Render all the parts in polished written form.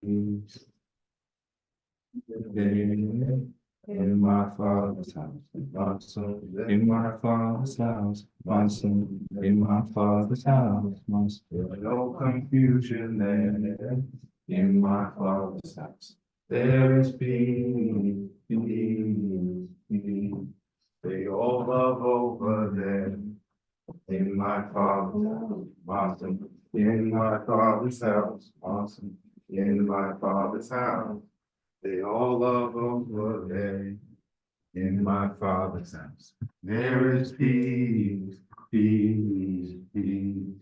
In my father's house, my son, in my father's house, my son, in my father's house, my son, no confusion there. In my father's house, there is peace, peace, peace. They all love over there. In my father's house, my son, in my father's house, my son, in my father's house. They all love over there. In my father's house, there is peace, peace, peace.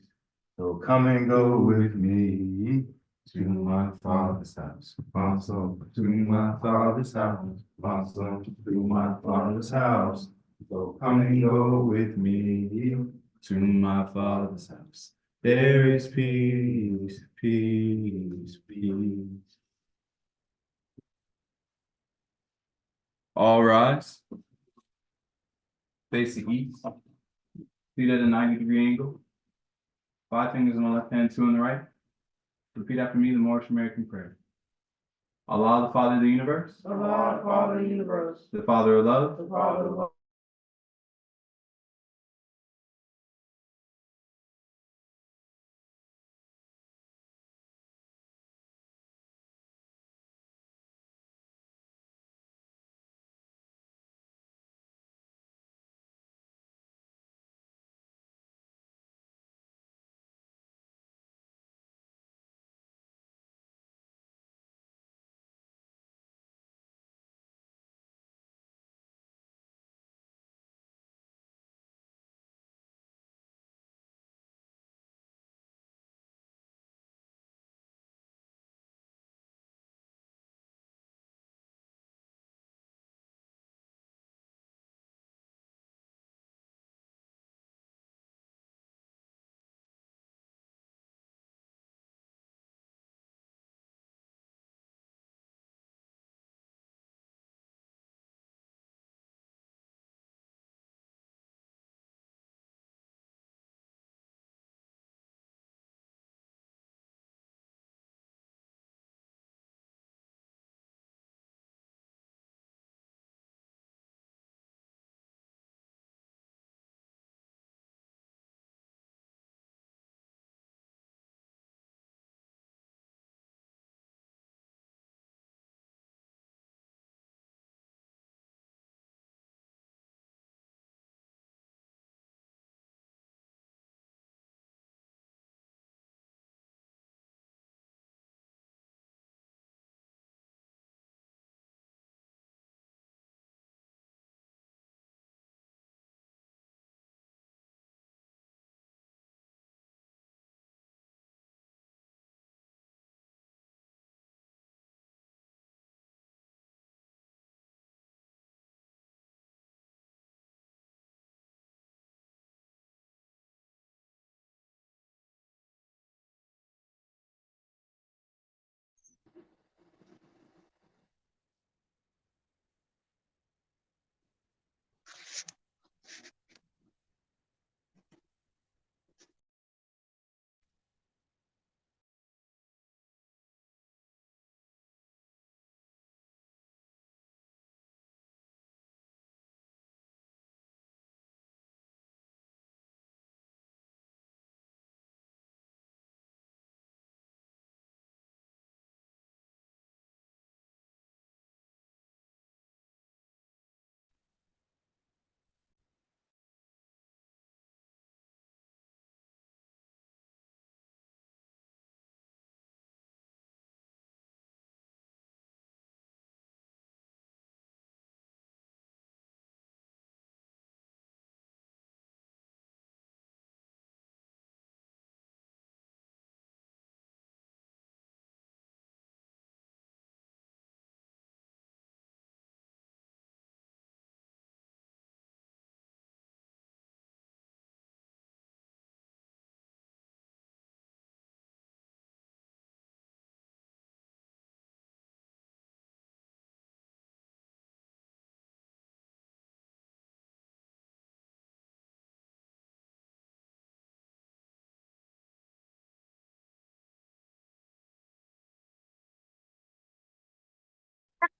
So come and go with me to my father's house, my soul, to my father's house, my soul, to my father's house. So come and go with me to my father's house. There is peace, peace, peace. All rise. Face the east. Feet at a 90-degree angle. 5 fingers on the left hand, 2 on the right. Repeat after me the Moorish American prayer. Allah, the Father of the universe. Allah, the Father of the universe. The Father of love. The Father of love. That's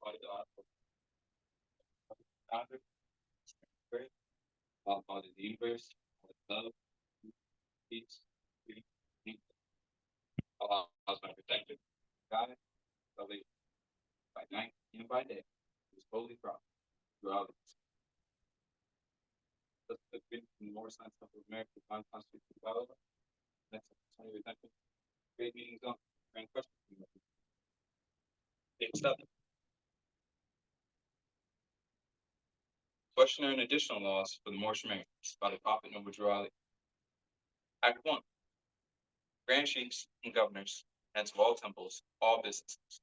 why the about the universe, love, peace, unity, allows my protector, God, salvation, by night and by day, his holy prophet, throughout the more science of America, divine constitution, development, next opportunity redemption, great meetings on, grand question. Page 7. Questioner and additional laws for the Moorish marriage by the Prophet Noble Drew Ali. Act 1. Grand chiefs and governors, heads of all temples, all businesses.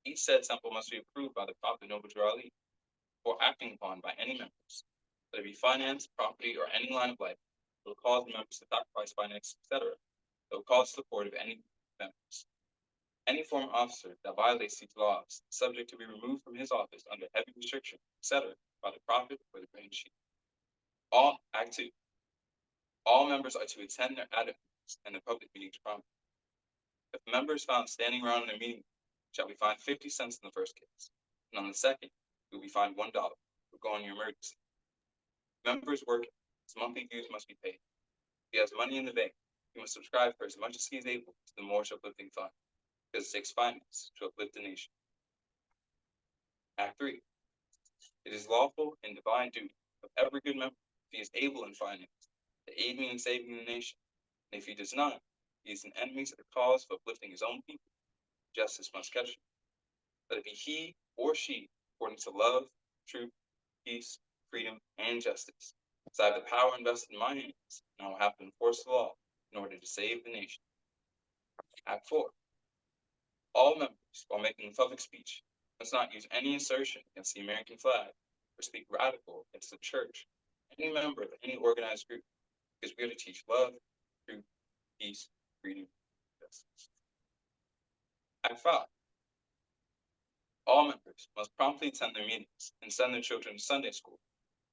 Each said temple must be approved by the Prophet Noble Drew Ali or acting upon by any members, whether it be finance, property, or any line of life, that will cause the members to sacrifice finance, etc., that will cause support of any members. Any former officer that violates these laws is subject to be removed from his office under heavy restriction, etc., by the Prophet or the Grand Chief. Act 2. All members are to attend their adult meetings and the public meetings promptly. If a member is found standing around in a meeting, shall be fined 50 cents in the first case, and on the second, you will be fined $1 for going your emergency. Members working, his monthly dues must be paid. If he has money in the bank, he must subscribe for as much as he is able to the Moorish Uplifting Fund, because it takes finance to uplift the nation. Act 3. It is lawful and divine duty of every good member, if he is able in finance, to aid me in saving the nation, and if he does not, he is an enemy to the cause of uplifting his own people. Justice must catch him. Let it be he or she, according to love, truth, peace, freedom, and justice. So I have the power invested in my hands, and I will have to enforce the law in order to save the nation. Act 4. All members, while making a public speech, must not use any assertion against the American flag or speak radical against the church, any member of any organized group, because we are to teach love, truth, peace, freedom, and justice. Act 5. All members must promptly attend their meetings and send their children to Sunday school,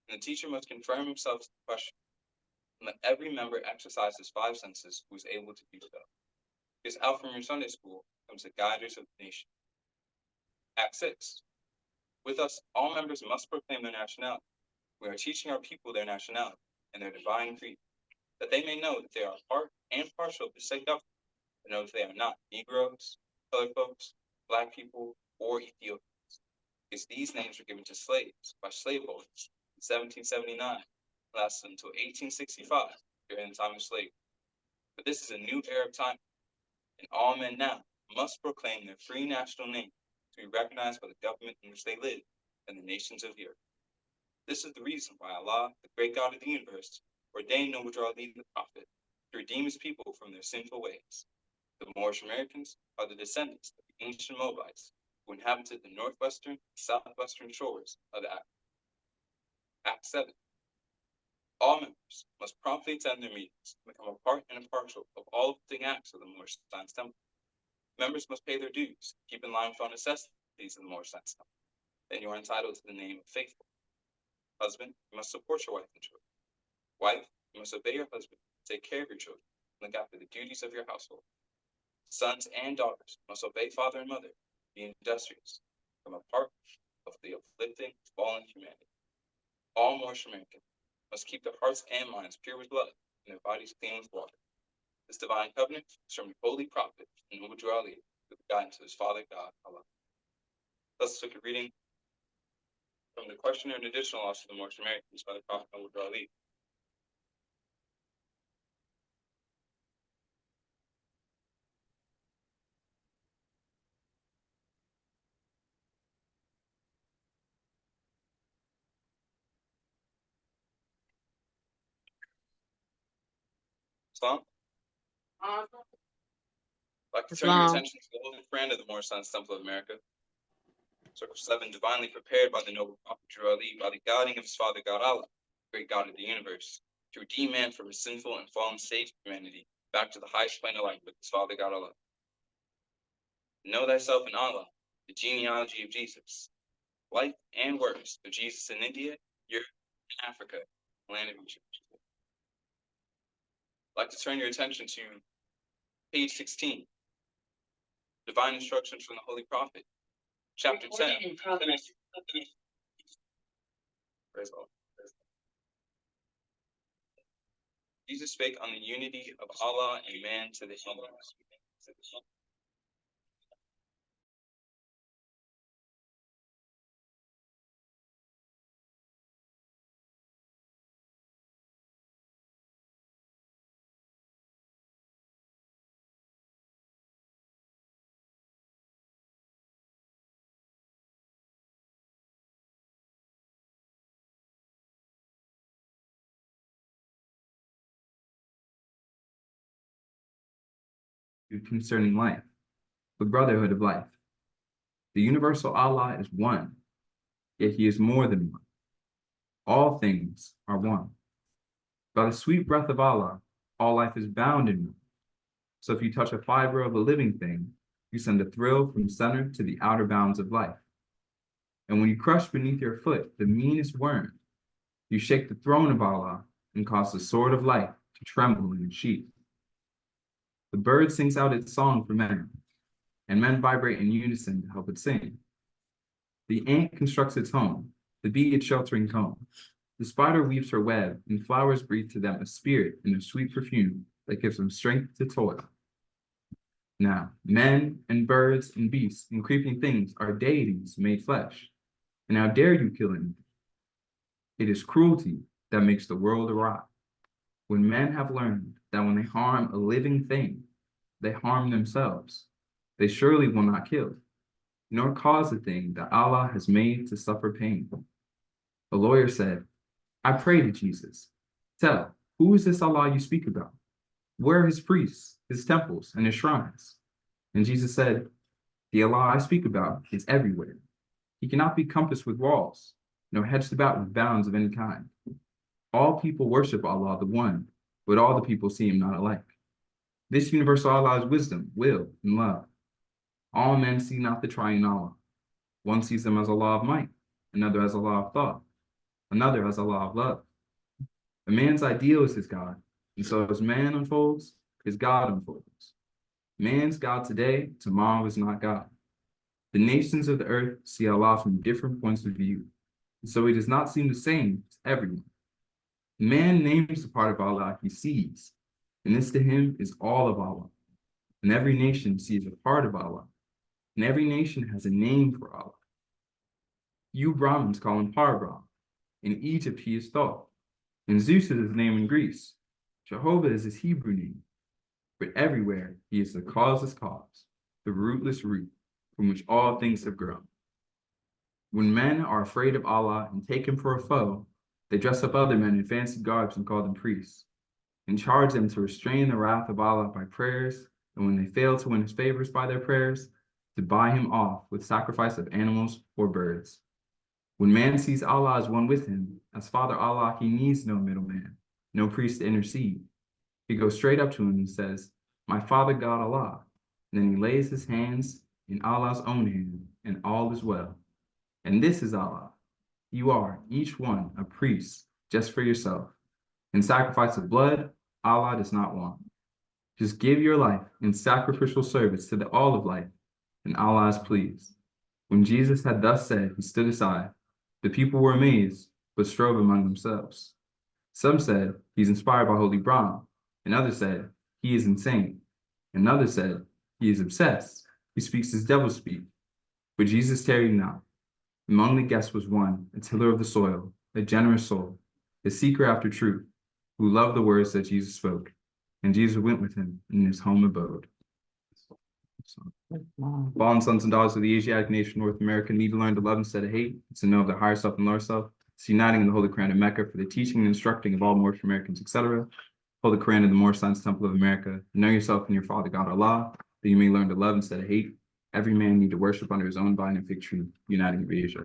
and the teacher must confirm himself to the question, and let every member exercise his 5 senses who is able to do so. Because out from your Sunday school comes the guiders of the nation. Act 6. With us, all members must proclaim their nationality. We are teaching our people their nationality and their divine creed, that they may know that they are part and partial of the state government, and know that they are not Negroes, colored folks, Black people, or Ethiopians, because these names were given to slaves by slaveholders in 1779, lasted until 1865, during the time of slavery. But this is a new era of time, and all men now must proclaim their free national name to be recognized by the government in which they live and the nations of the earth. This is the reason why Allah, the great God of the universe, ordained Noble Drew Ali the Prophet to redeem his people from their sinful ways. The Moorish Americans are the descendants of the ancient Moabites who inhabited the northwestern and southwestern shores of the Act 7. All members must promptly attend their meetings and become a part and impartial of all the acts of the Moorish Science Temple. Members must pay their dues, keep in line with all necessities of the Moorish Science Temple. Then you are entitled to the name of faithful. Husband, you must support your wife and children. Wife, you must obey your husband, take care of your children, and look after the duties of your household. Sons and daughters must obey father and mother, be industrious, become a part of the uplifting fallen humanity. All Moorish Americans must keep their hearts and minds pure with love and their bodies clean with water. This divine covenant is from the holy prophet Noble Drew Ali with the guidance of his Father God, Allah. Let's look at reading from the Questionnaire and Additional Laws of the Moorish Americans by the Prophet Noble Drew Ali. Islam? I'd like to turn your attention to the holy friend of the Moorish Science Temple of America. Circle 7, divinely prepared by the noble Prophet Drew Ali, by the guiding of his Father God Allah, great God of the universe, to redeem man from his sinful and fallen state of humanity back to the highest plane of life with his Father God Allah. Know thyself in Allah, the genealogy of Jesus, life and works of Jesus in India, Europe, and Africa, land of Egypt. I'd like to turn your attention to page 16, divine instructions from the Holy Prophet, chapter 10. Praise Allah. Jesus spake on the unity of Allah and man to the Hindus. Concerning life, the brotherhood of life. The universal Allah is one, yet he is more than one. All things are one. By the sweet breath of Allah, all life is bound in one. So if you touch a fiber of a living thing, you send a thrill from center to the outer bounds of life. And when you crush beneath your foot the meanest worm, you shake the throne of Allah and cause the sword of life to tremble in its sheath. The bird sings out its song for men, and men vibrate in unison to help it sing. The ant constructs its home, the bee its sheltering comb. The spider weaves her web, and flowers breathe to them a spirit and a sweet perfume that gives them strength to toil. Now, men and birds and beasts and creeping things are deities made flesh. And how dare you kill anything? It is cruelty that makes the world awry. When men have learned that when they harm a living thing, they harm themselves, they surely will not kill, nor cause the thing that Allah has made to suffer pain. The lawyer said, I pray to Jesus. Tell, who is this Allah you speak about? Where are his priests, his temples, and his shrines? And Jesus said, the Allah I speak about is everywhere. He cannot be compassed with walls, nor hedged about with bounds of any kind. All people worship Allah the one, but all the people see him not alike. This universal Allah is wisdom, will, and love. All men see not the triune Allah. One sees them as Allah of might, another as Allah of thought, another as Allah of love. A man's ideal is his God, and so as man unfolds, his God unfolds. Man's God today, tomorrow is not God. The nations of the earth see Allah from different points of view, so he does not seem the same to everyone. Man names the part of Allah he sees, and this to him is all of Allah. And every nation sees a part of Allah, and every nation has a name for Allah. You Brahmins call him Parbrahm. In Egypt he is Thoth, and Zeus is his name in Greece. Jehovah is his Hebrew name. But everywhere he is the causeless cause, the rootless root, from which all things have grown. When men are afraid of Allah and take him for a foe, they dress up other men in fancy garbs and call them priests, and charge them to restrain the wrath of Allah by prayers, and when they fail to win his favors by their prayers, to buy him off with sacrifice of animals or birds. When man sees Allah as one with him, as Father Allah, he needs no middleman, no priest to intercede. He goes straight up to him and says, "My Father God Allah." And then he lays his hands in Allah's own hand, and all is well. And this is Allah. You are, each one, a priest just for yourself. In sacrifice of blood, Allah does not want. Just give your life in sacrificial service to the all of life, and Allah is pleased. When Jesus had thus said, he stood aside. The people were amazed, but strove among themselves. Some said, he's inspired by Holy Brahm. And others said, he is insane. And others said, he is obsessed. He speaks as devils speak. But Jesus tarried not. Among the guests was one, a tiller of the soil, a generous soul, a seeker after truth, who loved the words that Jesus spoke. And Jesus went with him in his home abode. Fallen sons and daughters of the Asiatic nation, North America, need to learn to love instead of hate, to know of the higher self and lower self. It's uniting in the Holy Quran of Mecca for the teaching and instructing of all Moorish Americans, etc. Hold the Quran in the Moorish Science Temple of America. Know yourself and your Father God Allah, that you may learn to love instead of hate. Every man need to worship under his own vine and fig tree, uniting of Asia.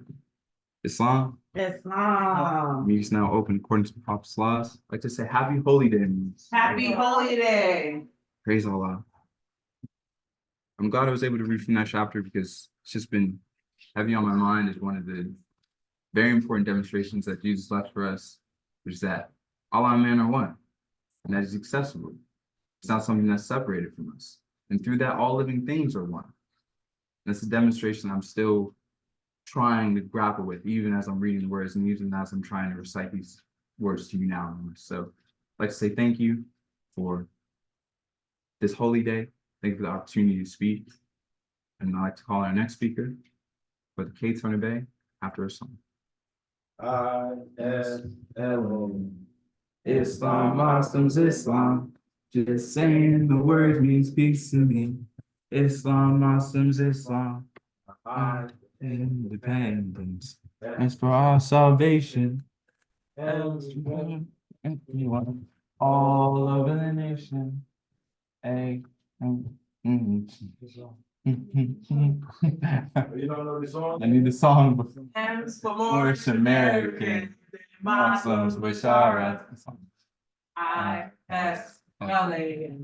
Islam. Islam. Meet is now open according to the Prophet's laws. I'd like to say Happy Holy Day. Happy Holy Day. Praise Allah. I'm glad I was able to read from that chapter because it's just been heavy on my mind as one of the very important demonstrations that Jesus left for us, which is that Allah and man are one, and that is accessible. It's not something that's separated from us. And through that, all living things are one. And that's a demonstration I'm still trying to grapple with, even as I'm reading the words and even as I'm trying to recite these words to you now. So I'd like to say thank you for this holy day. Thank you for the opportunity to speak. And I'd like to call our next speaker for the K Turner Bay after a song. I-S-L-O. Islam, Muslims, Islam. Just saying the word means peace to me. Islam, Muslims, Islam. Independence. As for our salvation. Everyone, all over the nation. I need the song. Hymns for Moorish American Muslims with I-S-L-A.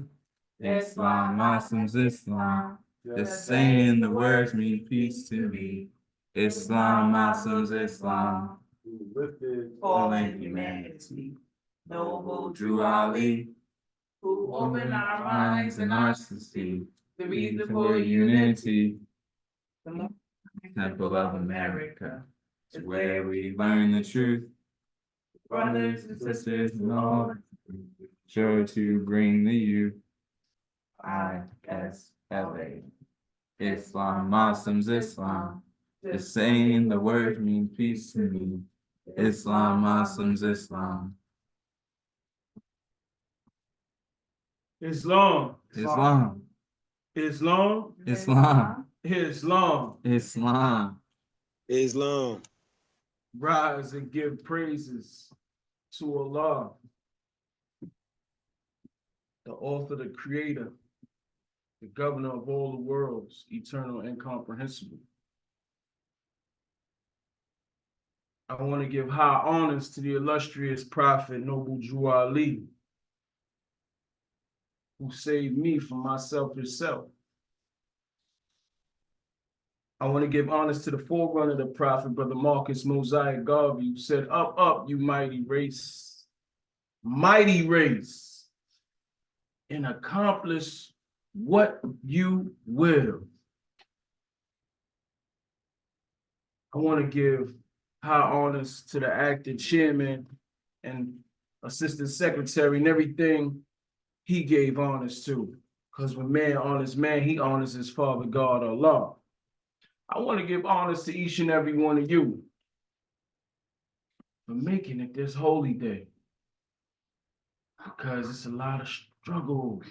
Islam, Muslims, Islam. Just saying the words mean peace to me. Islam, Muslims, Islam. Fallen humanity. Noble Drew Ali, who open our minds and hearts to see the reason for unity. the Temple of America is where we learn the truth. Brothers and sisters in all, sure to bring the youth. I-S-L-A. Islam, Muslims, Islam. Just saying the word means peace to me. Islam, Muslims, Islam. Islam, Islam, Islam, Islam, Islam. Islam. Islam. Rise and give praises to Allah, the author, the creator, the governor of all the worlds, eternal and incomprehensible. I want to give high honors to the illustrious prophet, Noble Drew Ali, who saved me from my selfish self. I want to give honors to the forerunner of the prophet, Brother Marcus Mosiah Garvey, who said, "Up, up, you mighty race, and accomplish what you will. I want to give high honors to the acting chairman and assistant secretary and everything he gave honors to. Because when man honors man, he honors his father, God, Allah. I want to give honors to each and every one of you for making it this holy day. Because it's a lot of struggle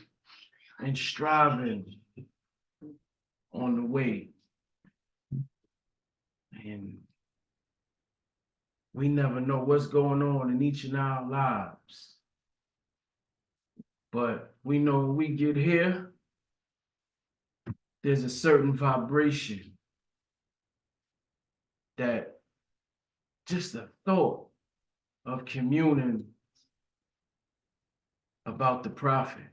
and striving on the way. And we never know what's going on in each of our lives. But we know when we get here, there's a certain vibration that just the thought of communing about the prophet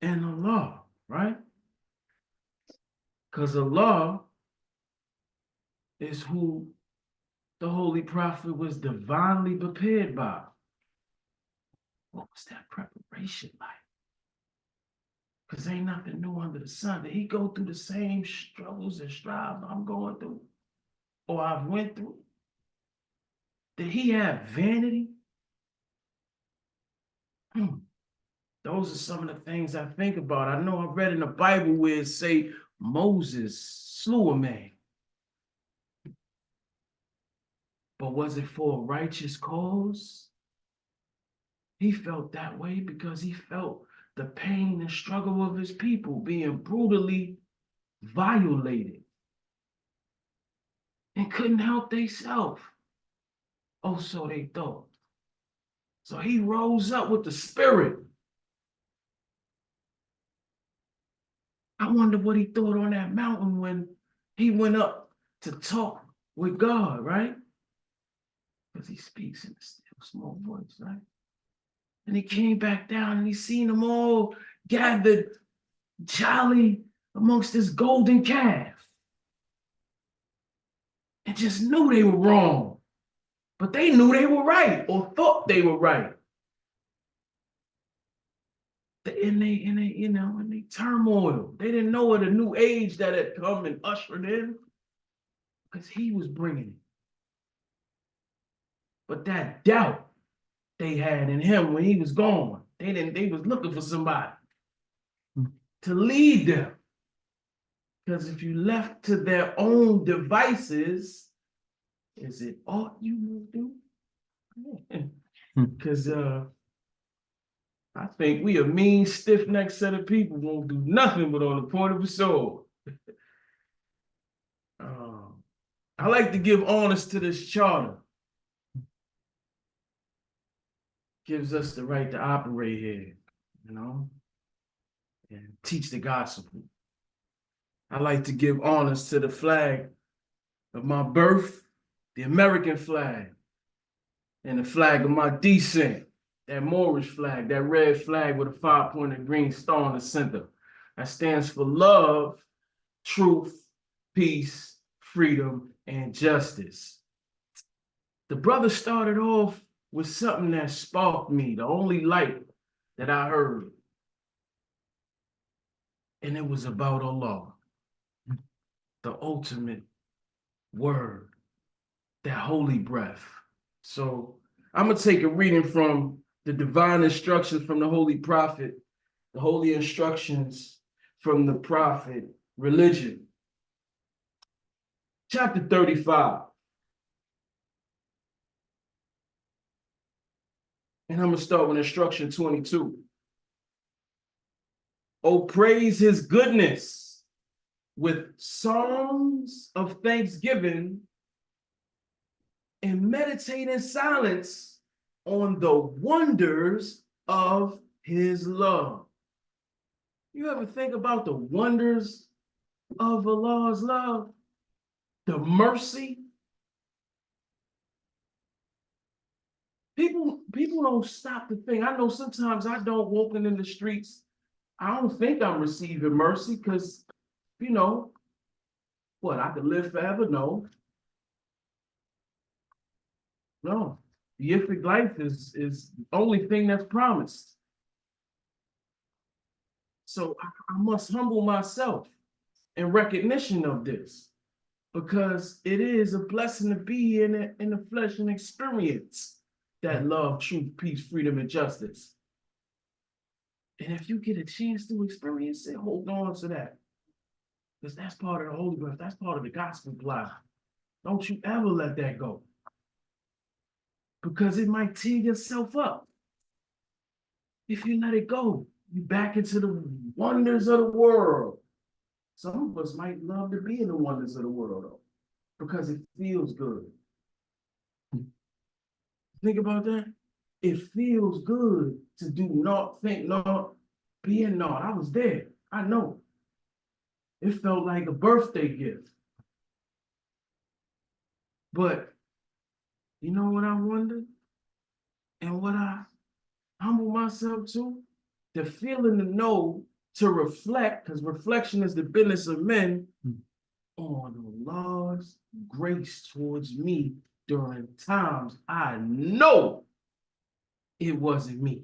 and Allah, right? Because Allah is who the Holy Prophet was divinely prepared by. What was that preparation like? Because ain't nothing new under the sun. Did he go through the same struggles and strives I'm going through or I've went through? Did he have vanity? Those are some of the things I think about. I know I read in the Bible where it say Moses slew a man. But was it for a righteous cause? He felt that way because he felt the pain and struggle of his people being brutally violated and couldn't help themselves. Oh, so they thought. So he rose up with the spirit. I wonder what he thought on that mountain when he went up to talk with God, right? Because he speaks in a still small voice, right? And he came back down and he seen them all gathered jolly amongst this golden calf. And just knew they were wrong. But they knew they were right or thought they were right. In they turmoil. They didn't know of the new age that had come and ushered in because he was bringing it. But that doubt they had in him when he was gone, they was looking for somebody to lead them. Because if you left to their own devices, is it ought you will do? Because I think we a mean, stiff-necked set of people won't do nothing but on the point of a sword. I like to give honors to this charter. Gives us the right to operate here, you know, and teach the gospel. I like to give honors to the flag of my birth, the American flag, and the flag of my descent, that Moorish flag, that red flag with a 5-pointed green star in the center. That stands for love, truth, peace, freedom, and justice. The brother started off with something that sparked me, the only light that I heard. And it was about Allah, the ultimate word, that holy breath. So I'm going to take a reading from the divine instructions from the Holy Prophet, the holy instructions from the Prophet, religion. Chapter 35. And I'm going to start with instruction 22. Oh, praise his goodness with songs of thanksgiving and meditate in silence on the wonders of his love. You ever think about the wonders of Allah's love? The mercy? People don't stop to think. I know sometimes I don't walking in the streets. I don't think I'm receiving mercy because, you know, what, I could live forever? No. No. The ific life is the only thing that's promised. So I must humble myself in recognition of this, because it is a blessing to be in the flesh and experience that love, truth, peace, freedom, and justice. And if you get a chance to experience it, hold on to that. Because that's part of the Holy Ghost. That's part of the gospel plot. Don't you ever let that go. Because it might tear yourself up. If you let it go, you back into the wonders of the world. Some of us might love to be in the wonders of the world, though, because it feels good. Think about that. It feels good to do naught, think naught, be in naught. I was there. I know. It felt like a birthday gift. But you know what I wonder? And what I humble myself to? The feeling to know, to reflect, because reflection is the business of men, on the Lord's grace towards me during times I know it wasn't me.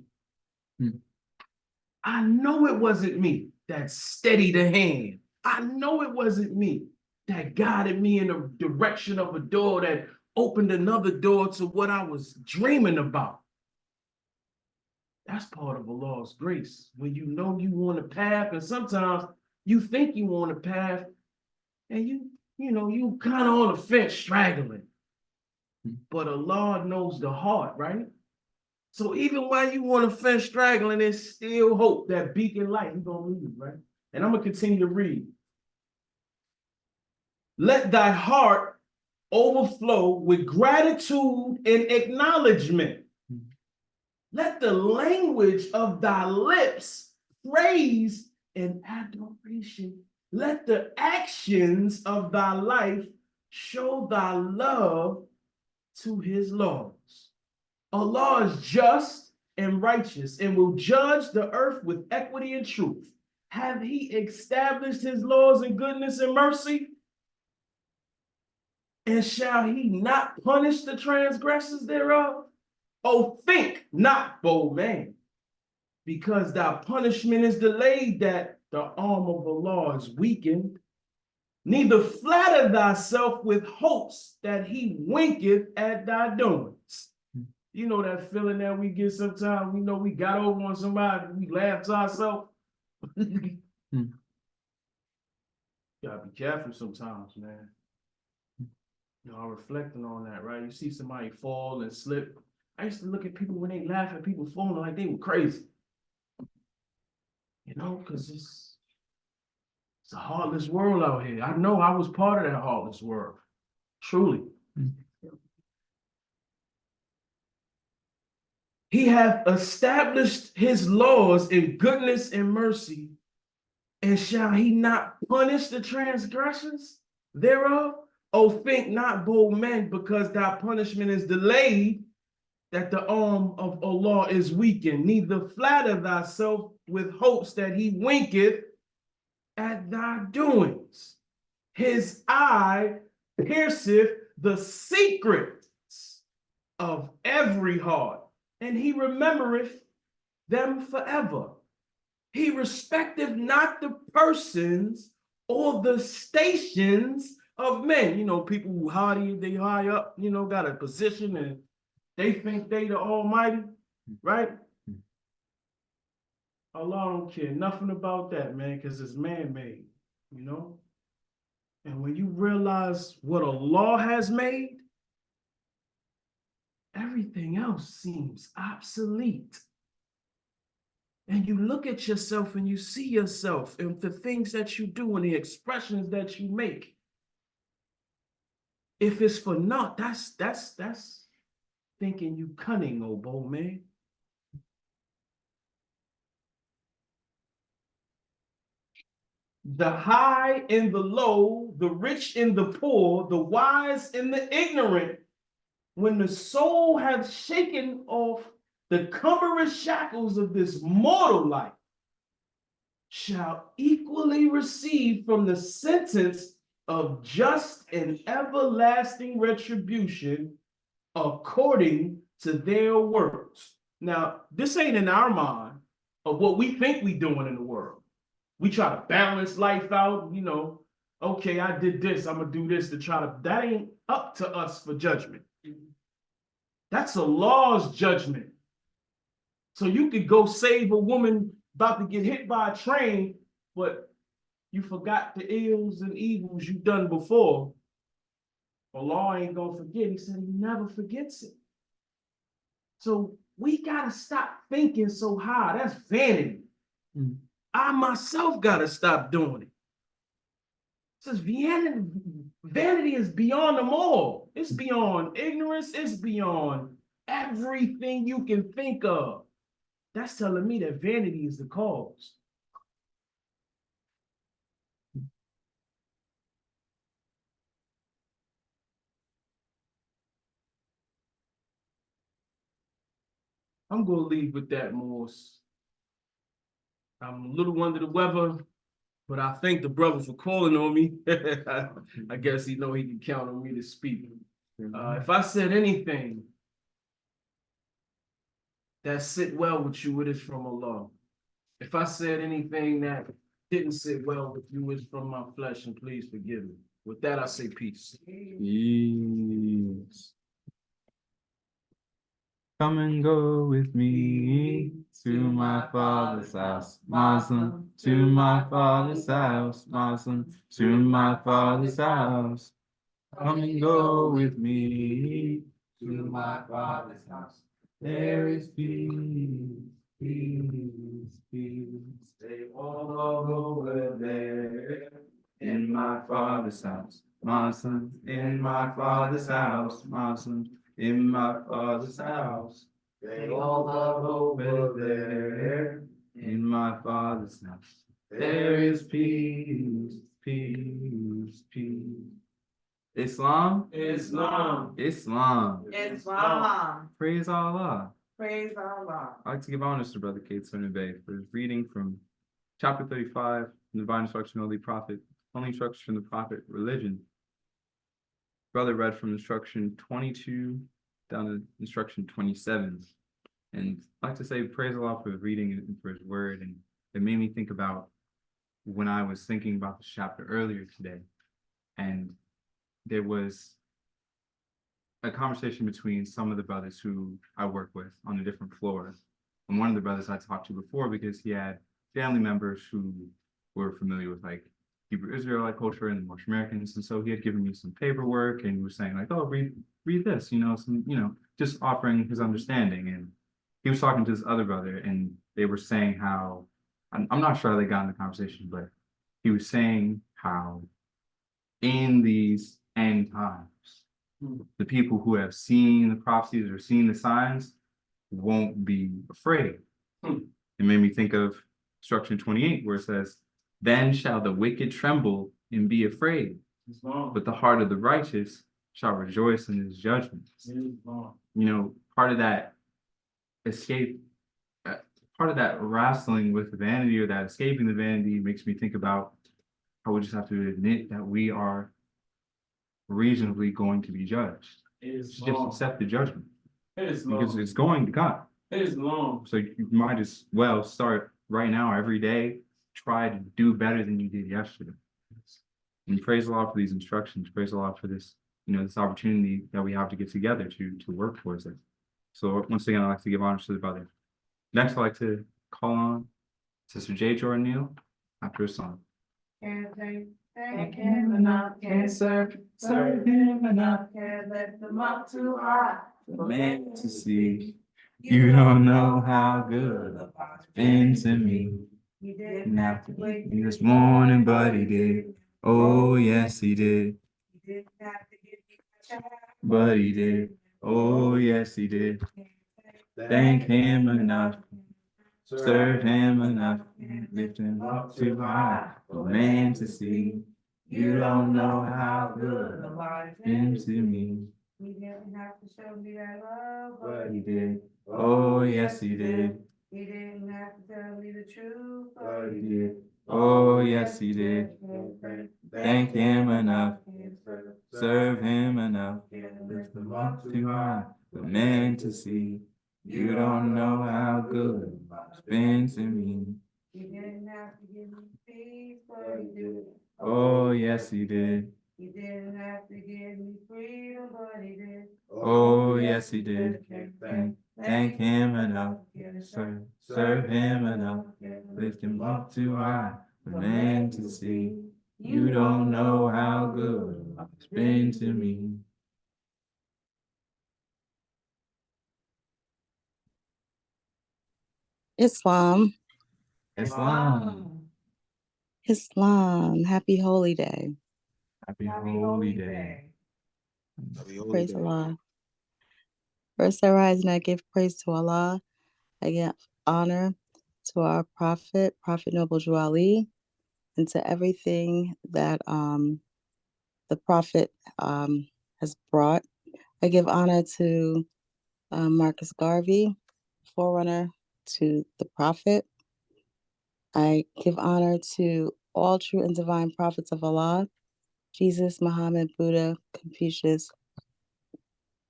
I know it wasn't me that steadied the hand. I know it wasn't me that guided me in the direction of a door that opened another door to what I was dreaming about. That's part of the Lord's grace. When you know you want a path, and sometimes you think you want a path, and you kind of on the fence straggling. But Allah knows the heart, right? So even while you want to fence straggling, there's still hope, that beacon light. He's gonna lead, right? And I'm gonna continue to read. Let thy heart overflow with gratitude and acknowledgement. Let the language of thy lips praise and adoration. Let the actions of thy life show thy love to his laws. Allah is just and righteous and will judge the earth with equity and truth. Have he established his laws in goodness and mercy? And shall he not punish the transgressors thereof? Oh, think not, bold man, because thy punishment is delayed, that the arm of the law is weakened. Neither flatter thyself with hopes that he winketh at thy doings. You know that feeling that we get sometimes, we know we got over on somebody, we laugh to ourselves. Gotta be careful sometimes, man. I'm reflecting on that, right? You see somebody fall and slip. I used to look at people when they laugh at people falling like they were crazy. Because it's a heartless world out here. I know I was part of that heartless world. Truly. He hath established his laws in goodness and mercy, and shall he not punish the transgressions thereof? Oh, think not, bold men, because thy punishment is delayed, that the arm of Allah is weakened. Neither flatter thyself with hopes that he winketh at thy doings. His eye pierceth the secrets of every heart, and he remembereth them forever. He respecteth not the persons or the stations of men. People who they high up, got a position and they think they the almighty, right? Allah don't care nothing about that, man, because it's man-made, And when you realize what Allah has made, everything else seems obsolete. And you look at yourself and you see yourself and the things that you do and the expressions that you make. If it's for naught, that's thinking you cunning, old bold man. The high and the low, the rich and the poor, the wise and the ignorant, when the soul hath shaken off the cumbrous shackles of this mortal life, shall equally receive from the sentence of just and everlasting retribution according to their works. Now, this ain't in our mind of what we think we doing in the world. We try to balance life out, you know. Okay, I did this, I'm gonna do this to try to, that ain't up to us for judgment. That's a law's judgment. So you could go save a woman about to get hit by a train, but you forgot the ills and evils you've done before. Allah ain't gonna forget. He said he never forgets it. So we gotta stop thinking so high. That's vanity. I myself gotta stop doing it. Says vanity is beyond them all. It's beyond ignorance. It's beyond everything you can think of. That's telling me that vanity is the cause. I'm gonna leave with that, Morse. I'm a little under the weather, but I thank the brother for calling on me. I guess he know he can count on me to speak. If I said anything that sit well with you, it is from Allah. If I said anything that didn't sit well with you, it's from my flesh, and please forgive me. With that, I say peace. Peace. Come and go with me to my father's house, Muslim, to my father's house, Muslim, to my father's house. Come and go with me to my father's house. There is peace, peace, peace. They all over there in my father's house, Muslim, in my father's house, Muslim, in my father's house. They all love over there in my father's house. There is peace, peace, peace. Islam? Islam. Islam. Islam. Praise Allah. Praise Allah. I'd like to give honors to Brother Kate Bay for his reading from chapter 35, the Divine Instruction of the Prophet, only instruction from the Prophet, religion. Brother read from instruction 22 down to instruction 27. And I'd like to say praise Allah for his reading and for his word. And it made me think about when I was thinking about this chapter earlier today. And there was a conversation between some of the brothers who I work with on a different floor. And one of the brothers I talked to before, because he had family members who were familiar with like Hebrew Israelite culture and the Moorish Americans. And so he had given me some paperwork and he was saying like, oh, read this, just offering his understanding. And he was talking to this other brother and they were saying how, I'm not sure how they got in the conversation, but he was saying how in these end times, the people who have seen the prophecies or seen the signs won't be afraid. It made me think of instruction 28, where it says, then shall the wicked tremble and be afraid, but the heart of the righteous shall rejoice in his judgment. Part of that escape, part of that wrestling with vanity or that escaping the vanity makes me think about how we just have to admit that we are reasonably going to be judged. Just accept the judgment. Because it's going to come. So you might as well start right now, every day, try to do better than you did yesterday. And praise Allah for these instructions. Praise Allah for this, this opportunity that we have to get together to work towards it. So once again, I'd like to give honors to the brother. Next, I'd like to call on Sister J. Jordan Neal after a song. Thank him enough, can't serve him enough, can't lift him up too high. For man to see, you don't know how good it's been to me. He Didn't have to wake me this morning, but he did. Oh, yes, he did. He didn't have to give me a child, But he did. Oh, yes, he did. Thank him enough. Serve him enough. Lift him up too high for man to see. You don't know how good it's been to me. he didn't have to show me that love, But he did. Oh, yes, he did. he didn't have to tell me the truth, But he did. Oh, yes, he did. Thank him enough. Serve him enough. Lift him up too high for man to see. You don't know how good it's been to me. He didn't have to give me yes, he did. He didn't have to give me freedom, but he did. Oh, yes, he did. Thank him enough. Serve him enough. Lift him up too high for man to see. You don't know how good it's been to me. Islam. Islam. Islam. Happy Holy Day. Happy Holy Day. Happy Holy Praise Day. Allah. First I rise and I give praise to Allah. I give honor to our Prophet, Prophet Noble Drew Ali, and to everything that the Prophet has brought. I give honor to Marcus Garvey, forerunner to the Prophet. I give honor to all true and divine prophets of Allah, Jesus, Muhammad, Buddha, Confucius,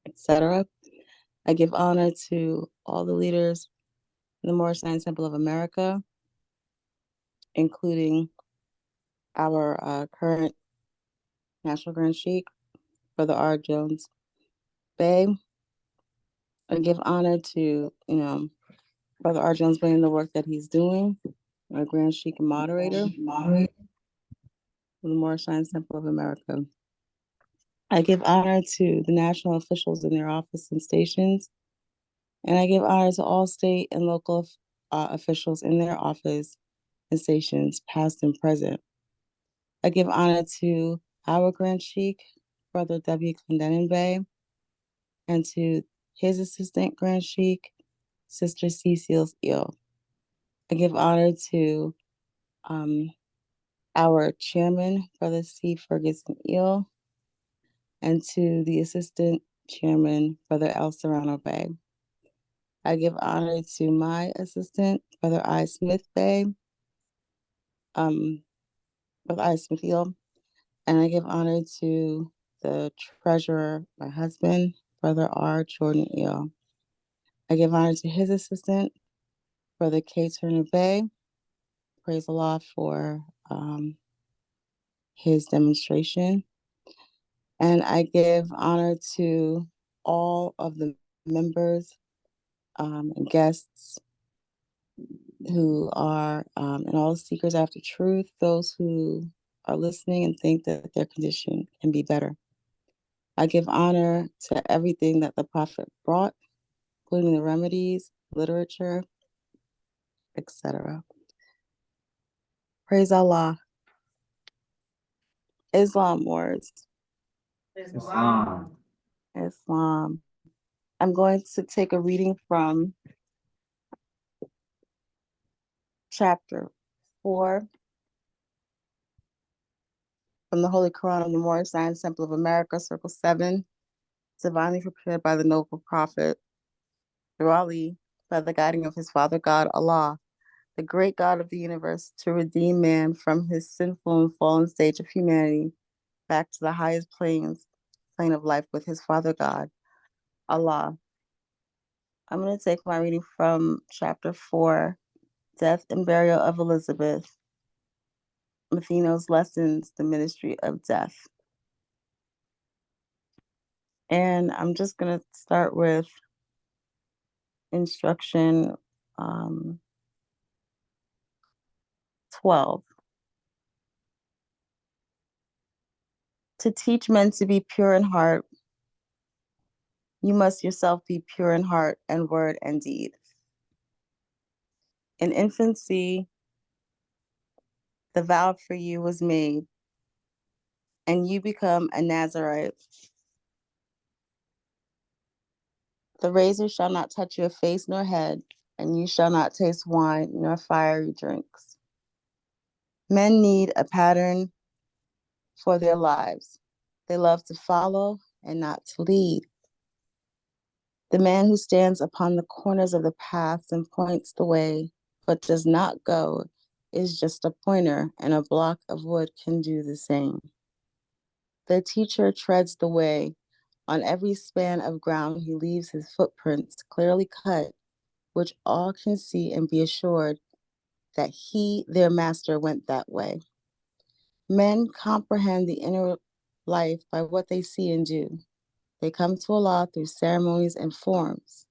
etc. I give honor to all the leaders in the Moorish Science Temple of America, including our current National Grand Sheikh, Brother R. Jones Bey. I give honor to, Brother R. Jones Bey and the work that he's doing, our Grand Sheikh and moderator of the Moorish Science Temple of America. I give honor to the national officials in their office and stations, and I give honor to all state and local officials in their office and stations, past and present. I give honor to our Grand Sheikh, Brother W. Clendenin Bey, and to his assistant Grand Sheikh, Sister Cecile Eel. I give honor to our chairman, Brother C. Ferguson Eel, and to the assistant chairman, Brother L. Serrano Bey. I give honor to my assistant, Brother I. Smith Bey, Brother I. Smith Eel, and I give honor to the treasurer, my husband, Brother R. Jordan Eel. I give honor to his assistant, Brother K. Turner Bey. Praise Allah for his demonstration. And I give honor to all of the members and guests who are, and all the seekers after truth, those who are listening and think that their condition can be better. I give honor to everything that the Prophet brought, including the remedies, literature, etc. Praise Allah. Islam words. Islam. Islam. I'm going to take a reading from chapter 4 from the Holy Quran of the Moorish Science Temple of America, Circle 7, divinely prepared by the noble prophet, through Ali, by the guiding of his father God, Allah, the great God of the universe, to redeem man from his sinful and fallen stage of humanity back to the highest plane of life with his father God, Allah. I'm going to take my reading from chapter 4, Death and Burial of Elizabeth, Matheno's Lessons, the Ministry of Death. And I'm just going to start with instruction 12. To teach men to be pure in heart, you must yourself be pure in heart and word and deed. In infancy, the vow for you was made, and you become a Nazarite. The razor shall not touch your face nor head, and you shall not taste wine nor fiery drinks. Men need a pattern for their lives. They love to follow and not to lead. The man who stands upon the corners of the paths and points the way, but does not go, is just a pointer, and a block of wood can do the same. The teacher treads the way. On every span of ground he leaves his footprints clearly cut, which all can see and be assured that he, their master, went that way. Men comprehend the inner life by what they see and do. They come to Allah through ceremonies and forms.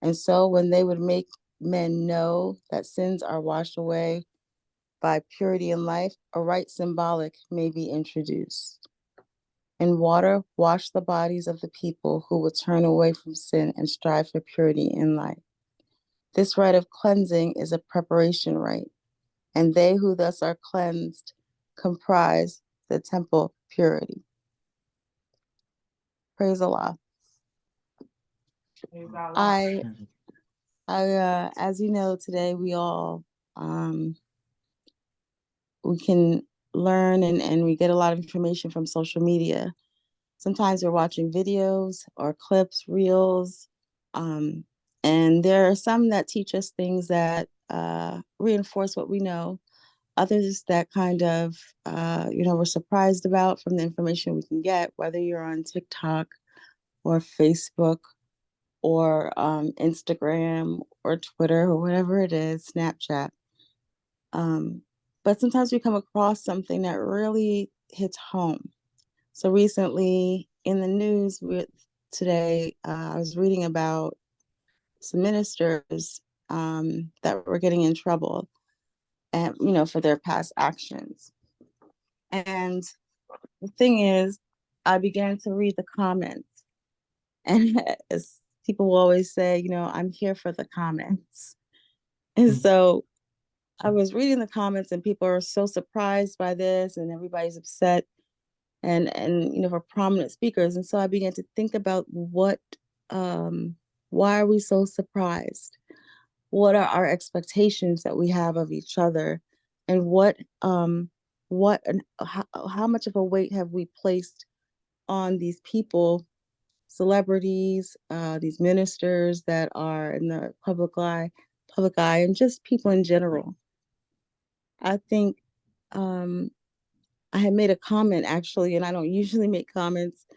And so when they would make men know that sins are washed away by purity in life, a rite symbolic may be introduced. In water, wash the bodies of the people who will turn away from sin and strive for purity in life. This rite of cleansing is a preparation rite, and they who thus are cleansed comprise the temple purity. Praise Allah. Praise Allah. As you know, today we all we can learn and we get a lot of information from social media. Sometimes we're watching videos or clips, reels, and there are some that teach us things that reinforce what we know. Others that kind of, we're surprised about from the information we can get, whether you're on TikTok or Facebook or Instagram or Twitter or whatever it is, Snapchat. But sometimes we come across something that really hits home. So recently in the news today, I was reading about some ministers that were getting in trouble and, for their past actions. And the thing is, I began to read the comments. And as people will always say, I'm here for the comments. And so I was reading the comments and people are so surprised by this and everybody's upset and for prominent speakers. And so I began to think about why are we so surprised? What are our expectations that we have of each other? And how much of a weight have we placed on these people, celebrities, these ministers that are in the public eye, and just people in general? I think I had made a comment actually, and I don't usually make comments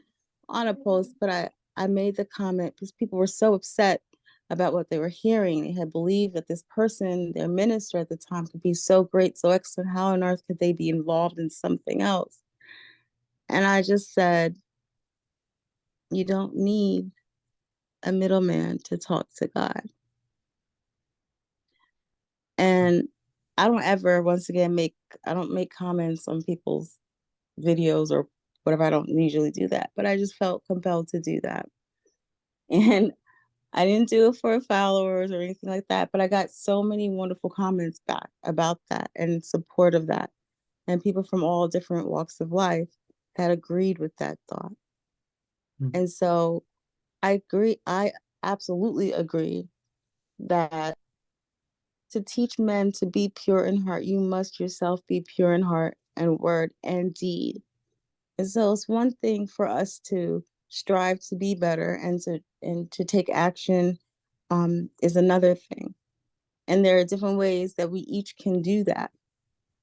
on a post, but I made the comment because people were so upset about what they were hearing. They had believed that this person, their minister at the time, could be so great, so excellent. How on earth could they be involved in something else? And I just said, you don't need a middleman to talk to God. And I don't ever, once again, I don't make comments on people's videos or whatever. I don't usually do that, but I just felt compelled to do that. And I didn't do it for followers or anything like that, but I got so many wonderful comments back about that and in support of that. And people from all different walks of life that agreed with that thought. And so I absolutely agree that to teach men to be pure in heart, you must yourself be pure in heart and word and deed. And so it's one thing for us to strive to be better and to take action is another thing. And there are different ways that we each can do that.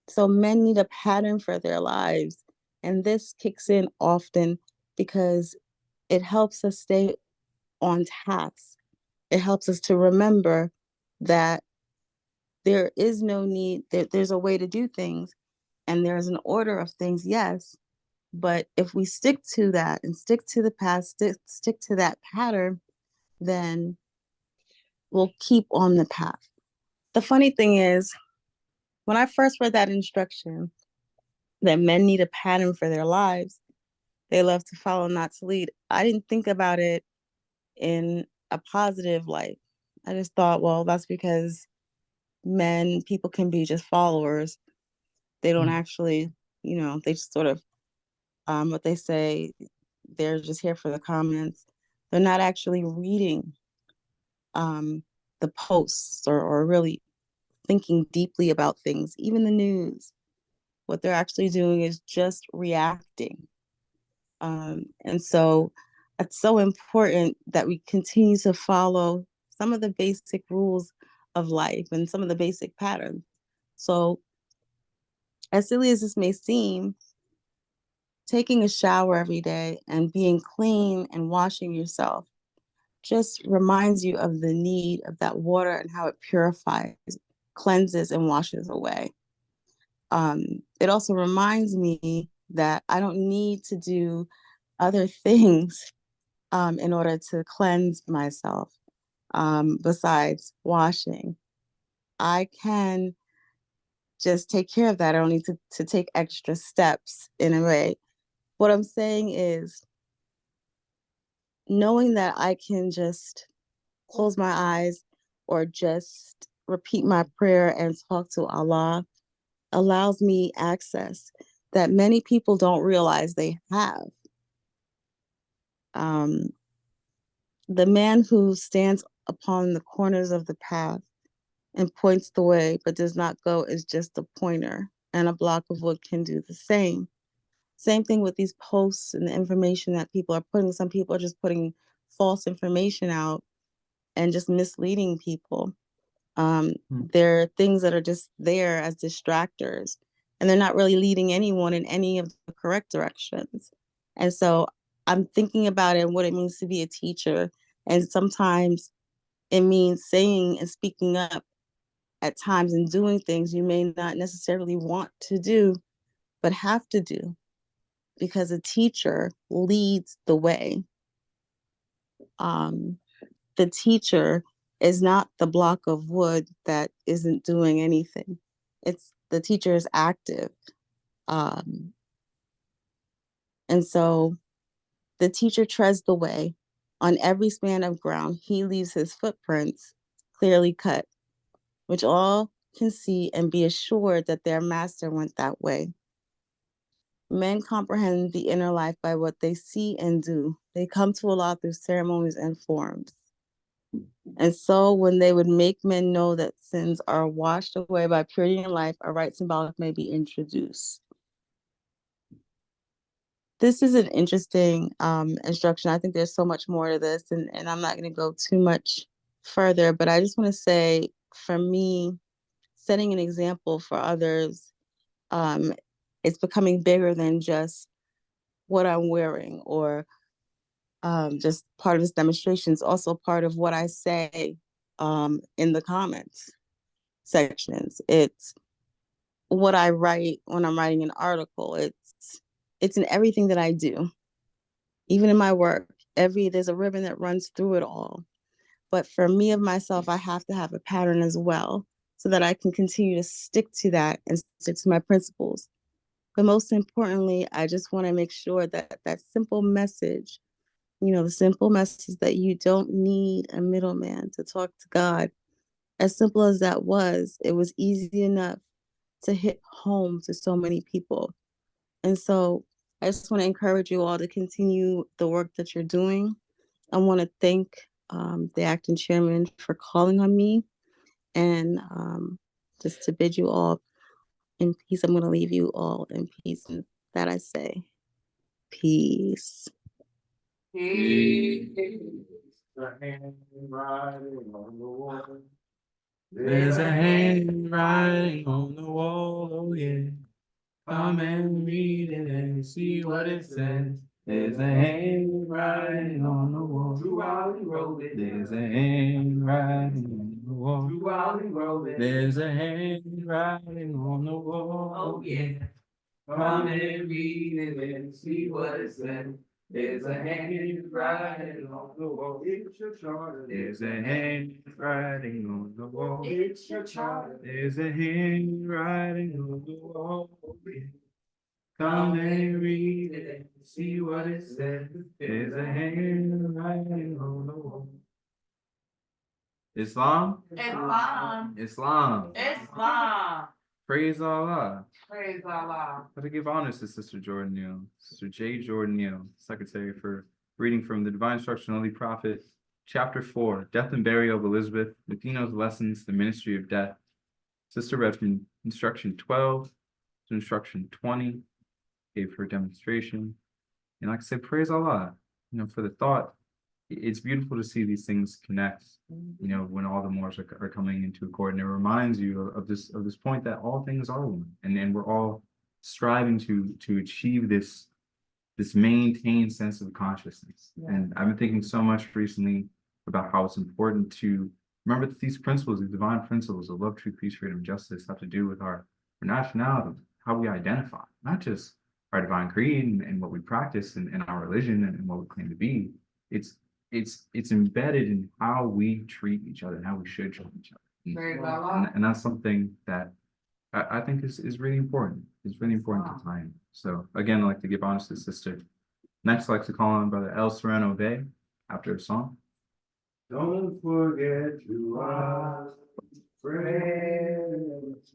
So men need a pattern for their lives. And this kicks in often because it helps us stay on task. It helps us to remember that there is no need, there's a way to do things and there's an order of things, yes. But if we stick to that and stick to the past, stick to that pattern, then we'll keep on the path. The funny thing is, when I first read that instruction that men need a pattern for their lives, they love to follow, not to lead, I didn't think about it in a positive light. I just thought, well, that's because people can be just followers. They don't actually, they just sort of, what they say, they're just here for the comments. They're not actually reading the posts or really thinking deeply about things, even the news. What they're actually doing is just reacting. And so it's so important that we continue to follow some of the basic rules of life and some of the basic patterns. So, as silly as this may seem, taking a shower every day and being clean and washing yourself just reminds you of the need of that water and how it purifies, cleanses, and washes away. it also reminds me that I don't need to do other things in order to cleanse myself besides washing. I can just take care of that. I don't need to take extra steps in a way. What I'm saying is knowing that I can just close my eyes or just repeat my prayer and talk to Allah allows me access that many people don't realize they have. The man who stands upon the corners of the path and points the way but does not go is just a pointer, and a block of wood can do the same. Same thing with these posts and the information that people are putting. Some people are just putting false information out and just misleading people. There are things that are just there as distractors, and they're not really leading anyone in any of the correct directions. And so I'm thinking about it and what it means to be a teacher. And sometimes it means saying and speaking up at times and doing things you may not necessarily want to do, but have to do, because a teacher leads the way. The teacher is not the block of wood that isn't doing anything. It's the teacher is active. And so the teacher treads the way. On every span of ground, he leaves his footprints clearly cut, which all can see and be assured that their master went that way. Men comprehend the inner life by what they see and do. They come to Allah through ceremonies and forms. And so when they would make men know that sins are washed away by purity in life, a right symbolic may be introduced. This is an interesting instruction. I think there's so much more to this, and I'm not going to go too much further, but I just want to say, for me, setting an example for others, it's becoming bigger than just what I'm wearing or just part of this demonstration. Is also part of what I say in the comments sections. It's what I write when I'm writing an article. It's in everything that I do, even in my work. There's a ribbon that runs through it all. But for me of myself, I have to have a pattern as well, so that I can continue to stick to that and stick to my principles. But most importantly, I just want to make sure that that simple message, the simple message that you don't need a middleman to talk to God, as simple as that was, it was easy enough to hit home to so many people. And so I just want to encourage you all to continue the work that you're doing. I want to thank the acting chairman for calling on me, and just to bid you all in peace. I'm going to leave you all in peace. And that I say, peace. Peace. The handwriting on the wall. There's a handwriting on the wall, oh yeah. Come and read it and see what it says. There's a handwriting on the wall. There's a handwriting on the wall. There's a handwriting on the wall. Oh yeah. Come and read it and see what it says. There's a handwriting on the wall. It's your charter. There's a handwriting on the wall. It's your charter. There's a handwriting on the wall. Come and read it and see what it says. There's a handwriting on the wall. Islam? Islam. Islam. Islam. Praise Allah. Praise Allah. Let me give honors to Sister Jordan Neal, Sister J. Jordan Neal, Secretary, for reading from the Divine Instruction of the Holy Prophet, Chapter 4, Death and Burial of Elizabeth, Latino's Lessons, the Ministry of Death. Sister read from Instruction 12 to Instruction 20, gave her demonstration. And like I said, praise Allah, for the thought. It's beautiful to see these things connect, when all the Moors are coming into accord. And it reminds you of this point that all things are one. And we're all striving to achieve this maintained sense of consciousness. Yeah. And I've been thinking so much recently about how it's important to remember that these principles, these divine principles of love, truth, peace, freedom, justice, have to do with our nationality, how we identify, not just our divine creed and what we practice in our religion and what we claim to be. It's embedded in how we treat each other and how we should treat each other. Very well. And that's something that I think is really important. It's really important to tie in. So again, I'd like to give honors to the sister. Next, I'd like to call on Brother El Sereno Bay after a song. Don't forget to ask friends.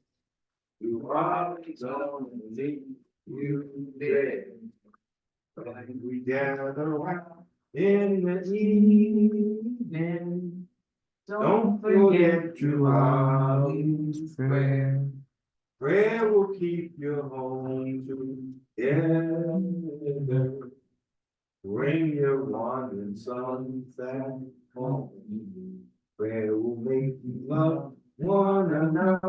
You are only you there. When we gather around in the evening, don't forget to always pray. Prayer will keep your home together. Bring your wandering sons back home. Prayer will make you love one another.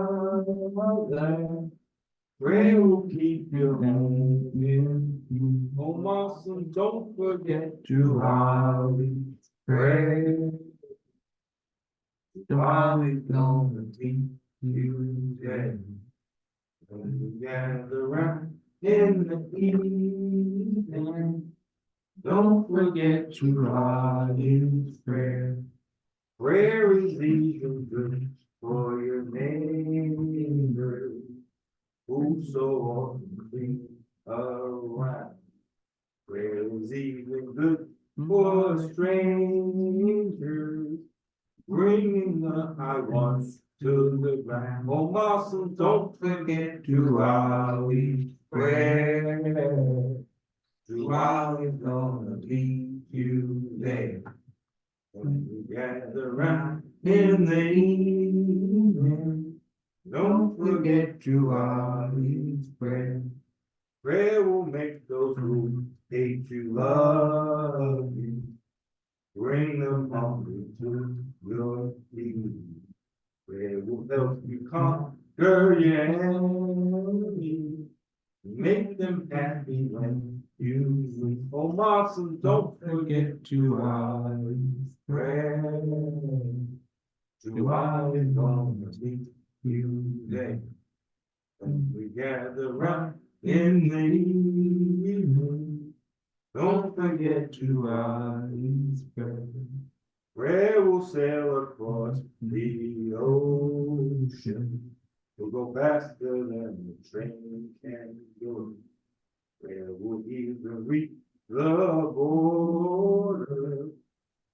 Prayer will keep your home in you. Oh, my son, don't forget to always pray. Always gonna keep you there. When we gather round in the evening, don't forget to always pray. Prayer is even good for your neighbor who so often creep around. Prayer is even good for strangers, bringing the high ones to the ground. Oh, my son, don't forget to always pray. To always gonna keep you there. When we gather round in the evening, don't forget to always pray. Prayer will make those who hate you love you. Bring them hungry to your feet. Prayer will help you conquer your enemies. Make them happy when you sleep. Oh, Marson, don't forget to always pray. To always gonna keep you there. When we gather round in the evening, don't forget to always pray. Prayer will sail across the ocean. We'll go faster than the train can go. Prayer will even reach the border.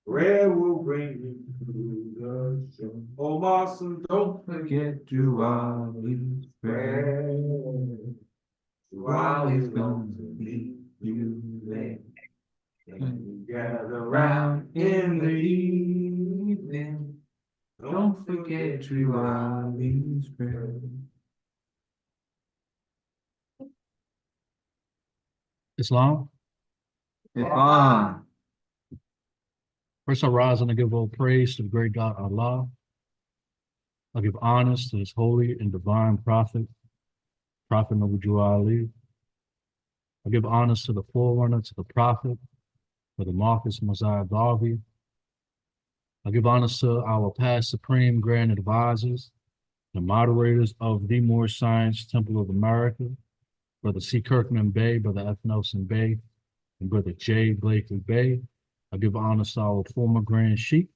Prayer will bring you through the shore. Oh, Marson, don't forget to always pray. To always gonna meet you there. When we gather round in the evening, don't forget to always pray. Islam. Islam. First, I rise and I give all praise to the great God Allah. I give honors to his holy and divine prophet, Prophet Nabi Ali. I give honors to the forerunner, to the prophet, to the Marcus Mosiah Garvey. I give honors to our past supreme grand advisors, the moderators of the Moorish Science Temple of America, Brother C. Kirkman Bey, Brother F. Nelson Bey, and Brother J. Blakely Bey. I give honors to our former Grand Sheikh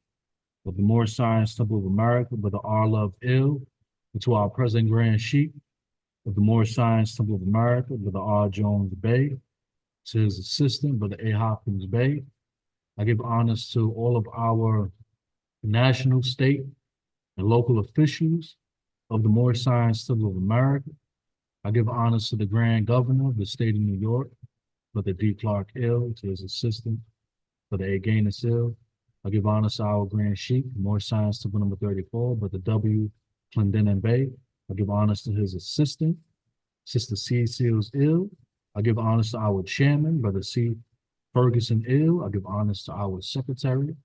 of the Moorish Science Temple of America, Brother R. Love Ill, and to our present Grand Sheikh of the Moorish Science Temple of America, Brother R. Jones Bey, to his assistant, Brother A. Hopkins Bey. I give honors to all of our national, state, and local officials of the Moorish Science Temple of America. I give honors to the Grand Governor of the state of New York, Brother D. Clark Ill, to his assistant, Brother A. Gaines Ill. I give honors to our Grand Sheikh, Moorish Science Temple number 34, Brother W. Clendenin Bey. I give honors to his assistant, Sister C. Seals Ill. I give honors to our chairman, Brother C. Ferguson Ill. I give honors to our secretary,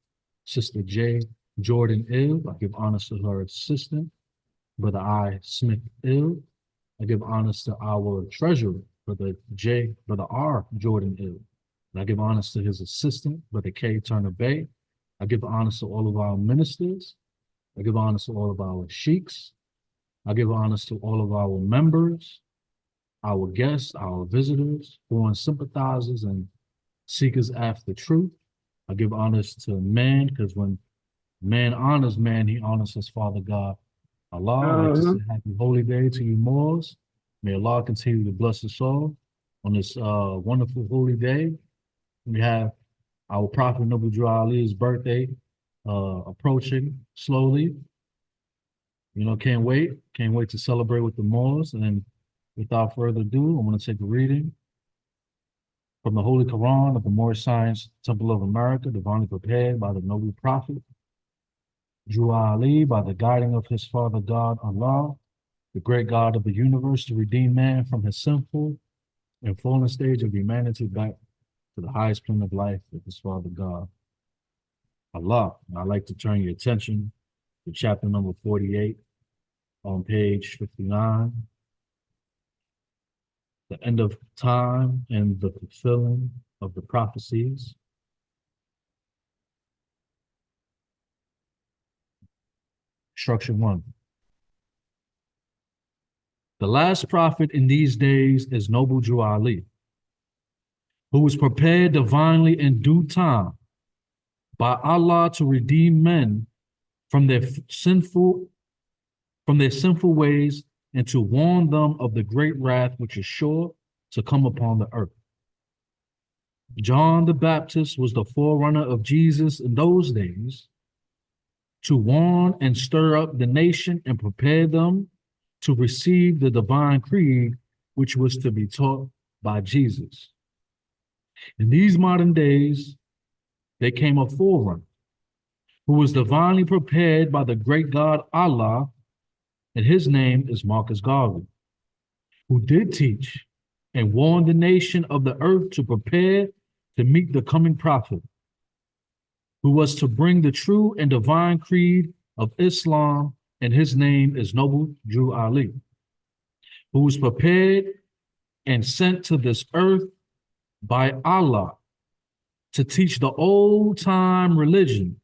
Sister J. Jordan Ill. I give honors to her assistant, Brother I. Smith Ill. I give honors to our treasurer, Brother R. Jordan Ill. And I give honors to his assistant, Brother K. Turner Bey. I give honors to all of our ministers. I give honors to all of our sheiks. I give honors to all of our members. our guests, our visitors, foreign sympathizers, and seekers after truth. I give honors to man, because when man honors man, he honors his Father God, Allah. I'd like to say happy holy day to you Moors. May Allah continue to bless us all on this wonderful holy day. We have our Prophet Noble Drew Ali's birthday approaching slowly. You know, can't wait. Can't wait to celebrate with the Moors. And without further ado, I'm going to take a reading from the Holy Quran of the Moorish Science Temple of America, divinely prepared by the Noble Prophet Drew Ali, by the guiding of his Father God, Allah, the great God of the universe, to redeem man from his sinful and fallen stage of humanity back to the highest plane of life with his Father God, Allah. And I'd like to turn your attention to chapter number 48 on page 59. The end of time and the fulfilling of the prophecies. Instruction 1. The last prophet in these days is Noble Drew Ali, who was prepared divinely in due time by Allah to redeem men from their sinful ways and to warn them of the great wrath which is sure to come upon the earth. John the Baptist was the forerunner of Jesus in those days, to warn and stir up the nation and prepare them to receive the divine creed which was to be taught by Jesus. In these modern days, there came a forerunner who was divinely prepared by the great God Allah, and his name is Marcus Garvey, who did teach and warn the nation of the earth to prepare to meet the coming prophet, who was to bring the true and divine creed of Islam, and his name is Noble Drew Ali, who was prepared and sent to this earth by Allah to teach the old-time religion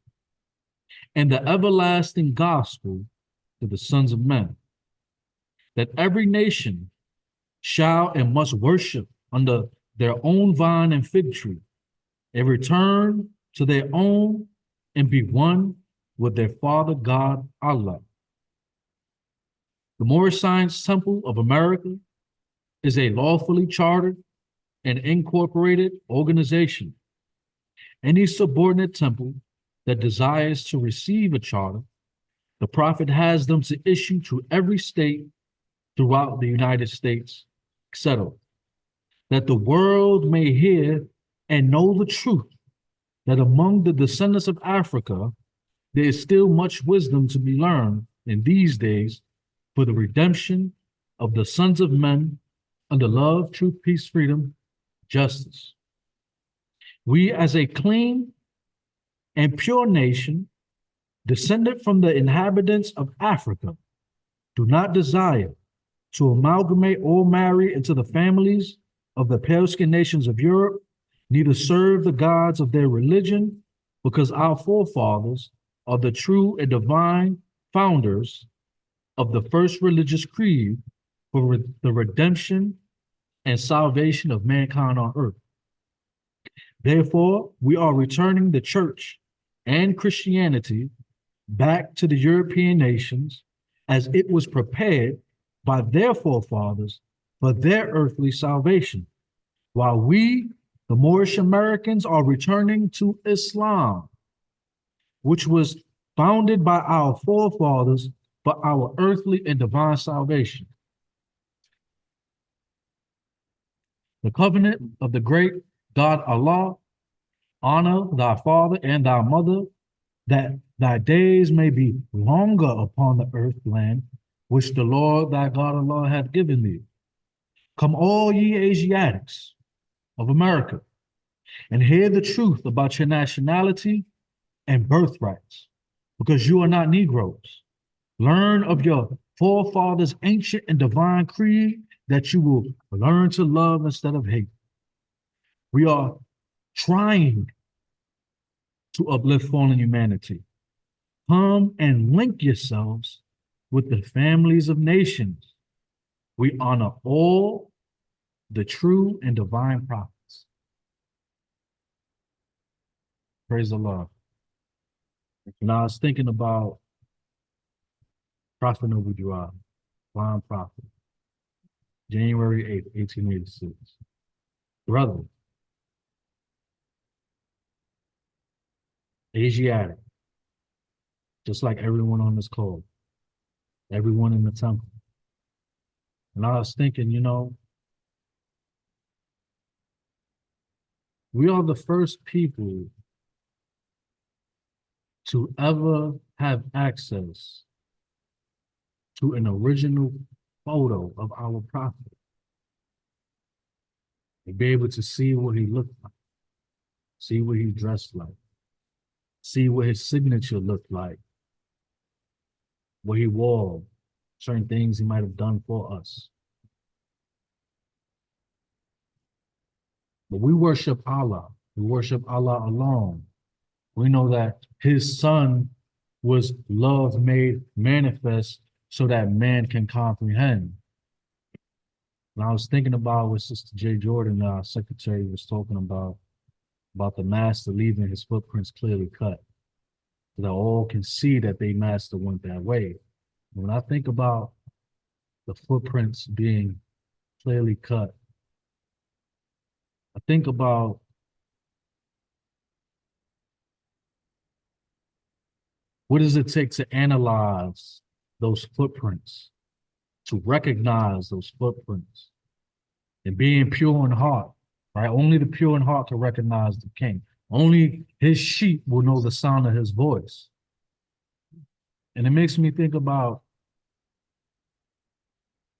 and the everlasting gospel to the sons of men, that every nation shall and must worship under their own vine and fig tree, and return to their own and be one with their Father God Allah. The Moorish Science Temple of America is a lawfully chartered and incorporated organization. Any subordinate temple that desires to receive a charter, the Prophet has them to issue to every state throughout the United States, etc., that the world may hear and know the truth, that among the descendants of Africa, there is still much wisdom to be learned in these days for the redemption of the sons of men under love, truth, peace, freedom, justice. We, as a clean and pure nation, descended from the inhabitants of Africa, do not desire to amalgamate or marry into the families of the pale-skinned nations of Europe, neither serve the gods of their religion, because our forefathers are the true and divine founders of the first religious creed for the redemption and salvation of mankind on earth. Therefore, we are returning the church and Christianity back to the European nations as it was prepared by their forefathers for their earthly salvation, while we, the Moorish Americans, are returning to Islam, which was founded by our forefathers for our earthly and divine salvation. The covenant of the great God Allah, honor thy father and thy mother, that thy days may be longer upon the earth land, which the Lord thy God Allah hath given thee. Come all ye Asiatics of America, and hear the truth about your nationality and birthrights, because you are not Negroes. Learn of your forefathers' ancient and divine creed, that you will learn to love instead of hate. We are trying to uplift fallen humanity. Come and link yourselves with the families of nations. We honor all the true and divine prophets. Praise the Lord. Now I was thinking about Prophet Noble Drew, divine prophet, January 8th, 1886. Brother, Asiatic, just like everyone on this call, everyone in the temple. And I was thinking, we are the first people to ever have access to an original photo of our prophet. And be able to see what he looked like, see what he dressed like, see what his signature looked like, what he wore, certain things he might have done for us. But we worship Allah. We worship Allah alone. We know that his son was love made manifest so that man can comprehend. And I was thinking about what Sister J. Jordan, our secretary, was talking about the master leaving his footprints clearly cut. So that all can see that they master went that way. When I think about the footprints being clearly cut, I think about what does it take to analyze those footprints, to recognize those footprints, and being pure in heart, right? Only the pure in heart can recognize the king. Only his sheep will know the sound of his voice. And it makes me think about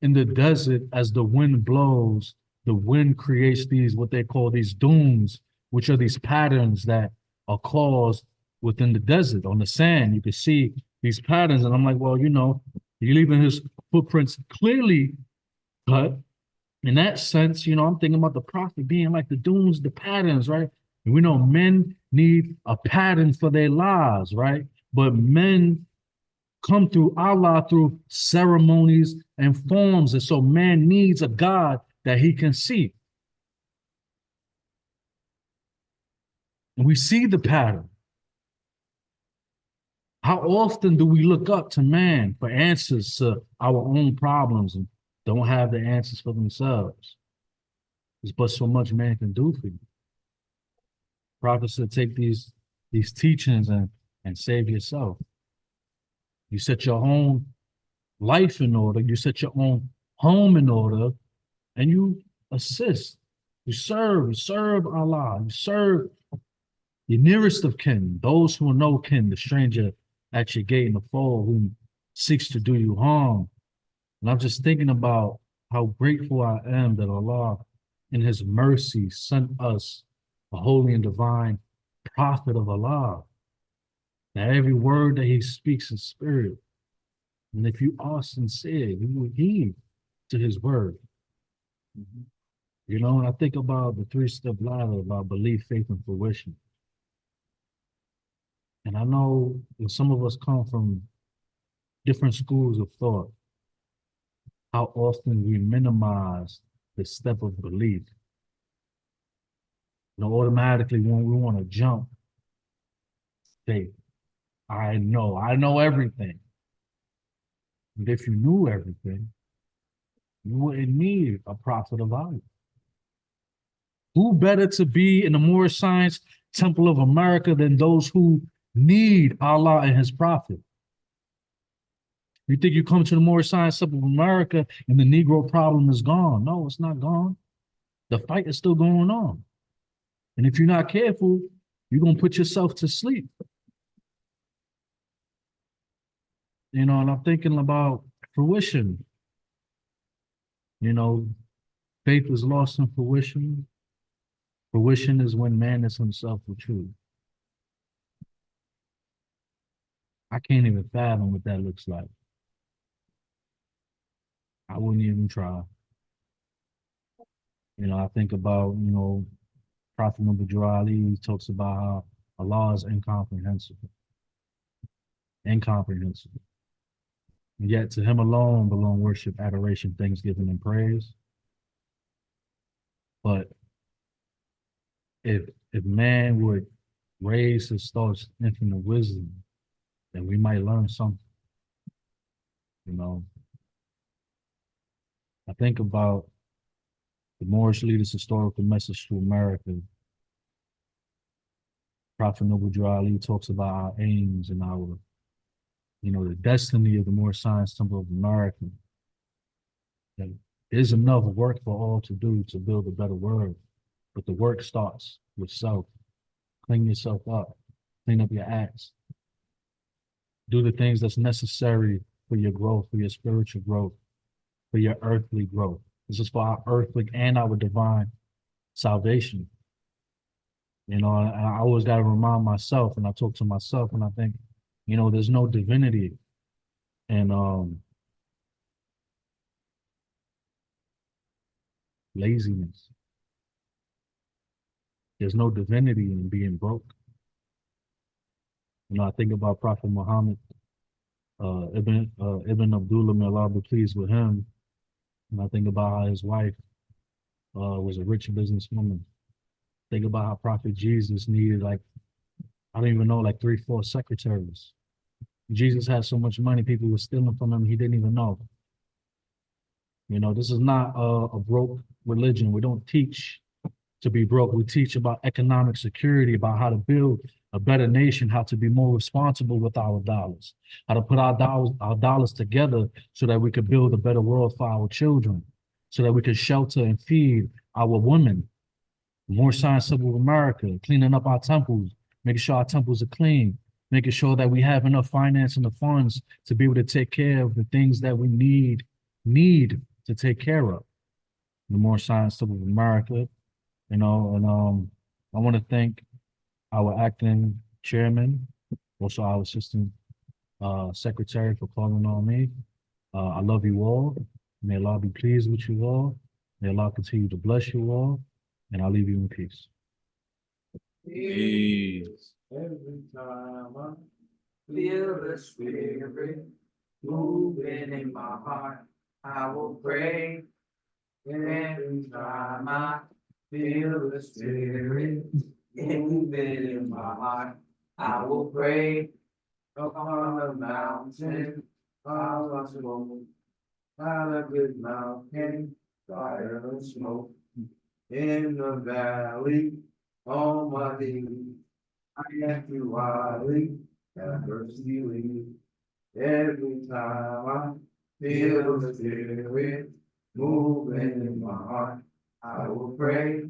in the desert, as the wind blows, the wind creates these, what they call these dunes, which are these patterns that are caused within the desert. On the sand, you can see these patterns. And I'm like, well, you're leaving his footprints clearly cut. In that sense, I'm thinking about the prophet being like the dunes, the patterns, right? And we know men need a pattern for their lives, right? But men come through Allah through ceremonies and forms. And so man needs a God that he can see. And we see the pattern. How often do we look up to man for answers to our own problems and don't have the answers for themselves? There's but so much man can do for you. Prophets said, take these teachings and save yourself. You set your own life in order. You set your own home in order, and you assist. You serve Allah. You serve your nearest of kin, those who are no kin, the stranger at your gate and the foe who seeks to do you harm. And I'm just thinking about how grateful I am that Allah, in his mercy, sent us a holy and divine prophet of Allah. That every word that he speaks is spirit. And if you are sincere, you will heed to his word. And I think about the 3-step ladder about belief, faith, and fruition. And I know that some of us come from different schools of thought, how often we minimize the step of belief. Automatically when we want to jump, faith. I know everything. And if you knew everything, you wouldn't need a prophet of Allah. Who better to be in the Moorish Science Temple of America than those who need Allah and his prophet? You think you come to the Moorish Science Temple of America and the Negro problem is gone? No, it's not gone. The fight is still going on. And if you're not careful, you're going to put yourself to sleep. And I'm thinking about fruition. Faith is lost in fruition. Fruition is when man is himself the truth. I can't even fathom what that looks like. I wouldn't even try. I think about, Prophet Muhammad Ali, he talks about how Allah is incomprehensible. Incomprehensible. And yet to him alone belong worship, adoration, thanksgiving, and praise. But if man would raise his thoughts infinite wisdom, then we might learn something. You know, I think about the Moorish leader's historical message to America. Prophet Noble Drew Ali talks about our aims and our, the destiny of the Moorish Science Temple of America. And there's enough work for all to do to build a better world, but the work starts with self. Clean yourself up, clean up your acts, do the things that's necessary for your growth, for your spiritual growth, for your earthly growth. This is for our earthly and our divine salvation. And I always got to remind myself, and I talk to myself, and I think, there's no divinity in laziness. There's no divinity in being broke. I think about Prophet Muhammad, Ibn Abdullah, may Allah be pleased with him. And I think about how his wife was a rich businesswoman. Think about how Prophet Jesus needed, I don't even know, 3, 4 secretaries. Jesus had so much money, people were stealing from him, he didn't even know. This is not a broke religion. We don't teach to be broke. We teach about economic security, about how to build a better nation, how to be more responsible with our dollars, how to put our dollars together so that we could build a better world for our children, so that we could shelter and feed our women. More Science Temple of America, cleaning up our temples, making sure our temples are clean, making sure that we have enough finance and the funds to be able to take care of the things that we need to take care of. The More Science Temple of America, and I want to thank our acting chairman, also our assistant secretary for calling on me. I love you all. May Allah be pleased with you all. May Allah continue to bless you all. And I'll leave you in peace. Peace. Every time I feel the spirit moving in my heart, I will pray. Every time I feel the spirit moving in my heart, I will pray. Upon a mountain, I'll smoke. Not a good mountain, fire and smoke. In the valley, on my knees, I am to Ali, have mercy lead. Every time I feel the spirit moving in my heart, I will pray.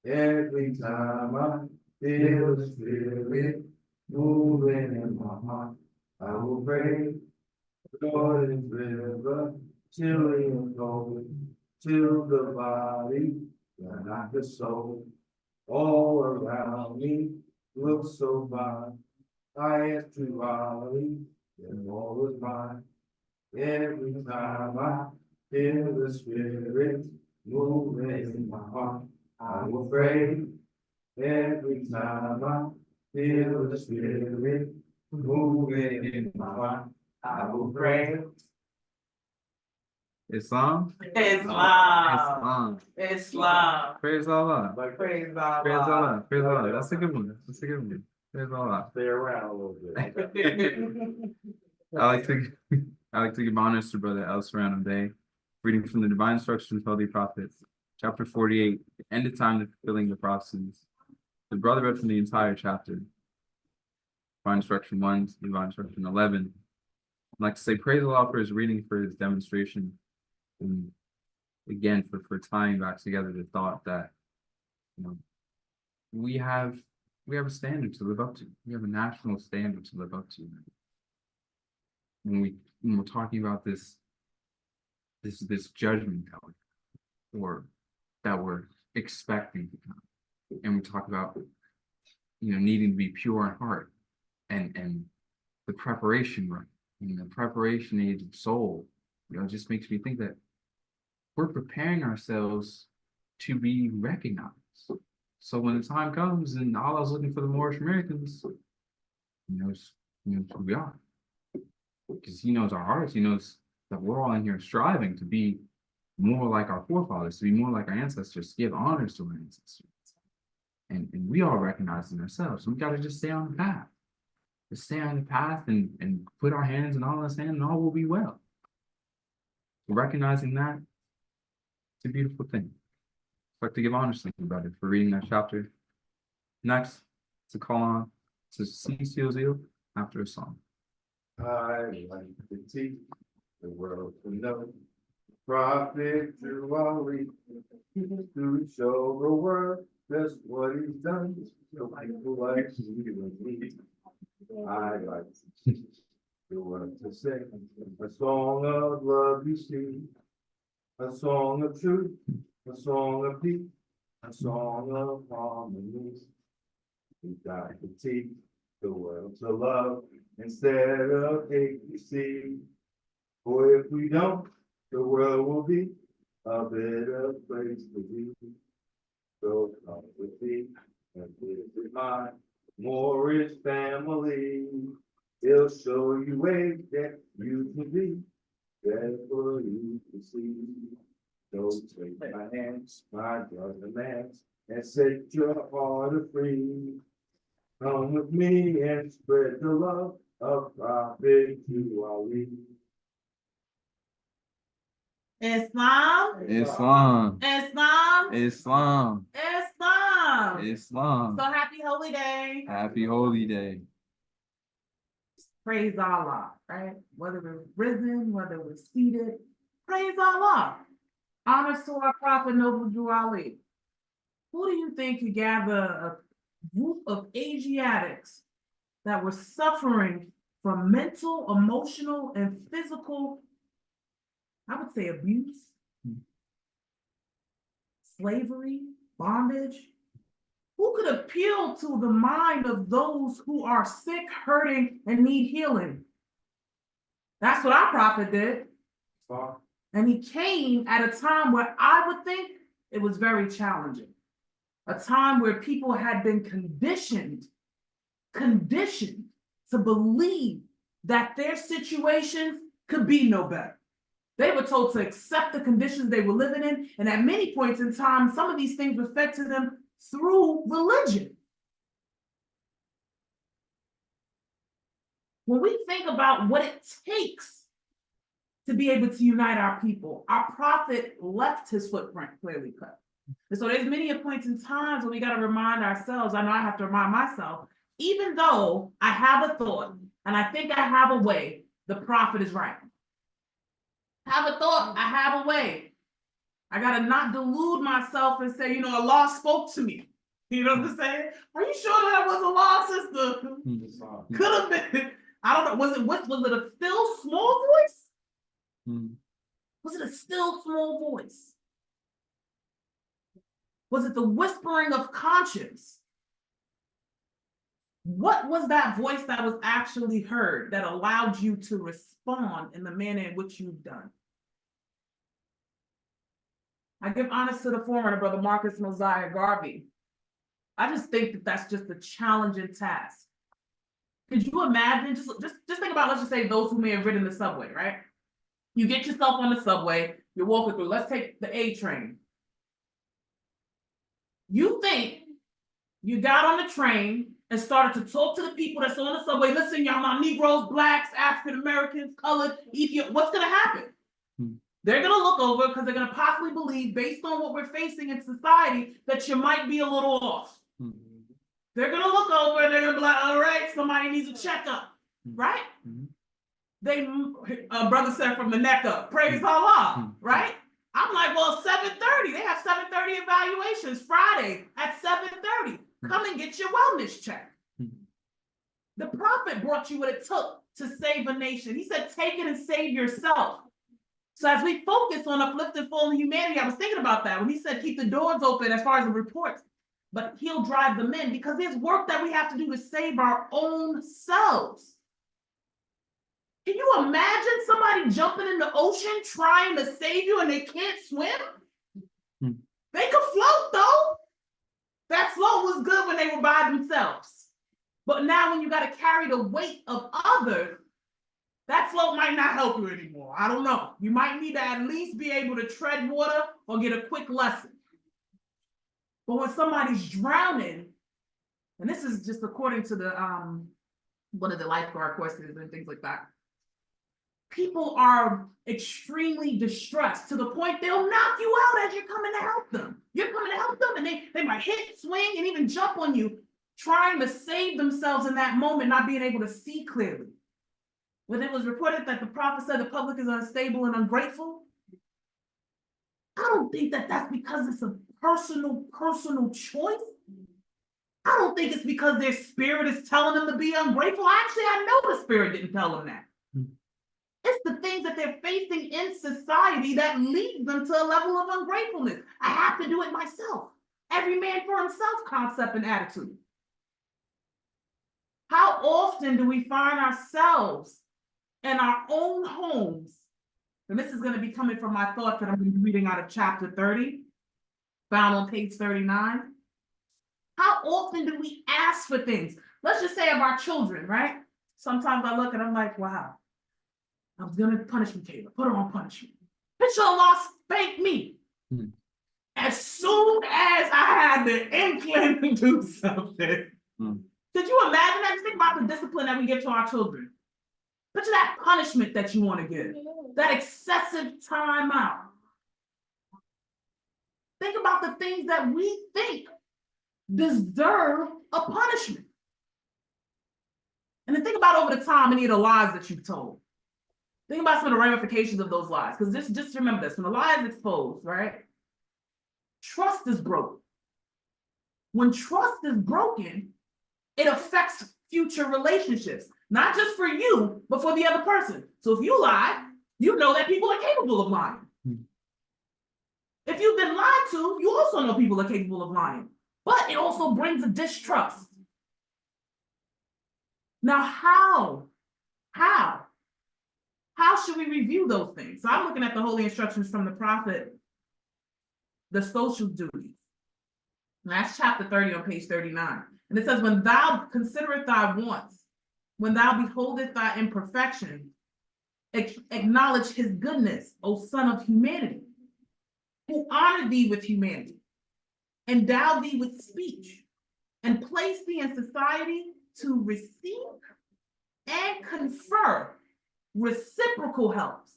Every time I feel the spirit moving in my heart, I will pray. Jordan's river, chilly and cold, to the body, but not the soul. All around me looks so fine. I ask to Ali, and all is mine. Every time I feel the spirit moving in my heart, I will pray. Every time I feel the spirit moving in my heart, I will pray. Islam? Islam. Islam. Islam. Praise Allah. Praise Allah. Praise Allah. Praise Allah. That's a good one. That's a good one. Praise Allah. Stay around a little bit. I like to give honors to Brother El Serrano Day, reading from the Divine Instructions of the Holy Prophets, chapter 48, the end of time to fulfilling the prophecies. The brother read from the entire chapter. Divine Instruction 1 to Divine Instruction 11. I'd like to say praise Allah for his reading, for his demonstration, and again for tying back together the thought that we have a standard to live up to. We have a national standard to live up to. When we're talking about this judgment that we're expecting to come, and we talk about needing to be pure in heart and the preparation right. The preparation age of soul, it just makes me think that we're preparing ourselves to be recognized. So when the time comes and Allah's looking for the Moorish Americans, He knows who we are. Because He knows our hearts. He knows that we're all in here striving to be more like our forefathers, to be more like our ancestors, to give honors to our ancestors. And we all recognize in ourselves, we got to just stay on the path. Just stay on the path and put our hands in Allah's hand and all will be well. Recognizing that, it's a beautiful thing. I'd like to give honors to you, brother, for reading that chapter. Next, to call on to sing Seal after a song. I like to teach the world to know. Prophet through all we to show the world just what he's done. So people like you and me. I like to teach the world to sing a song of love you see, a song of truth, a song of peace, a song of harmony. We got to teach the world to love instead of hate, you see. For if we don't, the world will be a better place to be. So come with me and visit my Moorish family. They'll show you ways that you can be better for you to see. So take my hands, my brother man, and set your heart free. Come with me and spread the love of Prophet to Ali. Islam, Islam, Islam, Islam, Islam. Islam. So happy holy day. Happy Holy Day. Praise Allah, right? Whether we're risen, whether we're seated, praise Allah. Honors to our prophet, Noble Drew Ali. Who do you think could gather a group of Asiatics that were suffering from mental, emotional, and physical, I would say, abuse, slavery, bondage? Who could appeal to the mind of those who are sick, hurting, and need healing? That's what our prophet did. And he came at a time where I would think it was very challenging. A time where people had been conditioned to believe that their situations could be no better. They were told to accept the conditions they were living in. And at many points in time, some of these things were fed to them through religion. When we think about what it takes to be able to unite our people, our prophet left his footprint clearly cut. And so there's many points in times when we got to remind ourselves, I know I have to remind myself, even though I have a thought and I think I have a way, the prophet is right. Have a thought, I have a way. I got to not delude myself and say, Allah spoke to me. You know what I'm saying? Are you sure that was Allah, sister? Could have been. I don't know. Was it a still small voice? Was it a still small voice? Was it the whispering of conscience? What was that voice that was actually heard that allowed you to respond in the manner in which you've done? I give honors to the former, Brother Marcus Mosiah Garvey. I just think that that's just a challenging task. Could you imagine, just think about, let's just say those who may have ridden the subway, right? You get yourself on the subway, you're walking through, let's take the A train. You think you got on the train and started to talk to the people that's on the subway, listen, y'all not Negroes, Blacks, African Americans, colored, Ethiopian, what's gonna happen? They're gonna look over because they're gonna possibly believe, based on what we're facing in society, that you might be a little off. They're gonna look over and they're gonna be like, all right, somebody needs a checkup, right? They, brother said from the neck up, praise Allah, right? I'm like, well, 7:30, they have 7:30 evaluations Friday at 7:30. Come and get your wellness check. The prophet brought you what it took to save a nation. He said, take it and save yourself. So as we focus on uplifting fallen humanity, I was thinking about that when he said, keep the doors open as far as the reports, but he'll drive them in, because there's work that we have to do to save our own selves. Can you imagine somebody jumping in the ocean trying to save you and they can't swim? They could float though. That float was good when they were by themselves. But now when you got to carry the weight of others, that float might not help you anymore. I don't know. You might need to at least be able to tread water or get a quick lesson. But when somebody's drowning, and this is just according to the one of the lifeguard courses and things like that, people are extremely distressed to the point they'll knock you out as you're coming to help them. You're coming to help them, and they might hit, swing, and even jump on you, trying to save themselves in that moment, not being able to see clearly. When it was reported that the prophet said the public is unstable and ungrateful, I don't think that that's because it's a personal choice. I don't think it's because their spirit is telling them to be ungrateful. Actually, I know the spirit didn't tell them that. It's the things that they're facing in society that leads them to a level of ungratefulness. I have to do it myself. Every man for himself concept and attitude. How often do we find ourselves in our own homes? And this is going to be coming from my thought that I'm going to be reading out of chapter 30, found on page 39. How often do we ask for things? Let's just say of our children, right? Sometimes I look and I'm like, wow, I was going to punish Michaela, put her on punishment. Bitch-in-law spanked me. As soon as I had the inkling to do something. Could you imagine that? Just think about the discipline that we give to our children. Picture that punishment that you want to give, that excessive time out. Think about the things that we think deserve a punishment. And then think about over the time any of the lies that you've told. Think about some of the ramifications of those lies, because just remember this, when the lie is exposed, right? Trust is broken. When trust is broken, it affects future relationships, not just for you, but for the other person. So if you lie, you know that people are capable of lying. If you've been lied to, you also know people are capable of lying. But it also brings a distrust. Now, how should we review those things? So I'm looking at the holy instructions from the prophet, the social duties. And that's chapter 30 on page 39. And it says, when thou considerest thy wants, when thou beholdest thy imperfection, acknowledge his goodness, O son of humanity, who honored thee with humanity, endow thee with speech, and place thee in society to receive and confer reciprocal helps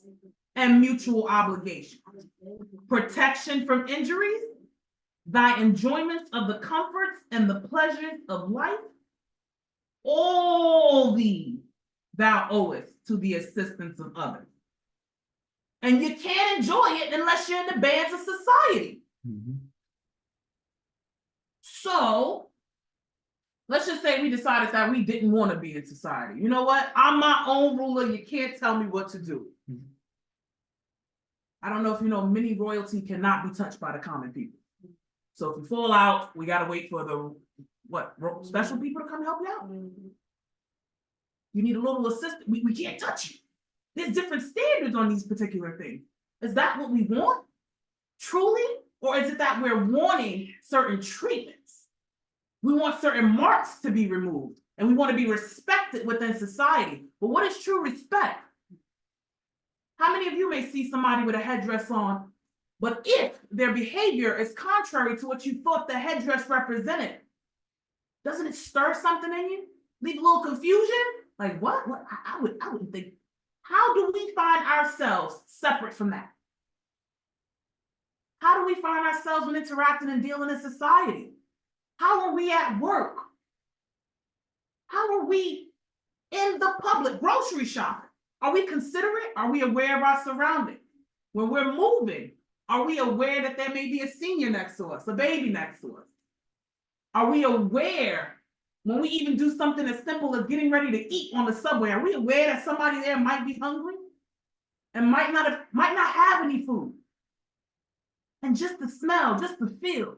and mutual obligations, protection from injuries, thy enjoyments of the comforts and the pleasures of life, all these thou owest to the assistance of others. And you can't enjoy it unless you're in the bands of society. So let's just say we decided that we didn't want to be in society. You know what? I'm my own ruler. You can't tell me what to do. I don't know if you know, mini royalty cannot be touched by the common people. So if we fall out, we got to wait for the special people to come help you out. You need a little assistance. We can't touch you. There's different standards on these particular things. Is that what we want? Truly? Or is it that we're wanting certain treatments? We want certain marks to be removed, and we want to be respected within society. But what is true respect? How many of you may see somebody with a headdress on, but if their behavior is contrary to what you thought the headdress represented, doesn't it stir something in you? Leave a little confusion? Like what? I wouldn't think. How do we find ourselves separate from that? How do we find ourselves when interacting and dealing in society? How are we at work? How are we in the public, grocery shopping? Are we considerate? Are we aware of our surroundings? When we're moving, are we aware that there may be a senior next to us, a baby next to us? Are we aware when we even do something as simple as getting ready to eat on the subway? Are we aware that somebody there might be hungry and might not have any food? And just the smell, just the feel.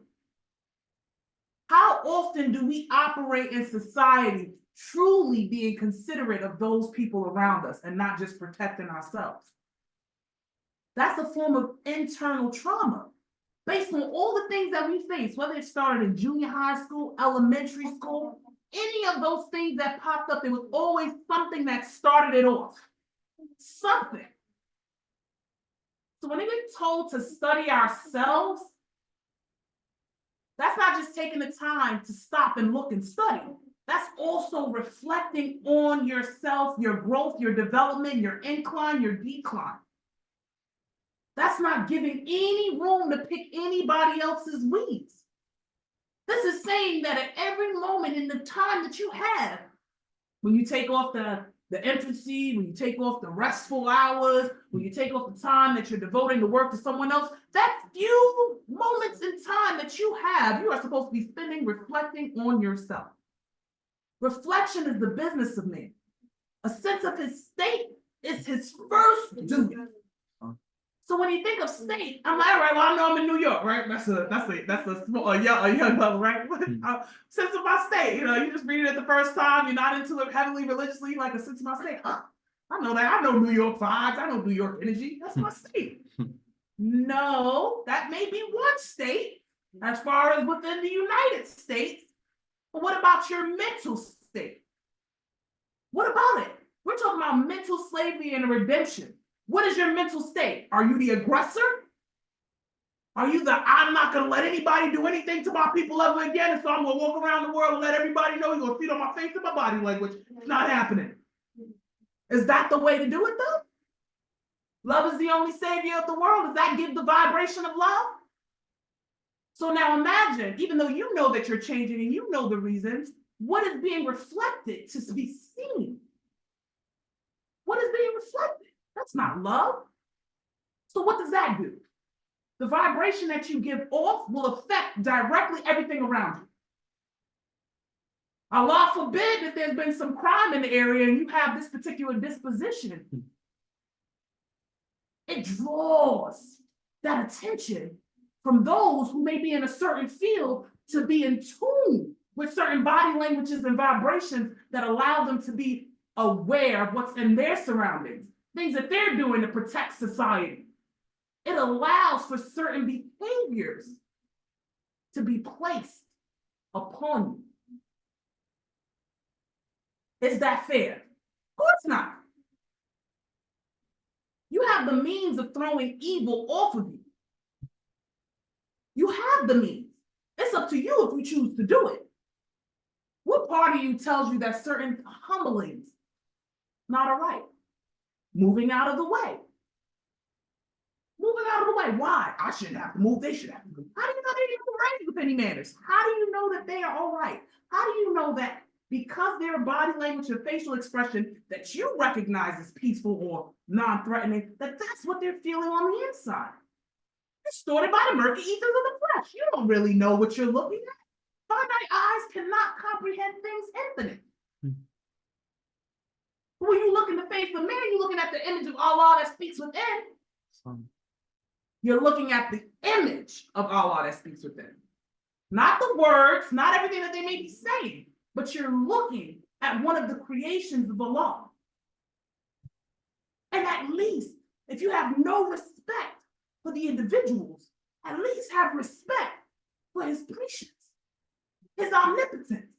How often do we operate in society truly being considerate of those people around us and not just protecting ourselves? That's a form of internal trauma based on all the things that we face, whether it started in junior high school, elementary school, any of those things that popped up, there was always something that started it off. Something. So when we get told to study ourselves, that's not just taking the time to stop and look and study. That's also reflecting on yourself, your growth, your development, your incline, your decline. That's not giving any room to pick anybody else's weeds. This is saying that at every moment in the time that you have, when you take off the infancy, when you take off the restful hours, when you take off the time that you're devoting to work to someone else, that few moments in time that you have, you are supposed to be spending reflecting on yourself. Reflection is the business of man. A sense of his state is his first duty. So when you think of state, I'm like, all right, well, I know I'm in New York, right? That's a small, a young level, right? Sense of my state, you just read it the first time, you're not into it heavily religiously, like a sense of my state. I know that, I know New York vibes, I know New York energy, that's my state. No, that may be one state, as far as within the United States, but what about your mental state? What about it? We're talking about mental slavery and redemption. What is your mental state? Are you the aggressor? Are you the, I'm not going to let anybody do anything to my people ever again, and so I'm going to walk around the world and let everybody know you're going to feed on my face and my body language? It's not happening. Is that the way to do it, though? Love is the only savior of the world. Does that give the vibration of love? So now imagine, even though you know that you're changing and you know the reasons, what is being reflected to be seen? What is being reflected? That's not love. So what does that do? The vibration that you give off will affect directly everything around you. Allah forbid that there's been some crime in the area and you have this particular disposition. It draws that attention from those who may be in a certain field to be in tune with certain body languages and vibrations that allow them to be aware of what's in their surroundings, things that they're doing to protect society. It allows for certain behaviors to be placed upon you. Is that fair? Of course not. You have the means of throwing evil off of you. You have the means. It's up to you if you choose to do it. What part of you tells you that certain humblings not all right? Moving out of the way. Moving out of the way. Why? I shouldn't have to move. They should have to move. How do you know they're even right with any manners? How do you know that they are all right? How do you know that because their body language and facial expression that you recognize as peaceful or non-threatening, that that's what they're feeling on the inside? Distorted by the murky ethers of the flesh. You don't really know what you're looking at. Finite eyes cannot comprehend things infinite. When you look in the face of man, you're looking at the image of Allah that speaks within. You're looking at the image of Allah that speaks within. Not the words, not everything that they may be saying, but you're looking at one of the creations of Allah. And at least, if you have no respect for the individuals, at least have respect for his patience, his omnipotence,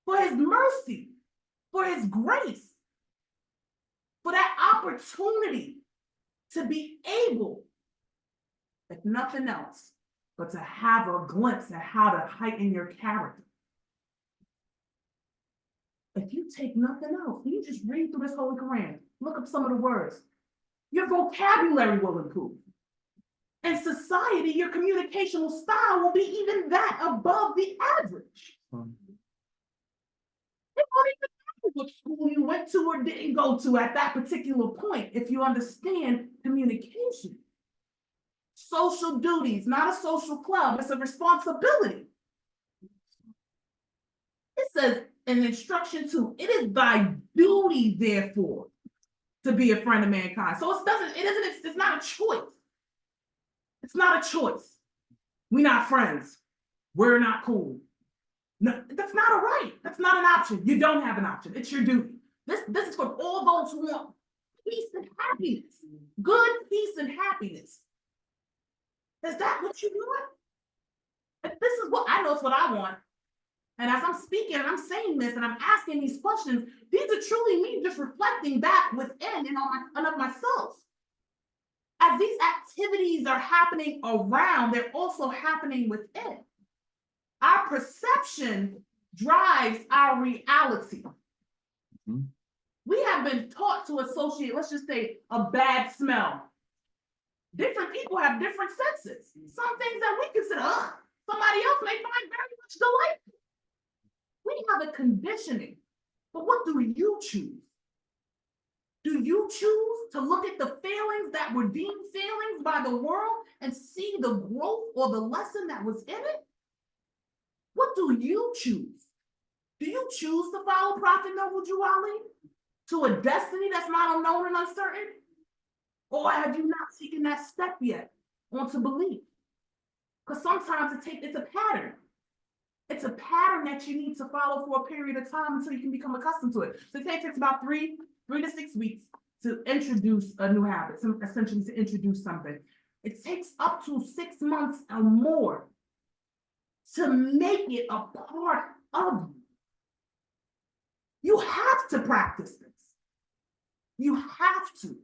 for his mercy, for his grace, for that opportunity to be able, if nothing else, but to have a glimpse at how to heighten your character. If you take nothing else, you just read through this Holy Quran, look up some of the words, your vocabulary will improve. In society, your communicational style will be even that above the average. It won't even matter what school you went to or didn't go to at that particular point if you understand communication. Social duties, not a social club, it's a responsibility. It says in instruction 2, it is thy duty, therefore, to be a friend of mankind. So it's not a choice. It's not a choice. We're not friends. We're not cool. No, that's not a right. That's not an option. You don't have an option. It's your duty. This is for all those who want peace and happiness. Good peace and happiness. Is that what you want? If this is what I know, it's what I want. And as I'm speaking and I'm saying this and I'm asking these questions, these are truly me just reflecting back within and of myself. as these activities are happening around, they're also happening within. Our perception drives our reality. Mhm. We have been taught to associate, let's just say, a bad smell. Different people have different senses. Some things that we consider, somebody else may find very much delightful. We have a conditioning, but what do you choose? Do you choose to look at the failings that were deemed failings by the world and see the growth or the lesson that was in it? What do you choose? Do you choose to follow Prophet Noble Drew Ali to a destiny that's not unknown and uncertain? Or have you not taken that step yet onto belief? Because sometimes it's a pattern. It's a pattern that you need to follow for a period of time until you can become accustomed to it. So it takes about three to 6 weeks to introduce a new habit, essentially to introduce something. It takes up to 6 months or more to make it a part of you. You have to practice this. You have to.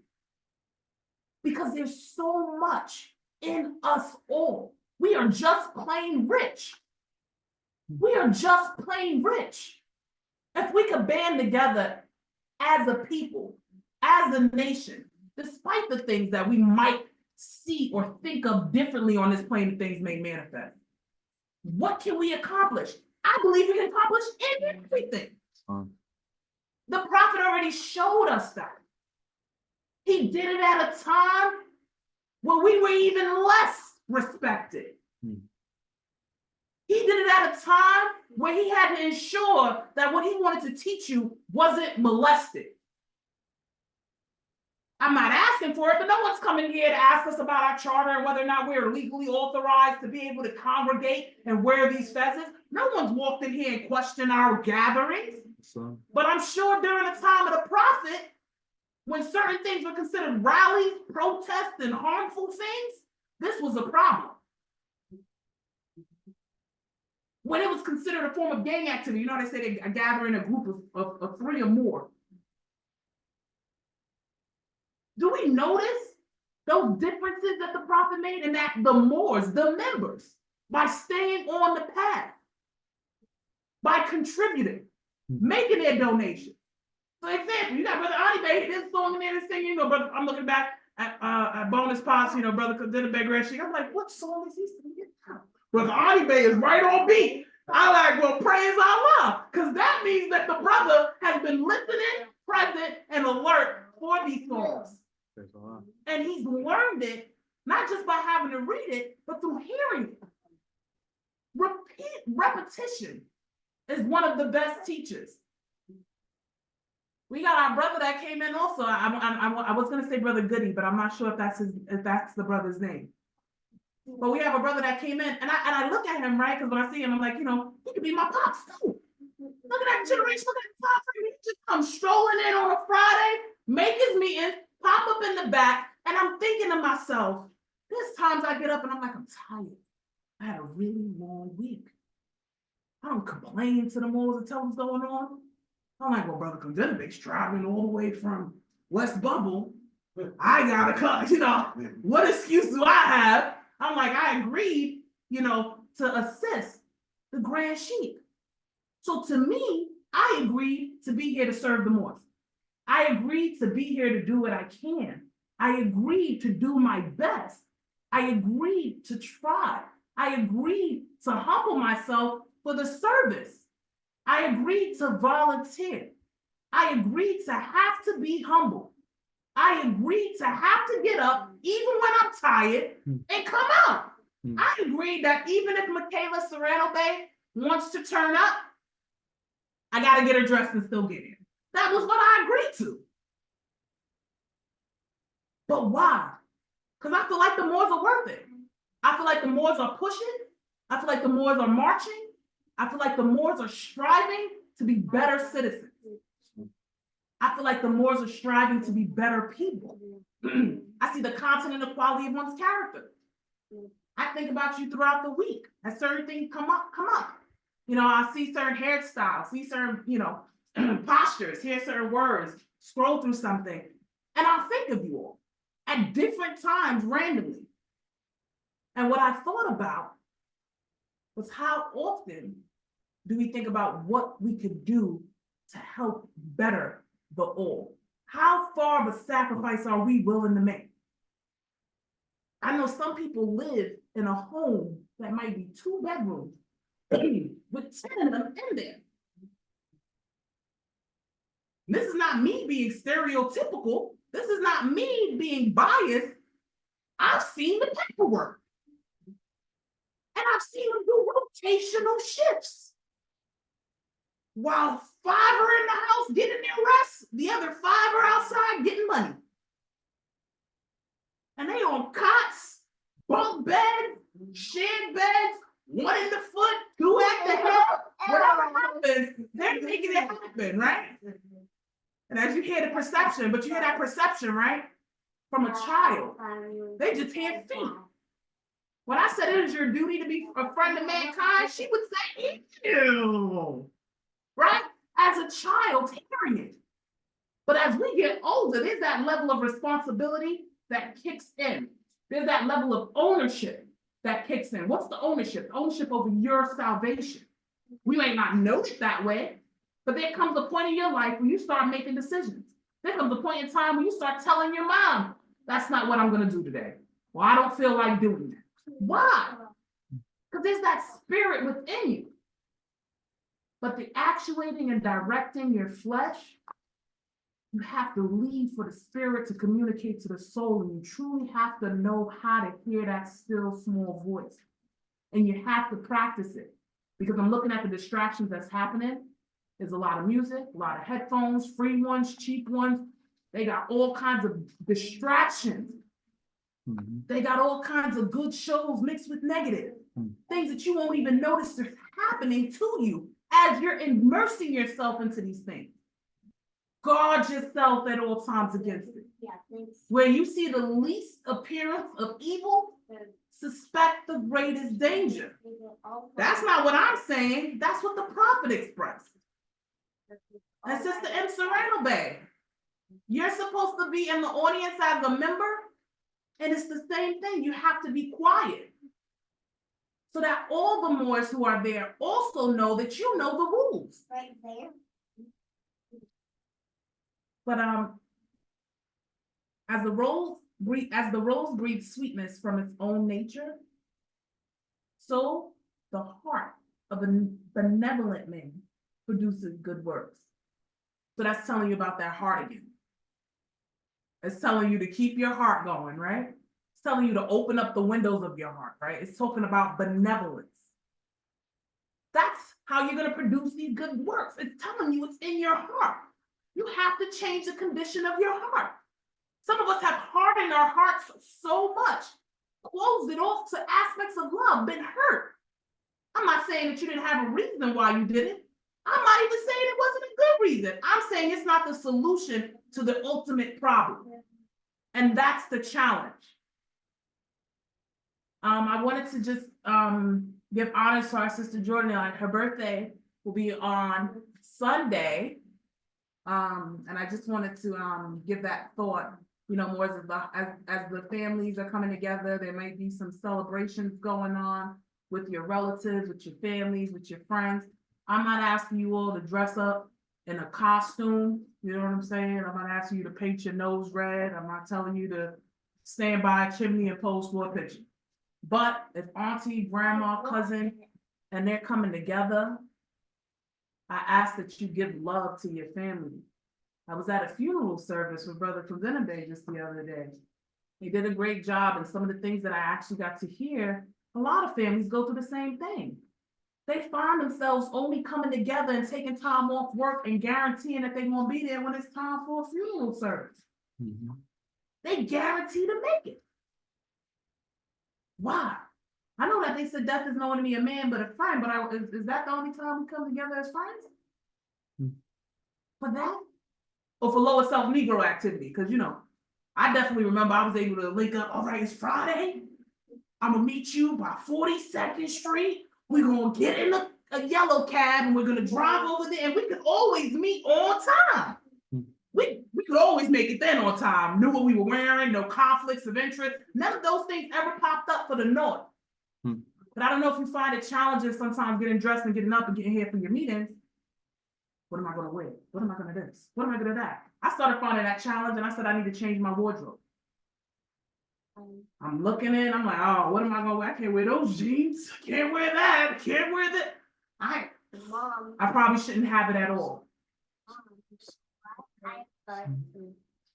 Because there's so much in us all. We are just plain rich. We are just plain rich. If we could band together as a people, as a nation, despite the things that we might see or think of differently on this plane that things may manifest, what can we accomplish? I believe we can accomplish everything. The prophet already showed us that. He did it at a time when we were even less respected. He did it at a time where he had to ensure that what he wanted to teach you wasn't molested. I'm not asking for it, but no one's coming here to ask us about our charter and whether or not we're legally authorized to be able to congregate and wear these fezzes. No one's walked in here and questioned our gatherings. But I'm sure during the time of the prophet, when certain things were considered rallies, protests, and harmful things, this was a problem. When it was considered a form of gang activity, you know, they say they gather in a group of 3 or more. Do we notice those differences that the prophet made, and that the Moors, the members, by staying on the path, by contributing, making their donation? For example, you got Brother Ani Bey, this song in there that's singing, you know, brother, I'm looking back at Bonus Pots, you know, Brother Kadina Begreshi. I'm like, what song is he singing now? Brother Ani Bey is right on beat. I like, well, praise Allah, because that means that the brother has been listening, present, and alert for these songs. And he's learned it, not just by having to read it, but through hearing it. Repetition is one of the best teachers. We got our brother that came in also. I was going to say Brother Goody, but I'm not sure if that's the brother's name. But we have a brother that came in, and I look at him, right? Because when I see him, I'm like, you know, he could be my pops too. Look at that generation. Look at the top. He just comes strolling in on a Friday, make his meeting, pop up in the back, and I'm thinking to myself, there's times I get up and I'm like, I'm tired. I had a really long week. I don't complain to the Moors and tell them what's going on. I'm like, well, Brother Condenabix traveling all the way from West Bubble. I gotta come, you know, what excuse do I have? I'm like, I agreed, you know, to assist the Grand Sheik. So to me, I agreed to be here to serve the Moors. I agreed to be here to do what I can. I agreed to do my best. I agreed to try. I agreed to humble myself for the service. I agreed to volunteer. I agreed to have to be humble. I agreed to have to get up even when I'm tired and come out. I agreed that even if Michaela Serrano Bay wants to turn up, I got to get her dressed and still get in. That was what I agreed to. But why? Because I feel like the Moors are worth it. I feel like the Moors are pushing. I feel like the Moors are marching. I feel like the Moors are striving to be better citizens. I feel like the Moors are striving to be better people. I see the content and the quality of one's character. I think about you throughout the week as certain things come up. You know, I see certain hairstyles, see certain, you know, postures, hear certain words, scroll through something, and I'll think of you all. at different times randomly. And what I thought about was how often do we think about what we could do to help better the all? How far of a sacrifice are we willing to make? I know some people live in a home that might be 2 bedrooms with 10 of them in there. This is not me being stereotypical. This is not me being biased. I've seen the paperwork. And I've seen them do rotational shifts. While 5 are in the house getting their rest, the other 5 are outside getting money. And they on cots, bunk beds, shared beds, 1 in the foot, 2 at the head. Whatever happens, they're making it happen, right? And as you hear the perception, but you hear that perception, right? From a child, they just hear feet. When I said it is your duty to be a friend of mankind, she would say, ew, right? As a child, hearing it. But as we get older, there's that level of responsibility that kicks in. There's that level of ownership that kicks in. What's the ownership? Ownership over your salvation. We may not know it that way, but there comes a point in your life where you start making decisions. There comes a point in time when you start telling your mom, that's not what I'm going to do today. Well, I don't feel like doing that. Why? Because there's that spirit within you. But the actuating and directing your flesh, you have to leave for the spirit to communicate to the soul, and you truly have to know how to hear that still small voice. And you have to practice it, because I'm looking at the distractions that's happening. There's a lot of music, a lot of headphones, free ones, cheap ones. They got all kinds of distractions. They got all kinds of good shows mixed with negative. Things that you won't even notice are happening to you as you're immersing yourself into these things. Guard yourself at all times against it. Where you see the least appearance of evil, suspect the greatest danger. That's not what I'm saying. That's what the prophet expressed. And Sister M. Serrano Bay, you're supposed to be in the audience as a member, and it's the same thing. You have to be quiet so that all the Moors who are there also know that you know the rules. Right there. But as the rose breathes sweetness from its own nature, so the heart of a benevolent man produces good works. So that's telling you about that heart again. It's telling you to keep your heart going, right? It's telling you to open up the windows of your heart, right? It's talking about benevolence. That's how you're going to produce these good works. It's telling you it's in your heart. You have to change the condition of your heart. Some of us have hardened our hearts so much, closed it off to aspects of love, been hurt. I'm not saying that you didn't have a reason why you did it. I'm not even saying it wasn't a good reason. I'm saying it's not the solution to the ultimate problem. And that's the challenge. I wanted to just give honor to our sister Jordan. Her birthday will be on Sunday. And I just wanted to give that thought, you know, more as the families are coming together. There might be some celebrations going on with your relatives, with your families, with your friends. I'm not asking you all to dress up in a costume, you know what I'm saying? I'm not asking you to paint your nose red. I'm not telling you to stand by a chimney and pose for a picture. But if auntie, grandma, cousin, and they're coming together, I ask that you give love to your family. I was at a funeral service with Brother Kuzinabay just the other day. He did a great job, and some of the things that I actually got to hear, a lot of families go through the same thing. They find themselves only coming together and taking time off work and guaranteeing that they're going to be there when it's time for a funeral service. They guarantee to make it. Why? I know that they said death is no enemy of man, but a friend, but is that the only time we come together as friends? For that? Or for lower self-Negro activity? Because, you know, I definitely remember I was able to link up, all right, it's Friday. I'm going to meet you by 42nd Street. We're going to get in a yellow cab and we're going to drive over there, and we could always meet on time. we could always make it then on time, knew what we were wearing, no conflicts of interest. None of those things ever popped up for the North. But I don't know if you find it challenging sometimes getting dressed and getting up and getting here for your meetings. What am I gonna wear? What am I gonna do this? What am I gonna do that? I started finding that challenge and I said I need to change my wardrobe. I'm looking in, I'm like, oh, what am I gonna wear? I can't wear those jeans. I can't wear that. I can't wear that. I probably shouldn't have it at all.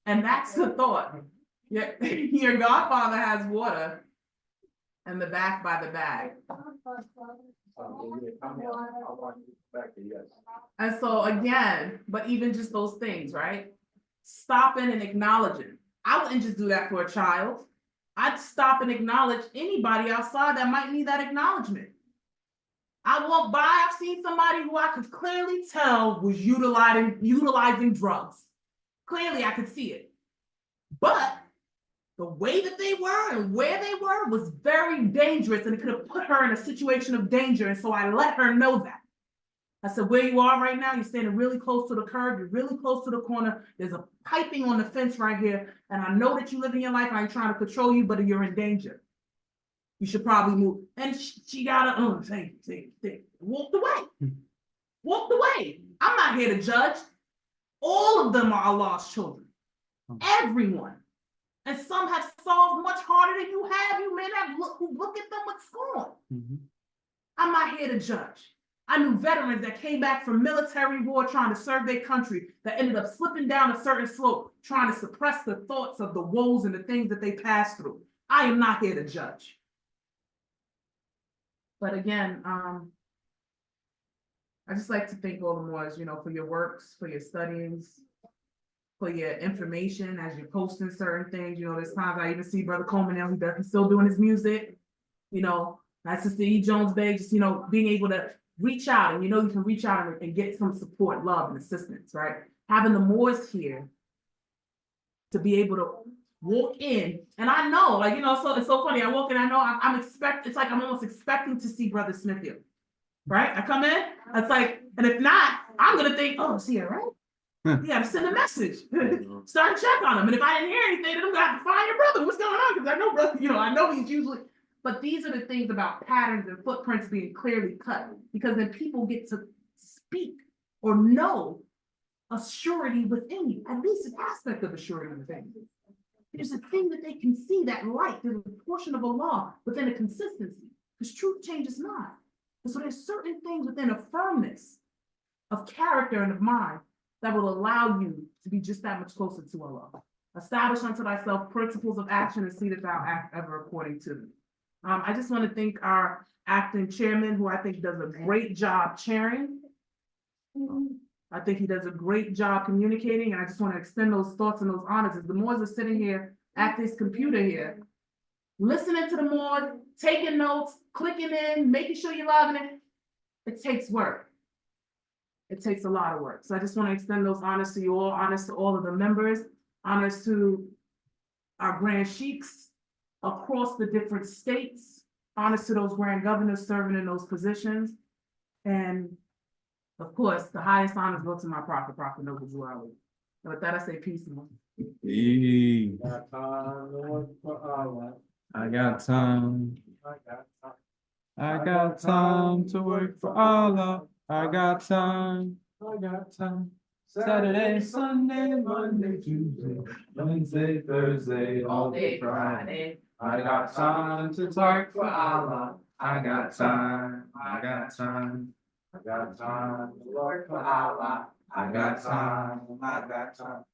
And that's the thought. Your godfather has water and the back by the bag. And so again, but even just those things, right? Stopping and acknowledging. I wouldn't just do that for a child. I'd stop and acknowledge anybody outside that might need that acknowledgement. I walk by, I've seen somebody who I could clearly tell was utilizing drugs. Clearly, I could see it. But the way that they were and where they were was very dangerous, and it could have put her in a situation of danger. And so I let her know that. I said, where you are right now, you're standing really close to the curb, you're really close to the corner. There's a piping on the fence right here. And I know that you live in your life, I ain't trying to control you, but you're in danger. You should probably move. And she got a, walked away. Walked away. I'm not here to judge. All of them are lost children. Everyone. And some have solved much harder than you have. You may not look at them with scorn. I'm not here to judge. I knew veterans that came back from military war trying to serve their country that ended up slipping down a certain slope, trying to suppress the thoughts of the woes and the things that they passed through. I am not here to judge. But again, I just like to thank all the Moors, for your works, for your studies, for your information as you're posting certain things. There's times I even see Brother Coleman now, he's still doing his music. That's Sister E. Jones Bay, just, being able to reach out, and you can reach out and get some support, love, and assistance, right? Having the Moors here to be able to walk in, and I know, so it's so funny. I walk in, I know it's like I'm almost expecting to see Brother Smithfield, right? I come in, it's like, and if not, I'm gonna think, oh, is he all right? You gotta send a message, start to check on him, and if I didn't hear anything, then I'm gonna have to find your brother. What's going on? Because I know brother, I know he's usually. But these are the things about patterns and footprints being clearly cut, because then people get to speak or know a surety within you, at least an aspect of a surety within you. There's a thing that they can see, that light, there's a portion of a law within a consistency, because truth changes not. And so there's certain things within a firmness of character and of mind that will allow you to be just that much closer to Allah. Establish unto thyself principles of action and see that thou act ever according to them. I just want to thank our acting chairman, who I think does a great job chairing. I think he does a great job communicating, and I just want to extend those thoughts and those honors. As the Moors are sitting here at this computer here, listening to the Moors, taking notes, clicking in, making sure you're logging in, it takes work. It takes a lot of work. So I just want to extend those honors to you all, honors to all of the members, honors to our Grand Sheiks across the different states, honors to those grand governors serving in those positions. And of course, the highest honors go to my Prophet Noble Juali. And with that, I say peace. I got time. I got time to work for Allah. I got time. I got time. Saturday, Sunday, Monday, Tuesday, Wednesday, Thursday, all day Friday. I got time to work for Allah. I got time. I got time. I got time to work for Allah. I got time. I got time.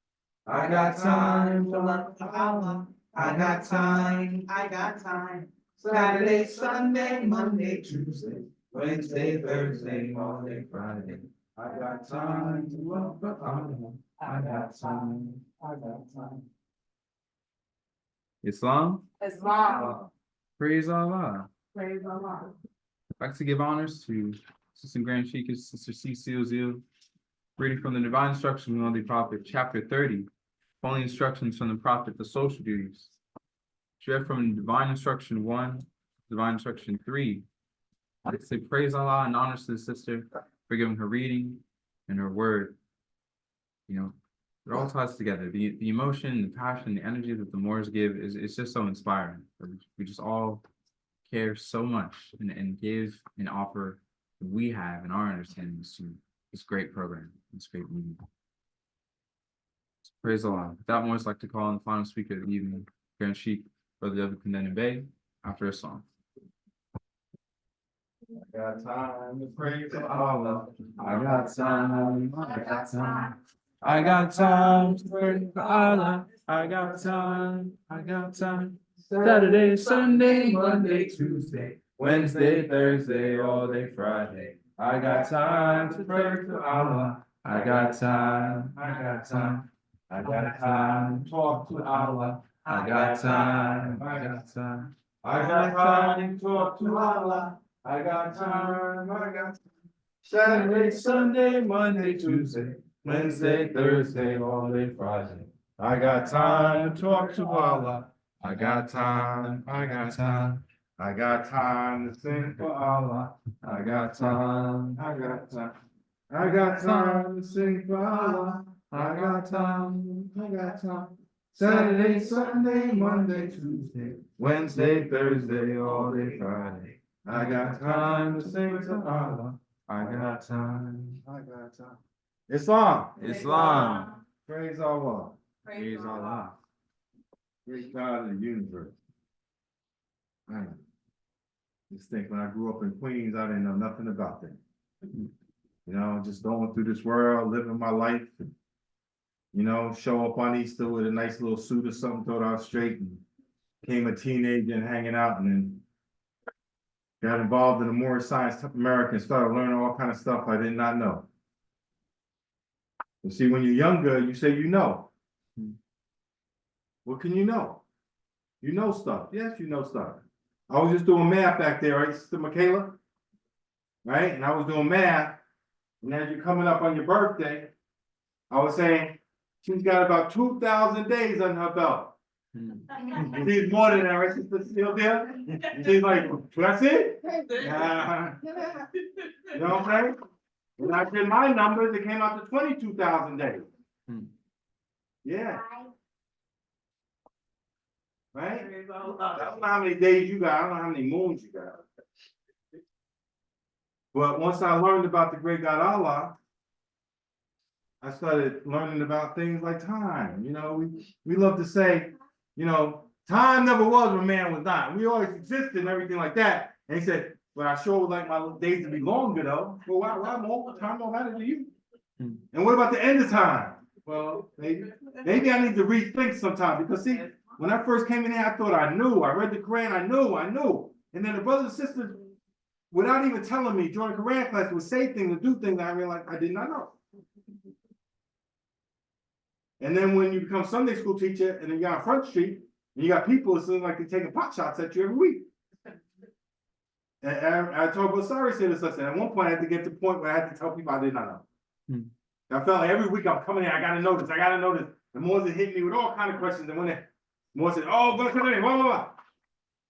I got time to work for Allah. I got time. I got time. Saturday, Sunday, Monday, Tuesday, Wednesday, Thursday, all day Friday. I got time to work for Allah. I got time. I got time. Islam? Islam. Praise Allah. Praise Allah. I'd like to give honors to Sister Grand Sheikh, Sister Cecile Zeal, reading from the Divine Instructions on the Prophet, Chapter 30, Only Instructions from the Prophet, the Social Duties. She read from Divine Instruction 1, Divine Instruction 3. I'd like to say praise Allah and honors to the sister for giving her reading and her word. It all ties together. The emotion, the passion, the energy that the Moors give is just so inspiring. We just all care so much and give and offer what we have and our understandings to this great program, this great movement. Praise the Lord. With that, Moors like to call on the final speaker of the evening, Grand Sheik, Brother David Condemned Bay, after a song. I got time to pray to Allah. I got time. I got time. I got time to pray for Allah. I got time. I got time. Saturday, Sunday, Monday, Tuesday, Wednesday, Thursday, all day Friday. I got time to pray to Allah. I got time. I got time. I got time to talk to Allah. I got time. I got time. I got time to talk to Allah. I got time. I got time. Saturday, Sunday, Monday, Tuesday, Wednesday, Thursday, all day Friday. I got time to talk to Allah. I got time. I got time. I got time to sing for Allah. I got time. I got time. I got time to sing for Allah. I got time. I got time. Saturday, Sunday, Monday, Tuesday, Wednesday, Thursday, all day Friday. I got time to sing to Allah. I got time. I got time. Islam. Islam. Praise Allah. Praise Allah. Great God of the universe. Man, just think when I grew up in Queens, I didn't know nothing about that. You know, just going through this world, living my life. And, you know, show up on Easter with a nice little suit or something, throw it out straight, and became a teenager and hanging out, and then got involved in the more science American, started learning all kind of stuff I did not know. You see, when you're younger, you say you know. What can you know? You know stuff. Yes, you know stuff. I was just doing math back there, right, Sister Michaela? Right? And I was doing math, and as you're coming up on your birthday, I was saying she's got about 2,000 days on her belt. She's more than that, right, Sister Sylvia? She's like, that's it? You know what I'm saying? When I did my numbers, it came out to 22,000 days. Yeah. Right? I don't know how many days you got. I don't know how many moons you got. But once I learned about the great God Allah, I started learning about things like time. You know, we love to say, you know, time never was when man was not. We always existed and everything like that. And he said, well, I sure would like my days to be longer though. Well, why more time don't matter to you? And what about the end of time? Well, maybe I need to rethink sometime, because see, when I first came in here, I thought I knew. I read the Quran, I knew. And then the brothers and sisters, without even telling me during Quran class, would say things and do things that I realized I did not know. And then when you become Sunday school teacher and then you're on Front Street and you got people, it seems like they're taking pot shots at you every week. And I told Brother Sorry said this, I said, at one point I had to get to the point where I had to tell people I did not know. I felt like every week I'm coming in, I gotta know this. The more they hit me with all kind of questions, and when they more said, oh, but blah, blah, blah.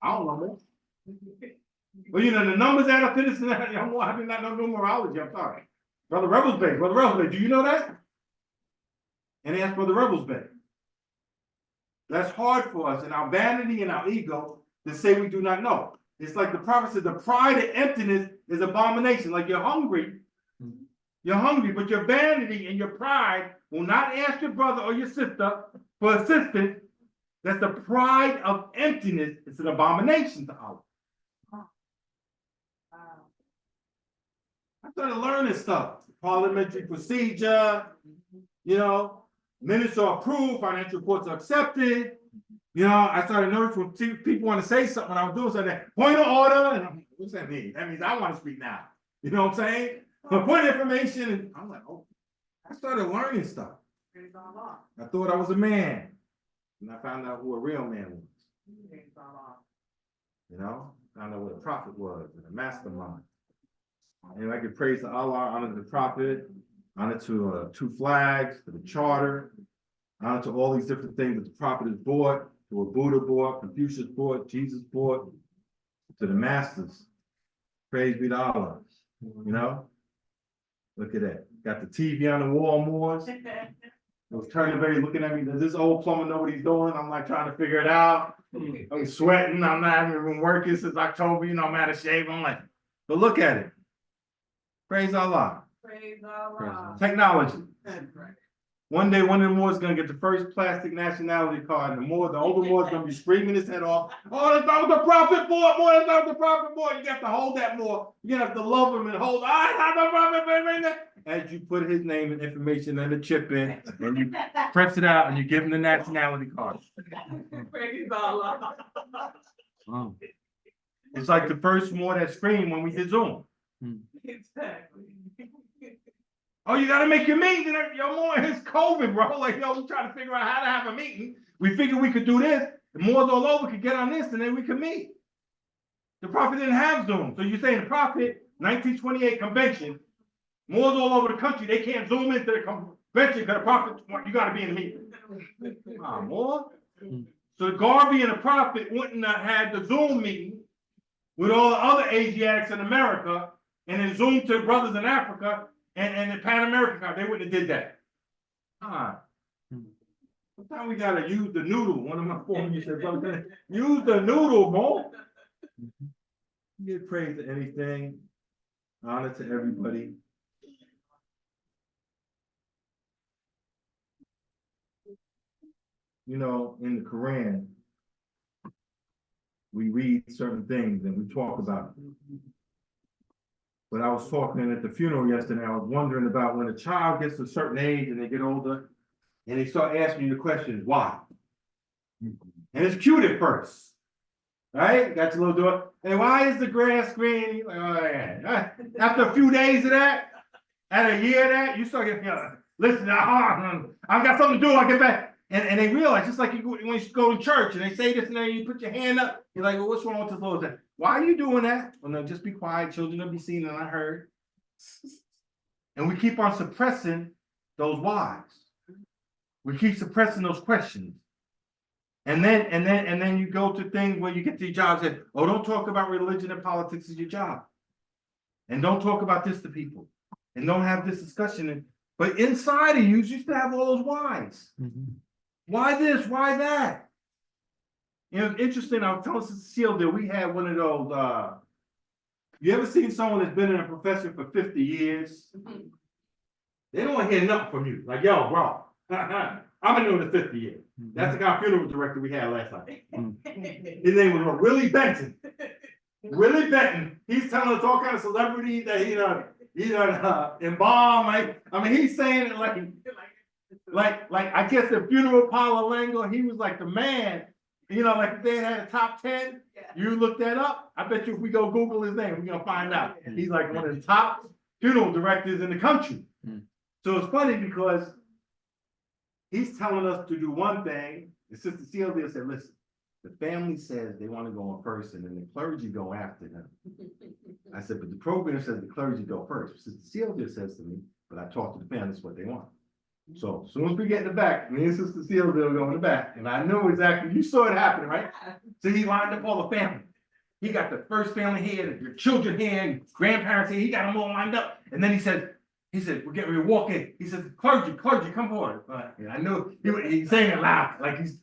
I don't know, man. Well, you know, the numbers add up to this and that. I did not know numerology, I'm sorry. Brother Rebels Bay, do you know that? And they asked Brother Rebels Bay. That's hard for us in our vanity and our ego to say we do not know. It's like the prophet said, the pride and emptiness is abomination. Like you're hungry, but your vanity and your pride will not ask your brother or your sister for assistance. That's the pride of emptiness. It's an abomination to Allah. I started learning stuff. Parliamentary procedure, you know, minutes are approved, financial reports are accepted. You know, I started noticing when people want to say something, when I was doing something, point of order, and I'm like, what's that mean? That means I want to speak now. You know what I'm saying? But point of information, and I'm like, oh, I started learning stuff. I thought I was a man, and I found out who a real man was. You know, found out what a prophet was and a mastermind. And I could praise to Allah, honor the prophet, honor to two flags, to the charter, honor to all these different things that the prophet has brought, to what Buddha brought, Confucius brought, Jesus brought, to the masters. Praise be to Allah. You know? Look at that. Got the TV on the wall, Moors. I was turning very looking at me. Does this old plumber know what he's doing? I'm like trying to figure it out. I'm sweating. I'm not having been working since October. You know, I'm out of shape. I'm like, but look at it. Praise Allah. Praise Allah. Technology. That's right. One day, one of the Moors gonna get the first plastic nationality card, and the older Moor's gonna be screaming his head off. Oh, that's not what the prophet boy, that's not what the prophet boy. You have to hold that Moor. You have to love him and hold. Not the prophet. As you put his name and information and the chip in, and you press it out, and you give him the nationality card. Praise Allah. Wow. It's like the first Moor that screamed when we hit Zoom. Exactly. Oh, you gotta make your meeting. Yo, more his COVID, bro. Like, yo, we trying to figure out how to have a meeting. We figured we could do this. The Moors all over could get on this, and then we could meet. The prophet didn't have Zoom. So you're saying the prophet, 1928 convention, Moors all over the country, they can't zoom into the convention because the prophet, you gotta be in the meeting. Come on, Moor. So Garvey and the prophet wouldn't have had the Zoom meeting with all the other Asiatics in America, and then Zoom to the brothers in Africa, and the Pan American, they wouldn't have did that. Sometimes we gotta use the noodle. One of my former used to say, use the noodle, bro. Give praise to anything, honor to everybody. You know, in the Quran, we read certain things and we talk about it. But I was talking at the funeral yesterday, I was wondering about when a child gets to a certain age and they get older, and they start asking you the question, why? And it's cute at first, right? Got your little door, and why is the grass green? Like, oh, yeah. After a few days of that, at a year of that, you start getting, listen, I got something to do, I'll get back. And they realize, just like when you go to church and they say this and then you put your hand up, you're like, well, what's wrong with this little thing? Why are you doing that? Well, no, just be quiet. Children will be seen and not heard. And we keep on suppressing those whys. We keep suppressing those questions. And then you go to things where you get to your job and say, oh, don't talk about religion and politics as your job. And don't talk about this to people. And don't have this discussion. But inside of you used to have all those whys. Why this? Why that? You know, it's interesting. I was telling Sister Cecile that we had one of those. You ever seen someone that's been in a profession for 50 years? They don't want to hear nothing from you. Like, yo, bro, I've been doing this 50 years. That's the kind of funeral director we had last night. His name was Willie Benton. Willie Benton. He's telling us all kind of celebrities that he embalm. I mean, he's saying it like I guess the funeral parlor lingo, he was like the man, like if they had a top 10, you look that up. I bet you if we go Google his name, we're gonna find out. He's like one of the top funeral directors in the country. So it's funny because he's telling us to do one thing, and Sister Sylvia said, listen, the family says they want to go on first, and then the clergy go after them. I said, but the program says the clergy go first. Sister Sylvia says to me, but I talked to the family, that's what they want. So as soon as we get in the back, me and Sister Sylvia will go in the back. And I knew exactly, you saw it happen, right? So he lined up all the family. He got the first family here, the children here, and grandparents here. He got them all lined up. And then he said, we're getting ready to walk in. He said, clergy, come forward. And I knew he's saying it loud, like he's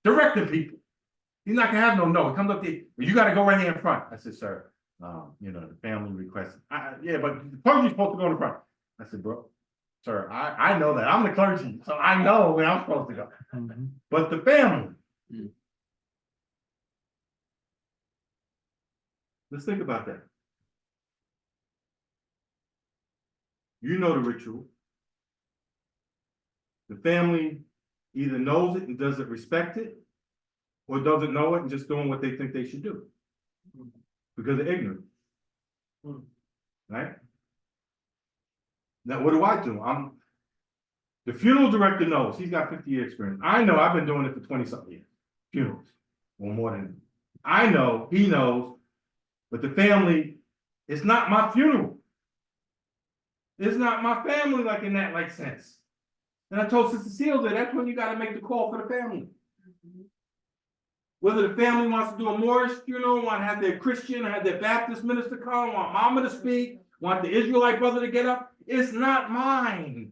directing people. He's not gonna have no. He comes up there, you gotta go right here in front. I said, sir, the family requested. Yeah, but the clergy's supposed to go in the front. I said, bro, sir, I know that. I'm the clergy, so I know where I'm supposed to go. But the family. Let's think about that. You know the ritual. The family either knows it and doesn't respect it, or doesn't know it and just doing what they think they should do because of ignorance. Right? Now, what do? The funeral director knows. He's got 50-year experience. I know I've been doing it for 20-something years. Funerals, or more than. I know, he knows, but the family, it's not my funeral. It's not my family like in that sense. And I told Sister Seals that that's when you got to make the call for the family. Whether the family wants to do a Moorish funeral, want to have their Christian, or have their Baptist minister come, want Mama to speak, want the Israelite brother to get up, it's not mine.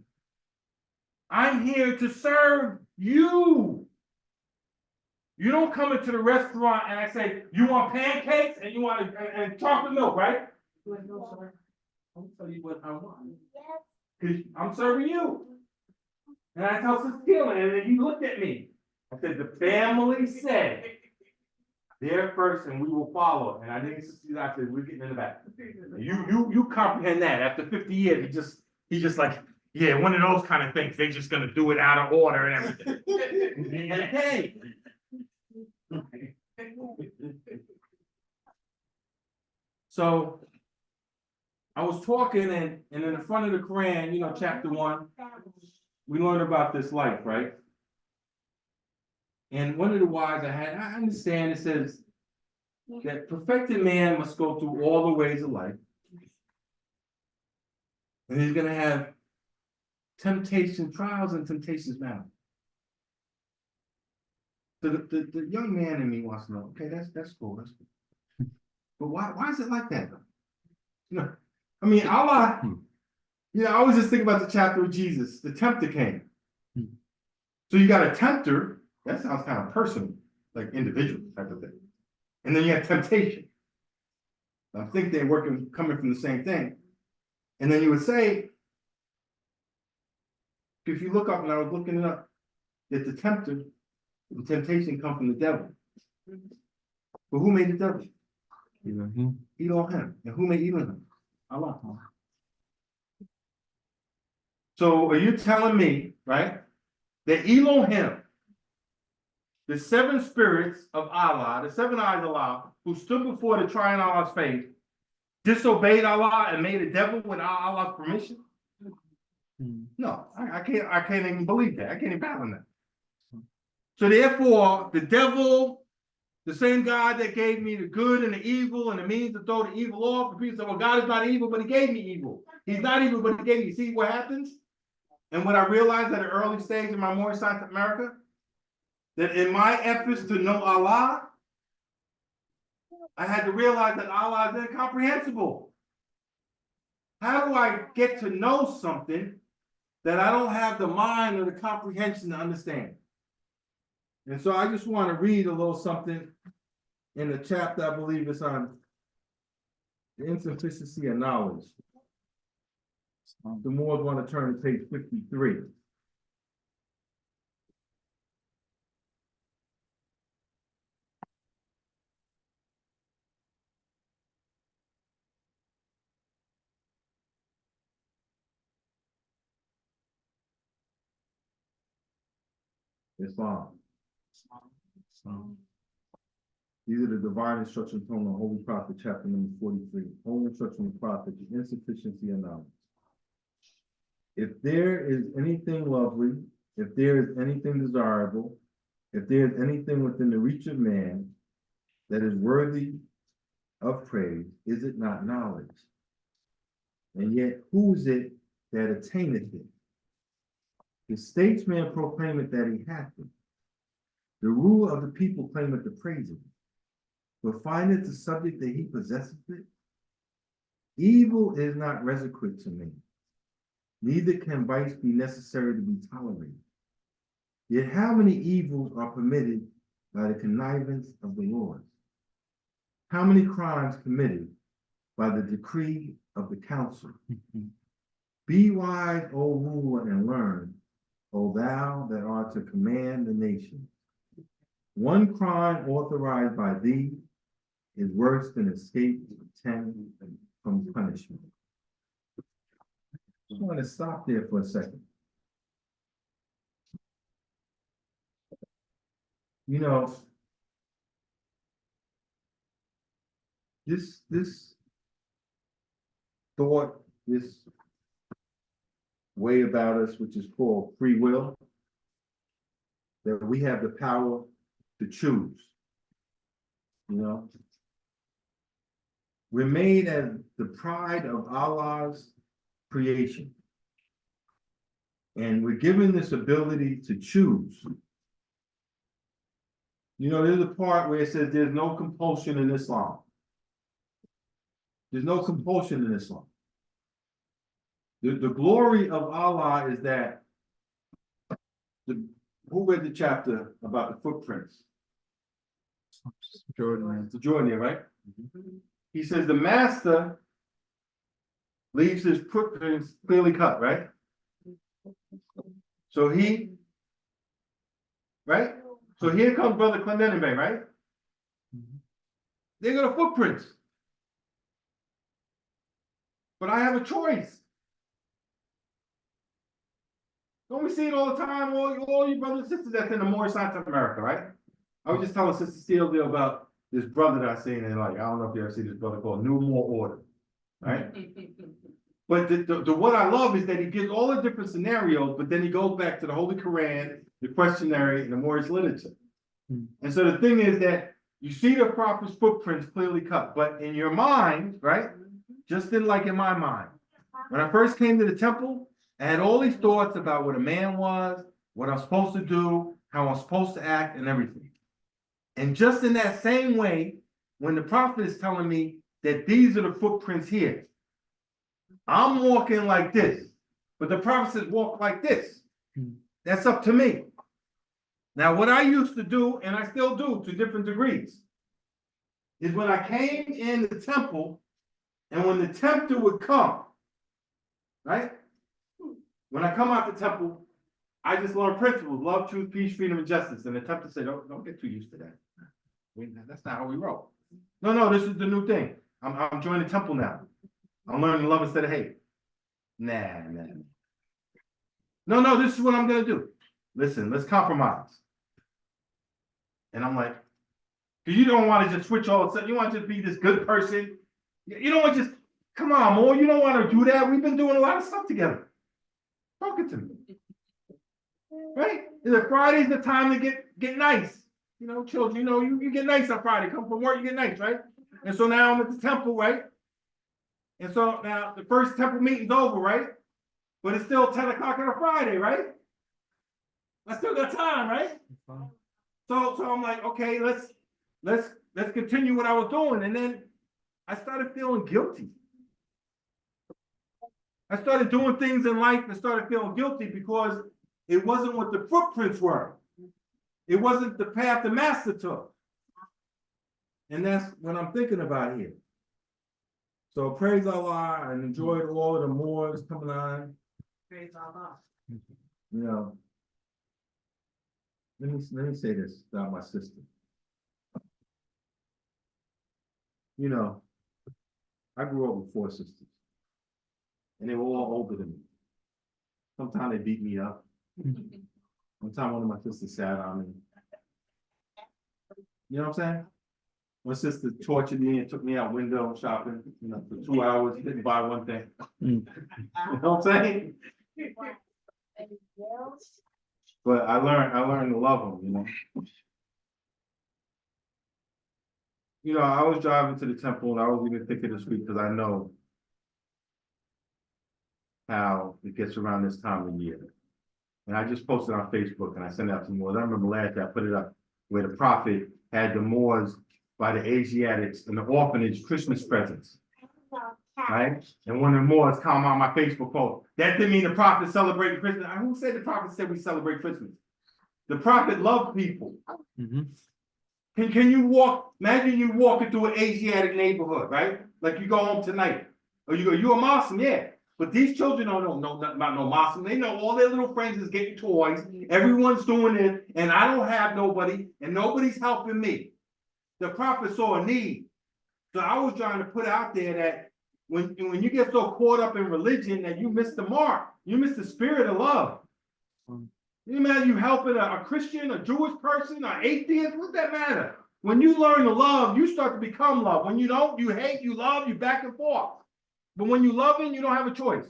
I'm here to serve you. You don't come into the restaurant and I say, you want pancakes and you want and chocolate milk, right? You're like, no, sir. I'll tell you what I want. Because I'm serving you. And I tell Cecilia, and then you looked at me. I said, the family said, they're first and we will follow. And I think I said, we're getting in the back. You comprehend that. After 50 years, he's just like, yeah, one of those kind of things. They're just gonna do it out of order and everything. Okay. So I was talking and in the front of the Quran, you know, chapter 1, we learned about this life, right? And one of the wise I understand it says that perfected man must go through all the ways of life. And he's gonna have temptation, trials and temptations now. So the young man in me wants to know, okay, that's cool, that's cool. But why is it like that though? You know, I mean, Allah, you know, I always just think about the chapter of Jesus, the tempter came. So you got a tempter, that sounds kind of personal, like individual type of thing. And then you have temptation. I think they're coming from the same thing. And then you would say, if you look up, and I was looking it up, that the temptation come from the devil. But who made the devil? Elohim. And who made Elohim? Allah. So are you telling me, right, that Elohim, the 7 spirits of Allah, the 7 eyes of Allah, who stood before the triune Allah's face, disobeyed Allah and made a devil without Allah's permission? No, I can't even believe that. I can't even fathom that. So therefore, the devil, the same God that gave me the good and the evil and the means to throw the evil off, the people say, well, God is not evil, but he gave me evil. He's not evil, but he gave me. See what happens? And what I realized at an early stage in my more science America, that in my efforts to know Allah, I had to realize that Allah is incomprehensible. How do I get to know something that I don't have the mind or the comprehension to understand? And so I just want to read a little something in the chapter, I believe it's on the insufficiency of knowledge. The more want to turn to page 53. Islam. These are the divine instructions from the Holy Prophet, chapter number 43. Holy instruction of the Prophet, the insufficiency of knowledge. If there is anything lovely, if there is anything desirable, if there is anything within the reach of man that is worthy of praise, is it not knowledge? And yet, who is it that attaineth it? The statesman proclaimeth that he hath it. The ruler of the people claimeth to praise it. But findeth the subject that he possesseth it? Evil is not requisite to me, neither can vice be necessary to be tolerated. Yet how many evils are permitted by the connivance of the Lord? How many crimes committed by the decree of the council? Be wise, O ruler, and learn, O thou that art to command the nation. One crime authorized by thee is worse than escape from punishment. I want to stop there for a second. You know, this thought, this way about us, which is called free will, that we have the power to choose. You know, we're made as the pride of Allah's creation. And we're given this ability to choose. You know, there's a part where it says there's no compulsion in Islam. There's no compulsion in Islam. The glory of Allah is that who read the chapter about the footprints? Jordan. It's Jordan, right? He says the master leaves his footprints clearly cut, right? So right? So here comes Brother Clendenberg, right? They got footprints. But I have a choice. Don't we see it all the time? All you brothers and sisters that's in the Moorish side of America, right? I was just telling Sister Steele about this brother that I seen, and like, I don't know if you ever see this brother called New More Order, right? But the what I love is that he gives all the different scenarios, but then he goes back to the Holy Quran, the questionary, and the Moorish literature. And so the thing is that you see the prophet's footprints clearly cut, but in your mind, right? Just in my mind, when I first came to the temple, I had all these thoughts about what a man was, what I'm supposed to do, how I'm supposed to act, and everything. And just in that same way, when the prophet is telling me that these are the footprints here, I'm walking like this, but the prophet says walk like this. That's up to me. Now, what I used to do, and I still do to different degrees, is when I came in the temple, and when the tempter would come, right? When I come out the temple, I just learn principles: love, truth, peace, freedom, and justice. And the tempter said, don't get too used to that. That's not how we roll. No, this is the new thing. I'm joining the temple now. I'm learning love instead of hate. Nah. No, this is what I'm gonna do. Listen, let's compromise. And I'm like, because you don't want to just switch all of a sudden. You want to just be this good person. You don't want to just, come on, Mo, you don't want to do that. We've been doing a lot of stuff together. Talking to me. Right? Is Friday's the time to get nice? You know, children, you get nice on Friday. Come from work, you get nice, right? And so now I'm at the temple, right? And so now the first temple meeting's over, right? But it's still 10 o'clock on a Friday, right? I still got time, right? So I'm like, okay, let's continue what I was doing. And then I started feeling guilty. I started doing things in life and started feeling guilty because it wasn't what the footprints were. It wasn't the path the master took. And that's what I'm thinking about here. So praise Allah and enjoyed all of the Moors coming on. Praise Allah. You know, let me say this about my sister. You know, I grew up with 4 sisters, and they were all older than me. Sometimes they beat me up. One time, one of my sisters sat on me. You know what I'm saying? My sister tortured me and took me out window shopping, for 2 hours, didn't buy one thing. You know what I'm saying? But I learned to love them, I was driving to the temple and I was even thinking this week because I know how it gets around this time of year. And I just posted on Facebook and I sent it out to Moors. I remember last year I put it up where the prophet had the Moors by the Asiatics in the orphanage Christmas presents. Right? And one of the Moors come on my Facebook post. That didn't mean the prophet celebrated Christmas. Who said the prophet said we celebrate Christmas? The prophet loved people. Can you imagine you walking through an Asiatic neighborhood, right? Like you go home tonight. Or you a Muslim, yeah. But these children don't know nothing about no Muslim. They know all their little friends is getting toys. Everyone's doing it, and I don't have nobody, and nobody's helping me. The prophet saw a need. So I was trying to put out there that when you get so caught up in religion that you miss the mark, you miss the spirit of love. You imagine you helping a Christian, a Jewish person, an atheist, what's that matter? When you learn to love, you start to become love. When you don't, you hate, you love, you back and forth. But when you love it, you don't have a choice.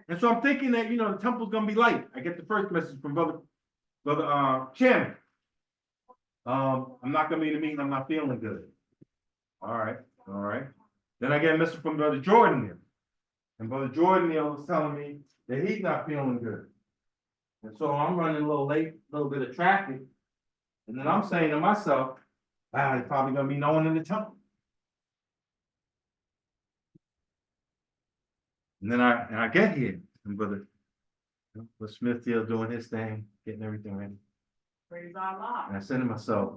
And so I'm thinking that, the temple's gonna be light. I get the first message from brother Chairman. I'm not gonna be in the meeting, I'm not feeling good. All right. Then I get a message from Brother Jordan here. And Brother Jordan here was telling me that he's not feeling good. And so I'm running a little late, a little bit of traffic. And then I'm saying to myself, wow, there's probably gonna be no one in the temple. And then I get here, and Brother With Smithfield doing his thing, getting everything ready. Praise Allah. And I said to myself,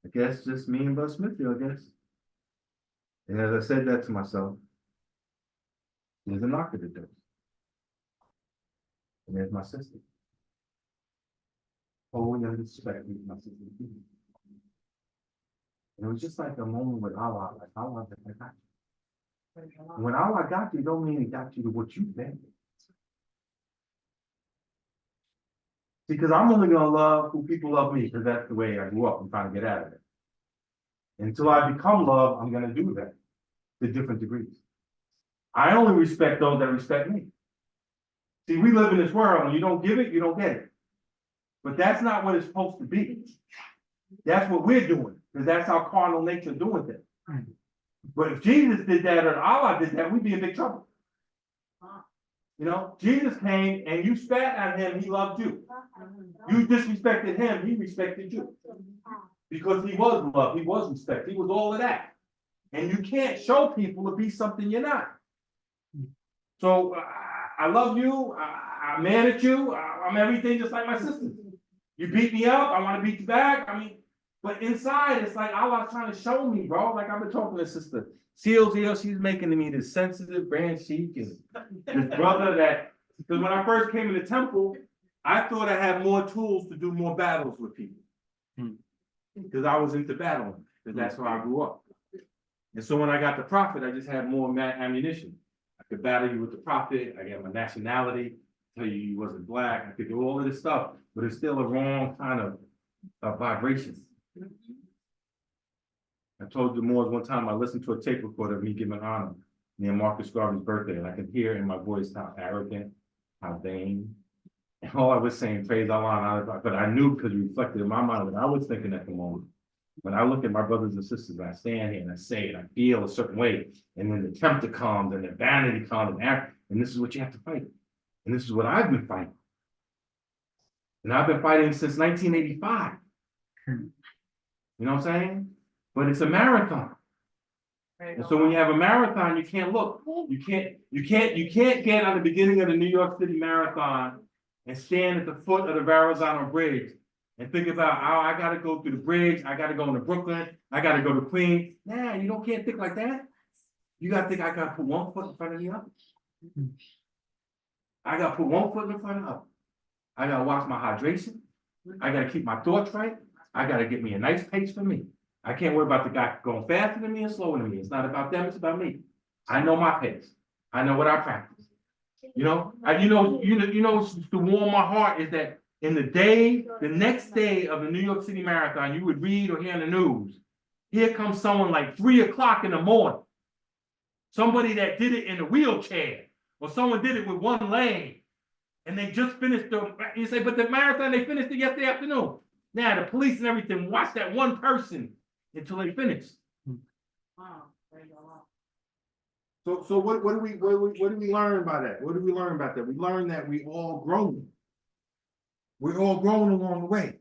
I guess just me and Bud Smithfield, I guess. And as I said that to myself, there's a knock at the door. And there's my sister. Oh, yeah, respect me, my sister. And it was just like a moment with Allah, like Allah, I got you. And when Allah got you, don't mean He got you to what you've been. Because I'm only gonna love who people love me, because that's the way I grew up. I'm trying to get out of it. Until I become love, I'm gonna do that to different degrees. I only respect those that respect me. See, we live in this world, and you don't give it, you don't get it. But that's not what it's supposed to be. That's what we're doing, because that's our carnal nature doing things. But if Jesus did that or Allah did that, we'd be in big trouble. You know, Jesus came and you spat at him, he loved you. You disrespected him, he respected you. Because he was love, he was respect, he was all of that. And you can't show people to be something you're not. So I love you, I'm mad at you, I'm everything just like my sister. You beat me up, I want to beat you back. I mean, but inside it's like Allah's trying to show me, bro. Like I've been talking to Sister Seals here, she's making to me this sensitive brand chic and this brother that, because when I first came in the temple, I thought I had more tools to do more battles with people. Because I was into battling, because that's where I grew up. And so when I got the prophet, I just had more ammunition. I could battle you with the prophet, I got my nationality, tell you he wasn't black, I could do all of this stuff, but it's still a wrong kind of vibration. I told the Moors one time I listened to a tape recorder of me giving honor near Marcus Garvey's birthday, and I could hear in my voice how arrogant, how vain, and all I was saying, praise Allah, but I knew because it reflected in my mind what I was thinking at the moment. When I look at my brothers and sisters, and I stand here and I say it, I feel a certain way, and then the tempter comes, and the vanity comes, and this is what you have to fight. And this is what I've been fighting. And I've been fighting since 1985. You know what I'm saying? But it's a marathon. And so when you have a marathon, you can't look. You can't get on the beginning of the New York City Marathon and stand at the foot of the Verrazano Bridge and think about, oh, I gotta go through the bridge, I gotta go into Brooklyn, I gotta go to Queens. Nah, you can't think like that. You gotta think I gotta put one foot in front of the other. I gotta put one foot in front of the other. I gotta watch my hydration. I gotta keep my thoughts right. I gotta get me a nice pace for me. I can't worry about the guy going faster than me and slower than me. It's not about them, it's about me. I know my pace. I know what I practice. You know, to warm my heart is that in the next day of the New York City Marathon, you would read or hear in the news, here comes someone like 3 o'clock in the morning. Somebody that did it in a wheelchair, or someone did it with one leg, and they just finished you say, but the marathon, they finished it yesterday afternoon. Now the police and everything watch that one person until they finish. Wow. So what do we learn by that? What do we learn about that? We learn that we all grown. We're all growing along the way.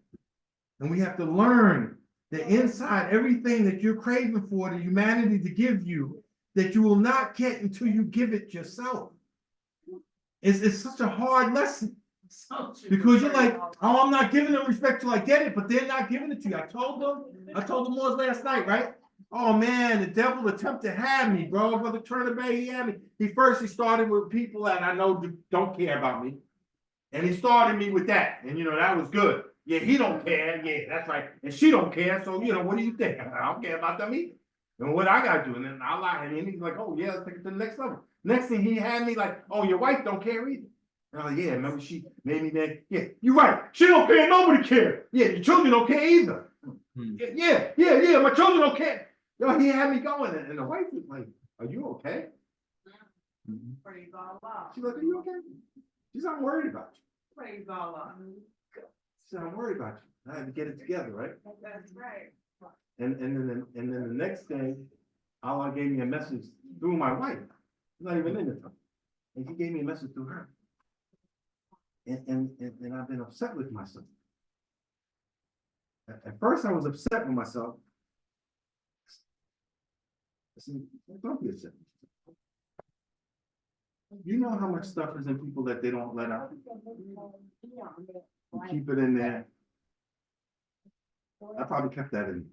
And we have to learn that inside everything that you're craving for the humanity to give you, that you will not get until you give it yourself. It's such a hard lesson. Because you're like, oh, I'm not giving them respect till I get it, but they're not giving it to you. I told them Moors last night, right? Oh man, the devil attempted to have me, bro. Brother Turner Bay, he had me. He started with people that I know don't care about me. And he started me with that. And that was good. Yeah, he don't care. Yeah, that's right. And she don't care. So, what do you think? I don't care about them either. And what I gotta do, and then I'll lie. And he's like, oh yeah, let's take it to the next level. Next thing he had me like, oh, your wife don't care either. And I'm like, yeah, remember she made me that. Yeah, you're right. She don't care. Nobody cares. Yeah, your children don't care either. Yeah. My children don't care. He had me going, and the wife was like, "Are you okay?" Praise Allah. She's like, "Are you okay?" She's not worried about you. Praise Allah. She said, "I'm worried about you. I had to get it together, right?" That's right. And then the next day, Allah gave me a message through my wife. She's not even in the time, and she gave me a message through her. And I've been upset with myself. At first, I was upset with myself. I said, don't be upset. You know how much stuff is in people that they don't let out? You keep it in there. I probably kept that in.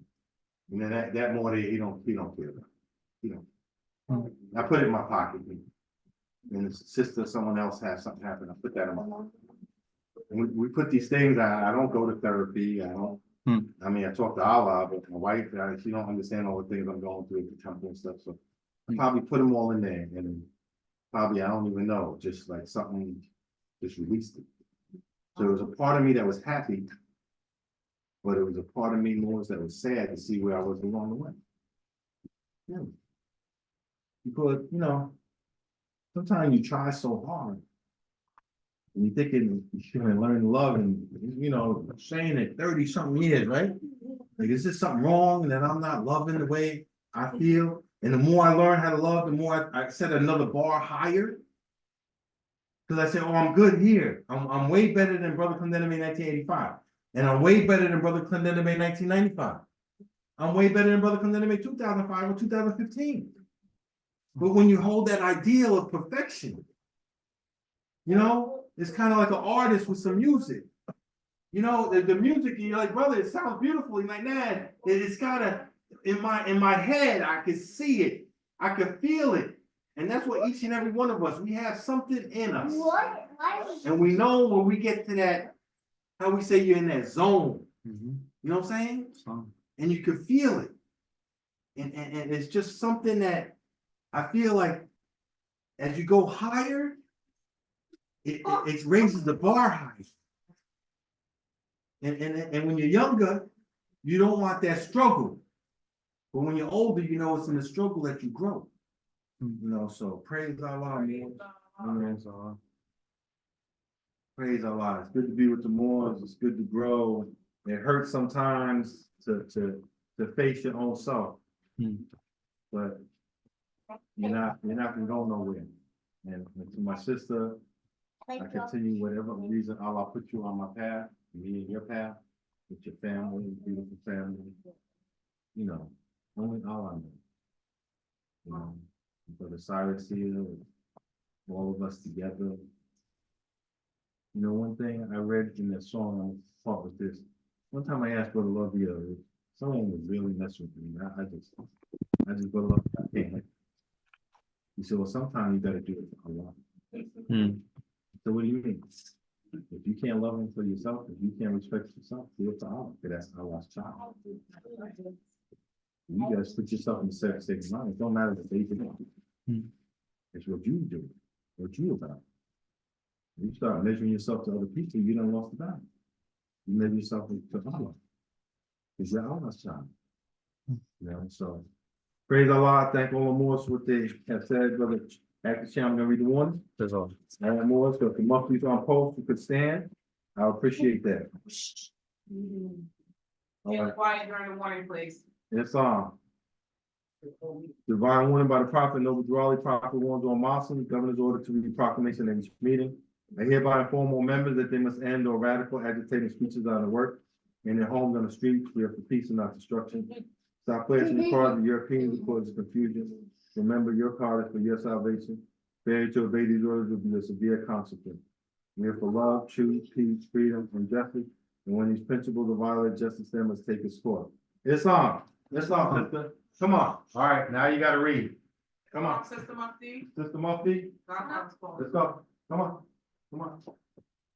And then that more he don't care about. You know. I put it in my pocket. And his sister, someone else has something happen, I put that in my pocket. And we put these things, I don't go to therapy, I don't. I mean, I talk to Allah, but my wife, she don't understand all the things I'm going through at the temple and stuff, so. I probably put them all in there and probably, I don't even know, just like something, just released it. So it was a part of me that was happy. But it was a part of me more that was sad to see where I was along the way. Yeah. Because, sometimes you try so hard. And you're thinking you're gonna learn to love and, saying it 30-something years, right? Like, is this something wrong and that I'm not loving the way I feel? And the more I learn how to love, the more I set another bar higher. Because I say, oh, I'm good here. I'm way better than Brother Clendenin in 1985. And I'm way better than Brother Clendenin in 1995. I'm way better than Brother Clendenin in 2005 or 2015. But when you hold that ideal of perfection, it's kind of like an artist with some music. The music, you're like, brother, it sounds beautiful. You're like, nah, it's gotta, in my head, I can see it. I can feel it. And that's what each and every one of us, we have something in us. And we know when we get to that, how we say you're in that zone. You know what I'm saying? And you can feel it. And it's just something that I feel like as you go higher, it raises the bar high. And when you're younger, you don't want that struggle. But when you're older, it's in the struggle that you grow. So praise Allah, man. Praise Allah. It's good to be with the Moors. It's good to grow. It hurts sometimes to face your own self. But you're not gonna go nowhere. And to my sister, I continue whatever reason Allah put you on my path, me and your path, with your family, beautiful family. Only Allah knows. For the Cyrus here, all of us together. One thing I read in that song, I thought was this. One time I asked Brother Lovia, someone was really messing with me. I just Brother Lovia, I can't. He said, well, sometimes you gotta do it for Allah. So what do you mean? If you can't love him for yourself, if you can't respect yourself, do it to Allah, because that's Allah's child. You guys put yourself in the state of mind. It don't matter what they do. It's what you do, what you about. You start measuring yourself to other people, you done lost the battle. You measure yourself to Allah. Because you're Allah's child. So praise Allah, thank all the Moors for what they have said, brother. After Cham, I'm gonna read the warning. That's all. All right, Moors, so if the monthly's on post, you could stand. I appreciate that. Get quiet during the warning, please. It's divine warning by the Prophet Noble Drawley, Prophet warns all Muslims, governor's order to read proclamation at each meeting. I hereby inform all members that they must end all radical agitating speeches out of work in their homes on the streets. We are for peace and not destruction. Stop placing the cause of Europeans to cause confusion. Remember, your cause is for your salvation. Failure to obey these orders will be a severe consequence. We are for love, truth, peace, freedom, and justice. And when these principles are violated, justice then must take its course. It's on, sister. Come on. All right, now you gotta read. Come on. Sister Mufti. Sister Mufti. Let's go. Come on.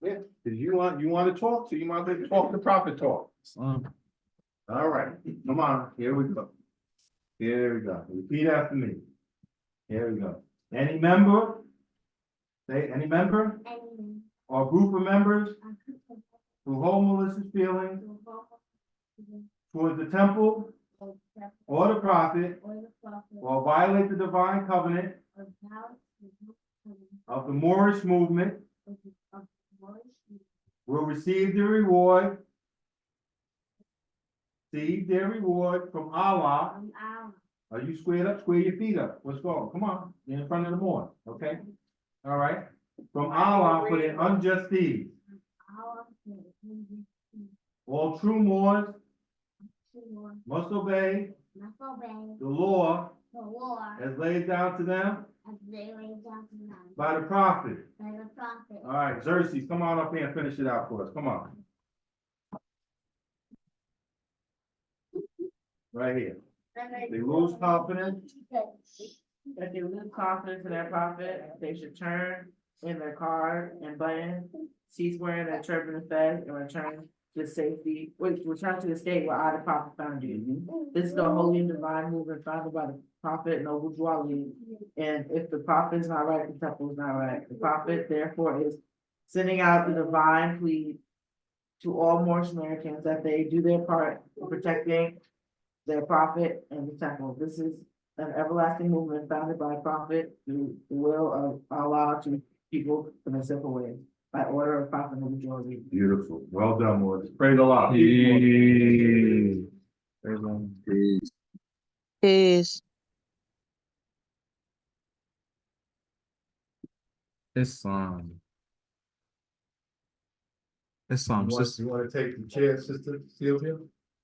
Yeah, because you want to talk, so you might as well talk the Prophet talk. All right, come on. Here we go. Repeat after me. Here we go. Any member? Say any member? Or group of members who hold malicious feelings towards the temple or the prophet or violate the divine covenant of the Moorish movement will receive the reward. See their reward from Allah. Are you squared up? Square your feet up. Let's go. Come on. You're in front of the Moor. Okay. All right. From Allah for their unjust deeds. All true Moors must obey the law as laid down to them by the prophet. All right, Xerxes, come on up here and finish it out for us. Come on. Right here. They lose confidence. That they lose confidence in their prophet, they should turn in their car and button, cease wearing their turban and fez, and return to safety, return to the state where I, the prophet, found you. This is the holy and divine movement founded by the prophet Noble Dwali. And if the prophet is not right, the temple is not right. The prophet, therefore, is sending out the divine plea to all Moorish Americans that they do their part in protecting their prophet and the temple. This is an everlasting movement founded by a prophet through the will of Allah to people in a simple way, by order of Prophet Noble Dwali. Beautiful. Well done, Morris. Praise the Lord. Peace. Praise the Lord. Peace. It's You want to take the chair, Sister Sylvia?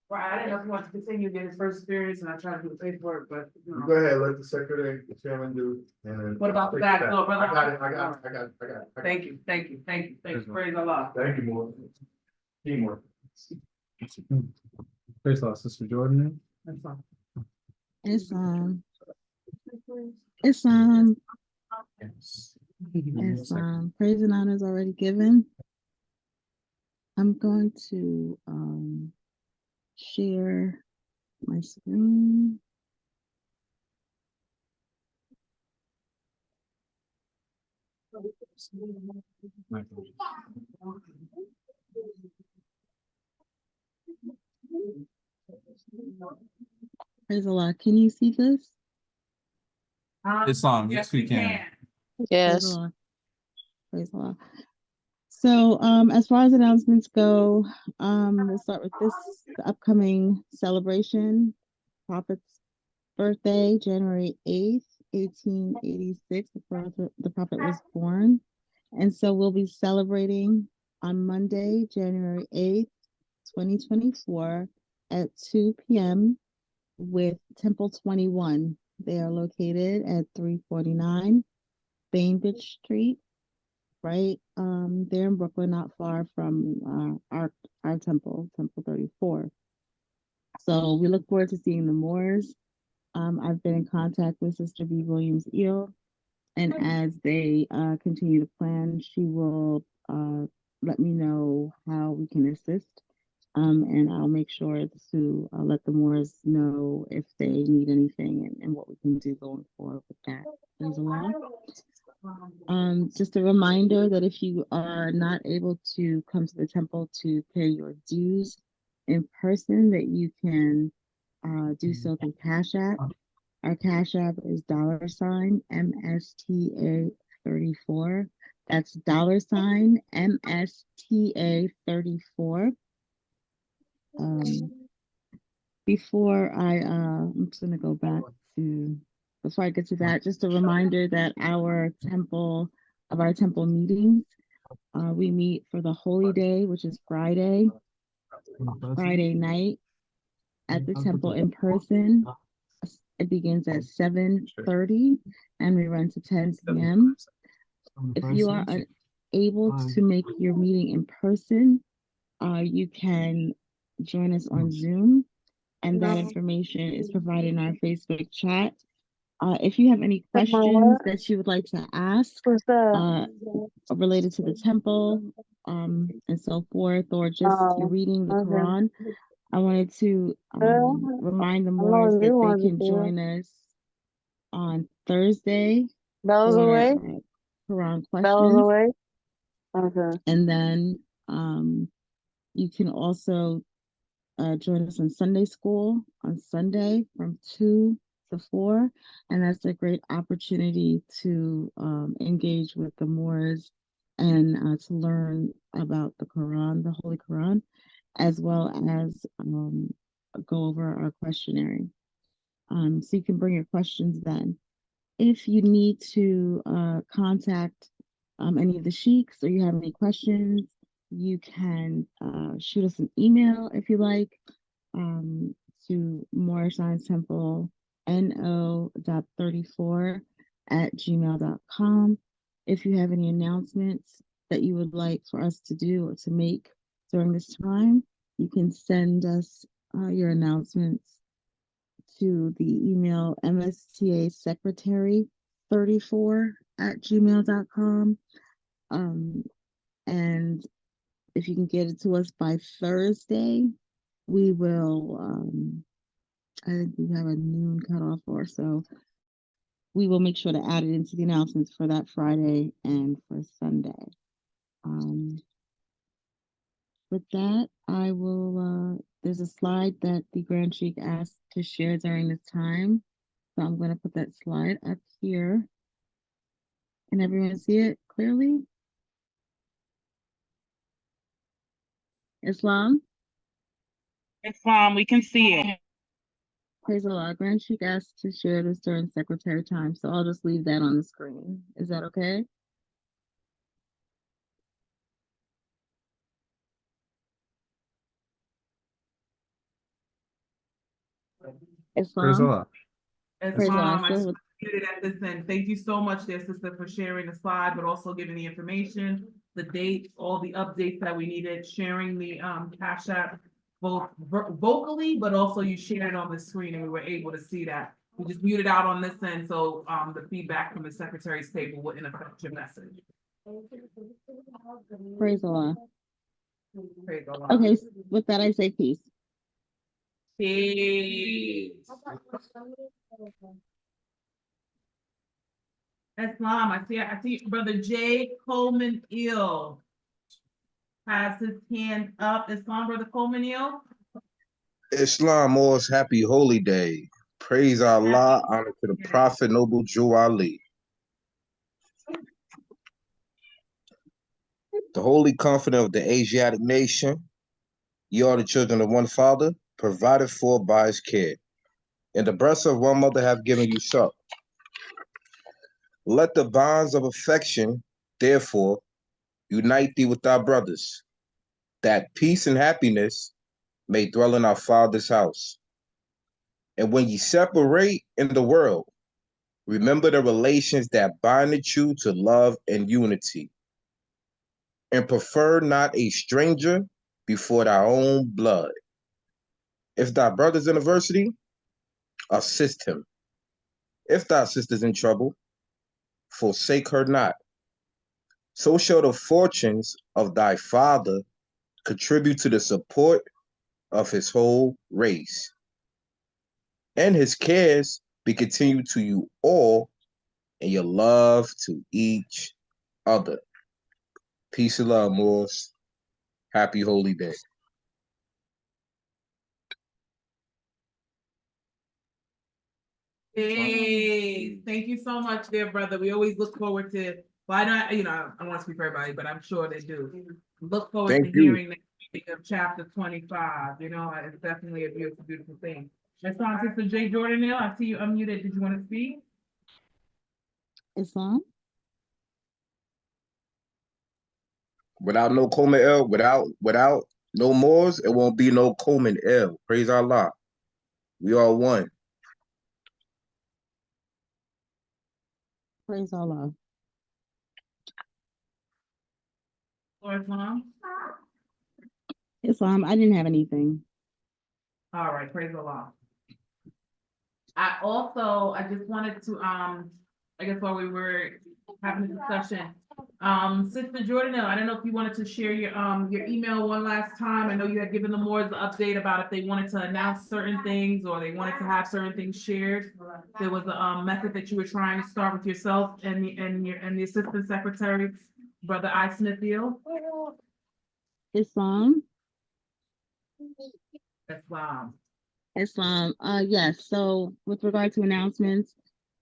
Well, I didn't know if you want to continue getting his first experience, and I tried to do the paperwork, but. You go ahead, let the secretary, the chairman do. And then What about the back door, brother? I got it. Thank you. Praise Allah. Thank you, Morris. Teamwork. Praise the Lord, Sister Jordan. That's fine. It's praise and honor is already given. I'm going to share my screen. Praise the Lord. Can you see this? It's on. Yes, we can. Praise the Yes. Lord. Praise the Lord. So, as far as announcements go, we'll start with this upcoming celebration, Prophet's birthday, January 8th, 1886, the Prophet was born. And so we'll be celebrating on Monday, January 8th, 2024 at 2 p.m. with Temple 21. They are located at 349 Bainbridge Street, right there in Brooklyn, not far from our temple, Temple 34. So we look forward to seeing the Moors. I've been in contact with Sister B. Williams Eel, and as they continue to plan, she will let me know how we can assist. And I'll make sure to let the Moors know if they need anything and what we can do going forward with that. Praise the Lord. Just a reminder that if you are not able to come to the temple to pay your dues in person, that you can do so through Cash App. Our Cash App is $MSTA34. That's $MSTA34. Before I'm just gonna go back to, before I get to that, just a reminder that our temple meetings, we meet for the holy day, which is Friday night at the temple in person. It begins at 7:30 and we run to 10 p.m. If you are unable to make your meeting in person, you can join us on Zoom, and that information is provided in our Facebook chat. If you have any questions that you would like to ask related to the temple and so forth, or just you're reading the Quran, I wanted to remind the Moors that they can join us on Thursday for Quran questions. Okay. And then you can also join us on Sunday school on Sunday from 2 to 4. And that's a great opportunity to engage with the Moors and to learn about the Quran, the Holy Quran, as well as go over our questionnaire. So you can bring your questions then. If you need to contact any of the sheiks or you have any questions, you can shoot us an email if you like to moorsciencetemple no.34@gmail.com. If you have any announcements that you would like for us to do or to make during this time, you can send us your announcements to the email mstasecretary34@gmail.com. And if you can get it to us by Thursday, we will, I think we have a noon cutoff or so. We will make sure to add it into the announcements for that Friday and for Sunday. With that, I will, there's a slide that the Grand Sheik asked to share during this time. So I'm going to put that slide up here. Can everyone see it clearly? Islam? Islam, we can see it. Praise the Lord. Grand Sheik asked to share this during secretary time, so I'll just leave that on the screen. Is that okay? Praise the Islam? Lord. Praise the Lord. Islam, I just So, want to get it at this end. Thank you so much, dear sister, for sharing the slide, but also giving the information, the dates, all the updates that we needed, sharing the Cash App both vocally, but also you shared it on the screen and we were able to see that. We just muted out on this end, so the feedback from the secretary's table wouldn't affect your message. praise the Lord. Praise the Lord. Okay, with that I say peace. Peace. Islam, I see Brother Jay Coleman Ill has his hand up. Islam, Brother Coleman Ill. Islam More's happy holy day. Praise Allah, honor to the Prophet, Noble Jew Ali. The holy confidant of the Asiatic nation, ye are the children of one father, provided for by his care. And the breasts of one mother have given you suck. Let the bonds of affection, therefore, unite thee with thy brothers, that peace and happiness may dwell in our Father's house. And when ye separate in the world, remember the relations that binded you to love and unity. And prefer not a stranger before thy own blood. If thy brother's in adversity, assist him. If thy sister's in trouble, forsake her not. So shall the fortunes of thy father contribute to the support of his whole race. And his cares be continued to you all and your love to each other. Peace and love, Moors. Happy holy day. Hey, thank you so much, dear brother. We always look forward to, well, I don't, I don't want to speak for everybody, but I'm sure they do. Look forward Thank to you. hearing the reading of chapter 25. It's definitely a beautiful, beautiful thing. That's on Sister J. Jordan Hill. I see you unmuted. Did you want to speak? Islam? Without no Coleman L, without no Moors, it won't be no Coleman L. Praise Allah. We are one. Praise Allah. Or Islam? Islam, I didn't have anything. All right, praise Allah. I just wanted to, I guess while we were having a discussion, Sister Jordan, I don't know if you wanted to share your email one last time. I know you had given the Moors the update about if they wanted to announce certain things or they wanted to have certain things shared. There was a method that you were trying to start with yourself and the assistant secretary, Brother I. Smithfield. Islam? Islam. Islam. Yes. So with regard to announcements,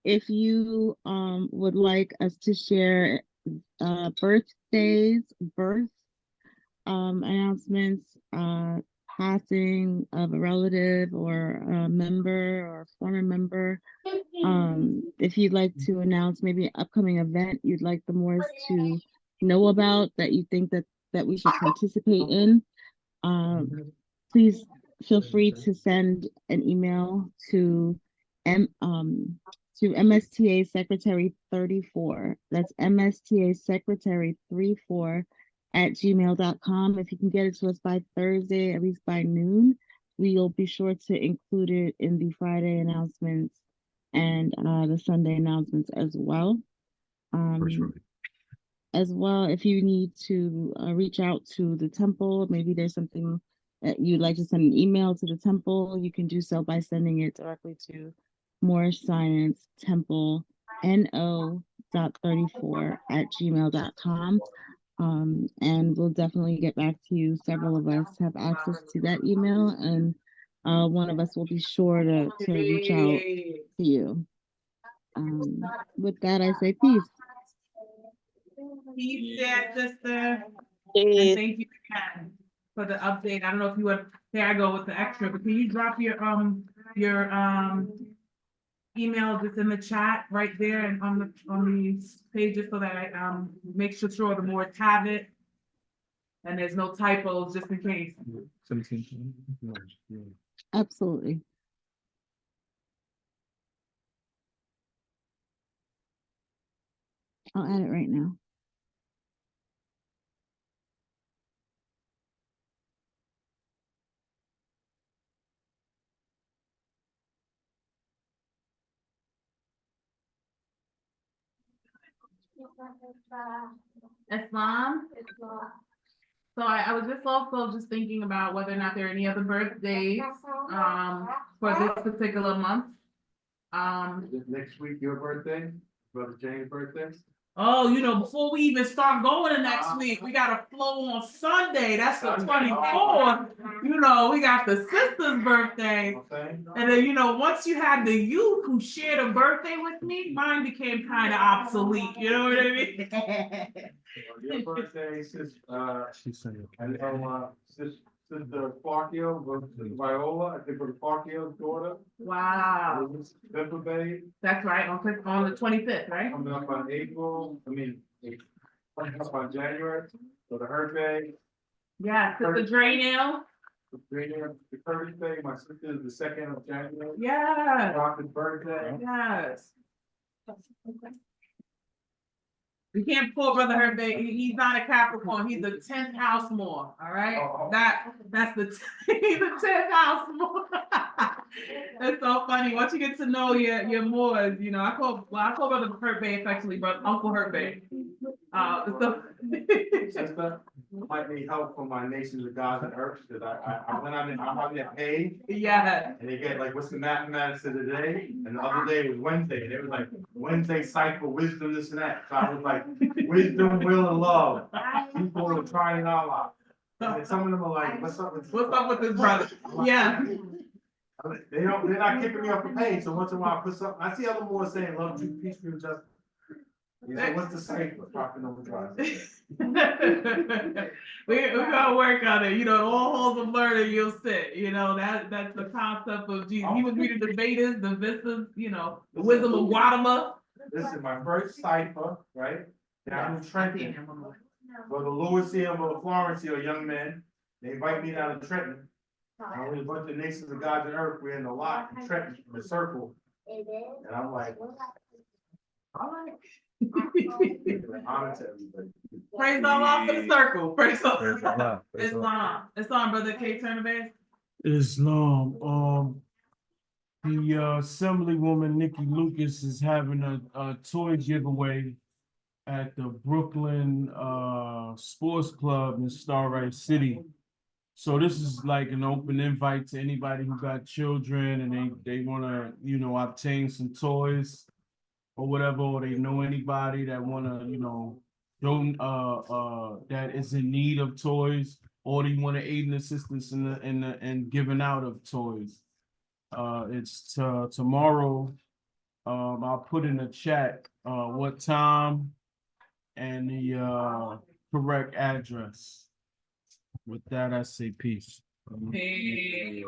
if you would like us to share birthdays, birth announcements, passing of a relative or a member or a former member, if you'd like to announce maybe an upcoming event you'd like the Moors to know about that you think that we should participate in, please feel free to send an email to to MSTA Secretary 34. That's MSTA Secretary 34 at gmail.com. If you can get it to us by Thursday, at least by noon, we'll be sure to include it in the Friday announcements and the Sunday announcements as well. As well, if you need to reach out to the temple, maybe there's something that you'd like to send an email to the temple, you can do so by sending it directly to Morris Science Temple no.34@gmail.com. And we'll definitely get back to you. Several of us have access to that email, and one of us will be sure to reach out to you. With that, I say peace. Peace, yeah, sister. And Peace. thank you again for the update. I don't know if you would, there I go with the extra, but can you drop your email just in the chat right there and on these pages so that I make sure the more have it and there's no typos just in case. 17. Absolutely. I'll add it right now. Islam. So I was just also just thinking about whether or not there are any other birthdays for this particular month. Is next week your birthday? Brother James' birthday? Oh, before we even start going to next week, we got a flow on Sunday. That's the 24th. We got the sister's birthday. Okay. And then, once you had the youth who shared a birthday with me, mine became kind of obsolete. You know what I mean? Your birthday, sis, She said it. and Sister Clarkio, Viola, I think was Clarkio's daughter. Wow. Pepper Bay, That's right. On the 25th, right? coming up on coming up on January, so the Hurt Bay, Yeah, Sister Draynell. the Curtis Bay, my sister is the 2nd of January. Yes. Prophet's birthday. Yes. We can't pull Brother Hervé. He's not a Capricorn. He's the 10th house more. All right. Oh. That's the he's the 10th house more. It's so funny. Once you get to know your Moors, I call Brother Hervé affectionately Uncle Hervé. Sister, might need help from my nations of gods and earth, because I went on that page, Yeah. and they get like, what's the mathematics of the day? And the other day was Wednesday, and it was like, Wednesday cycle, wisdom, this and that. So I was like, wisdom, will, and love. People are trying it all out. And some of them are like, what's up with this brother? Yeah. They're not kicking me off the page, so once in a while I put something, I see other more saying love, truth, peace, freedom, justice. So what's the cipher? Prophet overdrive. We're gonna work on it. All holes of learning you'll sit. That's the concept of Jesus. He was reading the Vedas, the Vistas, the wisdom of Guatemala. This is my first cipher, right? Down in Trenton. For the Lewisseum or the Florenceal young men, they invite me down to Trenton. And with a bunch of nations of gods and earth, we're in the lot in Trenton, in the circle. And I'm like, all right. Honor to everybody. Praise Allah for the circle. Praise Allah. Praise Islam. Islam, Brother K. Turner. Islam. The Assemblywoman Nikki Lucas is having a toy giveaway at the Brooklyn Sports Club in Starlight City. So this is like an open invite to anybody who got children and they want to, obtain some toys or whatever, or they know anybody that want to, that is in need of toys, or they want to aid and assistance in giving out of toys. It's tomorrow. I'll put in the chat what time and the correct address. With that, I say peace. Hey.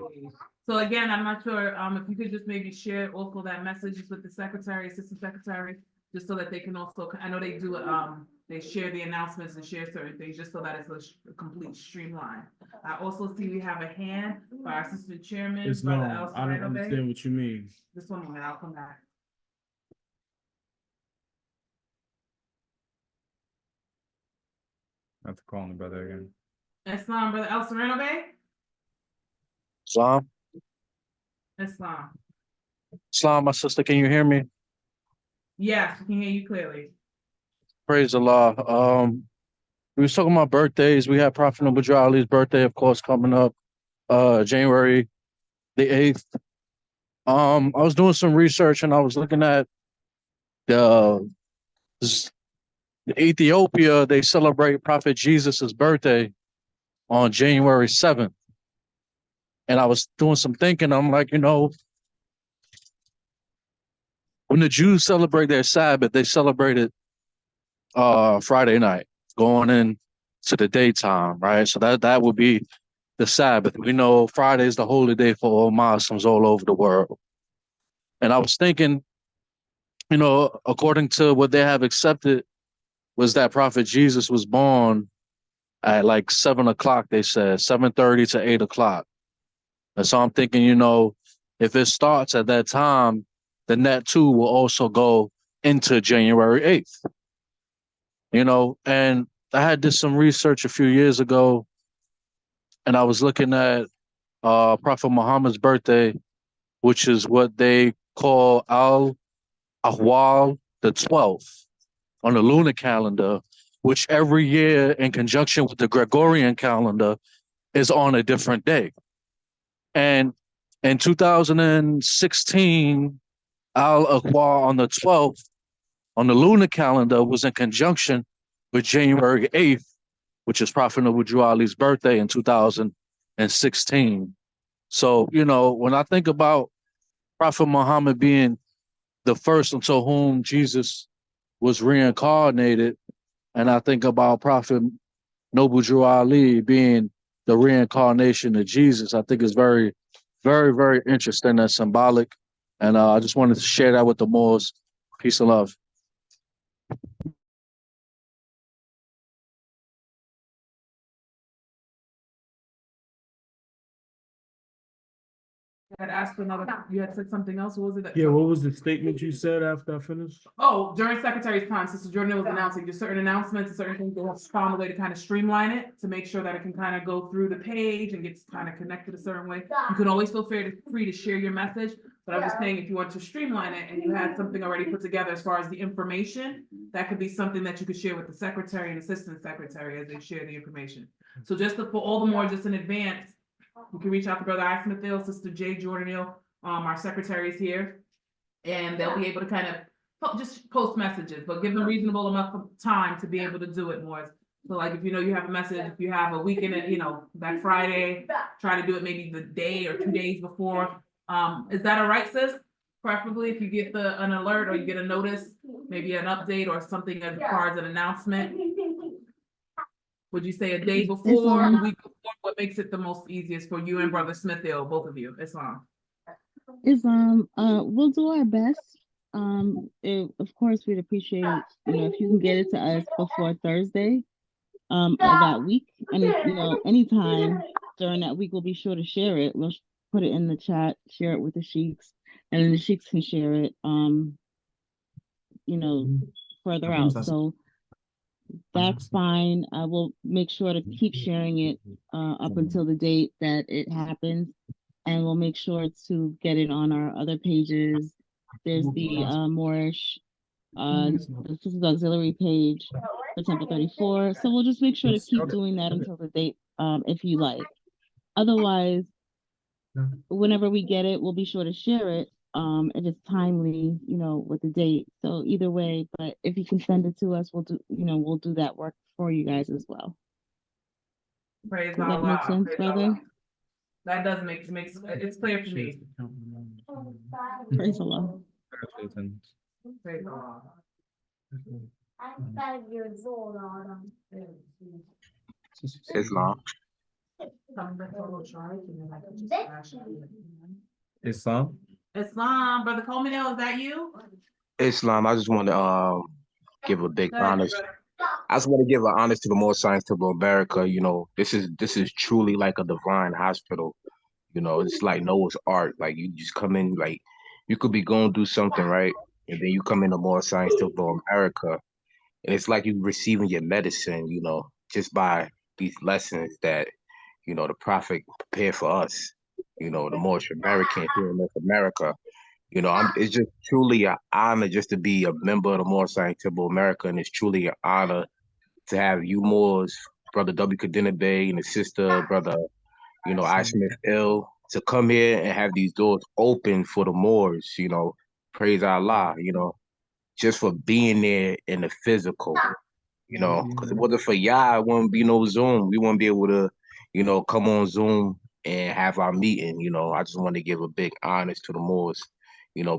So again, I'm not sure if you could just maybe share also that message with the secretary, assistant secretary, just so that they can also, I know they do, they share the announcements and share certain things, just so that it's a complete streamline. I also see we have a hand by our assistant chairman, It's Brother long. El I don't Sereno Bay. understand what you mean. Just one moment, I'll come back. I have to call him brother again. Islam, Brother El Sereno Bay? Islam, Islam. Islam, my sister, can you hear me? Yes, we can hear you clearly. Praise Allah. We was talking about birthdays. We had Prophet Noble Ali's birthday, of course, coming up, January the 8th. I was doing some research and I was looking at the Ethiopia. They celebrate Prophet Jesus's birthday on January 7th. And I was doing some thinking. I'm like, when the Jews celebrate their Sabbath, they celebrate it Friday night, going in to the daytime, right? So that would be the Sabbath. We know Friday is the holy day for all Muslims all over the world. And I was thinking, according to what they have accepted, was that Prophet Jesus was born at like 7 o'clock, they said, 7:30 to 8 o'clock. And so I'm thinking, if it starts at that time, then that too will also go into January 8th. And I had did some research a few years ago, and I was looking at Prophet Muhammad's birthday, which is what they call Al-Ahwal the 12th on the lunar calendar, which every year in conjunction with the Gregorian calendar is on a different day. And in 2016, Al-Ahwal on the 12th on the lunar calendar was in conjunction with January 8th, which is Prophet Noble Ali's birthday in 2016. So, when I think about Prophet Muhammad being the first unto whom Jesus was reincarnated, and I think about Prophet Noble Ali being the reincarnation of Jesus, I think it's very, very, very interesting and symbolic. And I just wanted to share that with the Moors. Peace and love. You had asked another, you had said something else, what was it? Yeah, what was the statement you said after I finished? Oh, during Secretary's time, Sister Jordan was announcing just certain announcements, and certain things, they have found a way to kind of streamline it, to make sure that it can kind of go through the page and gets kind of connected a certain way. You can always feel free to share your message, but I'm just saying, if you want to streamline it and you had something already put together as far as the information, that could be something that you could share with the secretary and assistant secretary as they share the information. So just for all the more just in advance, you can reach out to Brother I. Smith Hill, Sister J. Jordan Hill, our secretaries here, and they'll be able to kind of just post messages, but give them reasonable enough of time to be able to do it more. So like, if you have a message, if you have a weekend, that Friday, try to do it maybe the day or 2 days before. Is that all right, sis? Preferably if you get an alert or you get a notice, maybe an update or something as far as an announcement. Would you say a day before, a week before? What makes it the most easiest for you and Brother Smith Hill, both of you? Islam. We'll do our best. Of course, we'd appreciate, if you can get it to us before Thursday, of that week. And if, anytime during that week, we'll be sure to share it. We'll put it in the chat, share it with the sheiks, and then the sheiks can share it, further out. So that's fine. I will make sure to keep sharing it up until the date that it happens. And we'll make sure to get it on our other pages. There's the Moorish, this is the auxiliary page for Temple 34. So we'll just make sure to keep doing that until the date, if you like. Otherwise, whenever we get it, we'll be sure to share it. If it's timely, with the date. So either way, but if you can send it to us, we'll do that work for you guys as well. Praise Does that make sense, brother? That does makes it's clear for me. Praise Allah. Praise Allah. I'm 5 years old, Autumn. Islam. Islam? Islam, Brother Coleman, is that you? Islam, I just want to give a big Go ahead, honor. brother. I just want to give an honest to the More Science Temple of America. You know, this is truly like a divine hospital. You know, it's like Noah's Ark. Like you just come in, like you could be going through something, right? And then you come into More Science Temple of America, and it's like you receiving your medicine. You know, just by these lessons that the prophet prepared for us. You know, the Moorish American here in North America. You know, it's just truly an honor just to be a member of the Moorish Science Temple of America, and it's truly an honor to have you Moors, Brother W. Kadena Bay, and his sister, Brother, I. Smith Ill, to come here and have these doors open for the Moors, praise Allah, just for being there in the physical, because it wasn't for y'all, it wouldn't be no Zoom. We wouldn't be able to, come on Zoom and have our meeting. I just want to give a big honors to the Moors.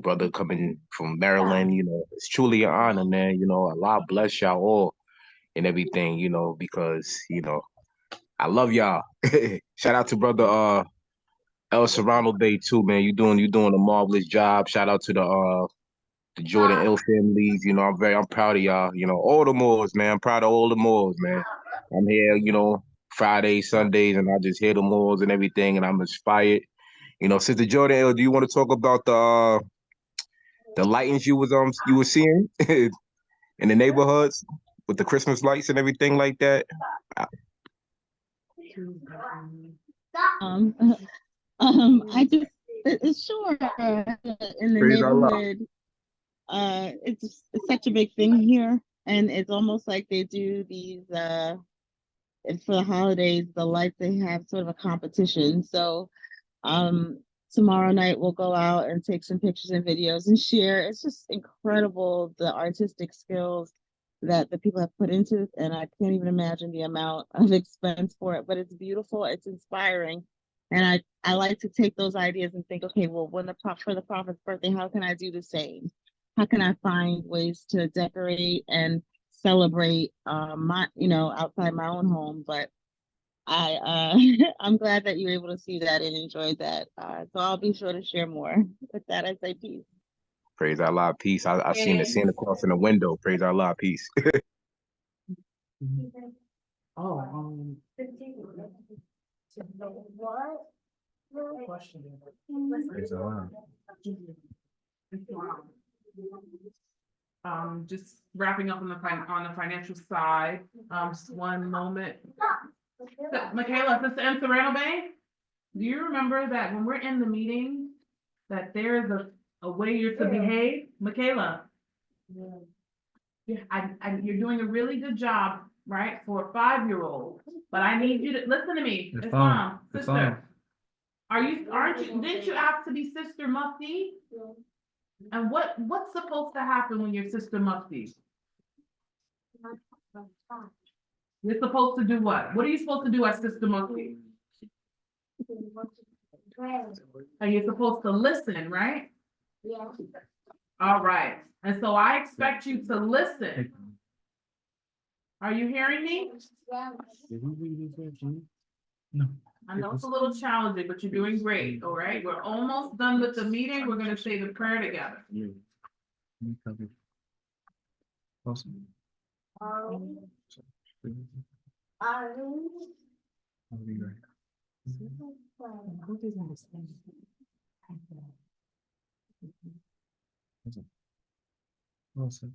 Brother coming from Maryland, it's truly an honor, man. Allah bless y'all all and everything, because, I love y'all. Shout out to brother El Serrano Bay too, man. You doing a marvelous job. Shout out to the Jordan Ill families. I'm proud of y'all. All the Moors, man. I'm proud of all the Moors, man. I'm here, Fridays, Sundays, and I just hear the Moors and everything, and I'm inspired. Sister Jordan Ill, do you want to talk about the lightings you were seeing in the neighborhoods with the Christmas lights and everything like that? Um, I just, it's sure in the Praise Allah. neighborhood, it's such a big thing here, and it's almost like they do these, and for the holidays, the lights, they have sort of a competition. So, tomorrow night we'll go out and take some pictures and videos and share. It's just incredible the artistic skills that the people have put into it, and I can't even imagine the amount of expense for it. But it's beautiful, it's inspiring, and I like to take those ideas and think, okay, well, for the prophet's birthday, how can I do the same? How can I find ways to decorate and celebrate my, outside my own home? But I'm glad that you were able to see that and enjoy that. So I'll be sure to share more. With that, I say peace. Praise Allah, peace. I seen the Santa Claus in the window. Praise Allah, peace. Oh, Praise Allah. Just wrapping up on the financial side. Just one moment. Michaela, Sister M. Serrano Bay, do you remember that when we're in the meeting, that there is a way you're to behave? Michaela? Yeah, you're doing a really good job, right, for a 5-year-old, but I need you to, listen to me, It's Islam, fine. It's sister. Didn't you ask to be Sister Mufti? And what's supposed to happen when you're Sister Mufti? You're supposed to do what? What are you supposed to do as Sister Mufti? And you're supposed to listen, right? Yeah. All right. And so I expect you to listen. Are you hearing me? No. I know it's a little challenging, but you're doing great, all right? We're almost done with the meeting. We're gonna say the prayer together. Awesome. Are I'll be right. Awesome.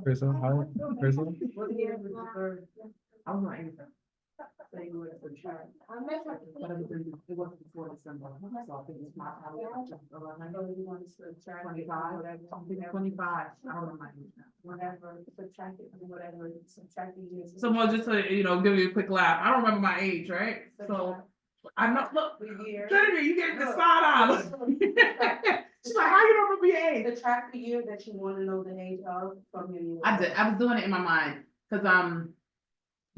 Praise Allah. Praise Allah. I was not answer. Say you were for sure. But it wasn't before December, so I think it's my time. I know you want to subtract 25, I think 25, I don't know my age now. Whatever, subtract it, whatever, subtract the years. Someone just, give you a quick laugh, I don't remember my age, right? So, I'm not, look, Trinity, you gave the side eye. She's like, how you don't remember your age? Subtract the year that you want to know the age of from your year. I did, I was doing it in my mind, because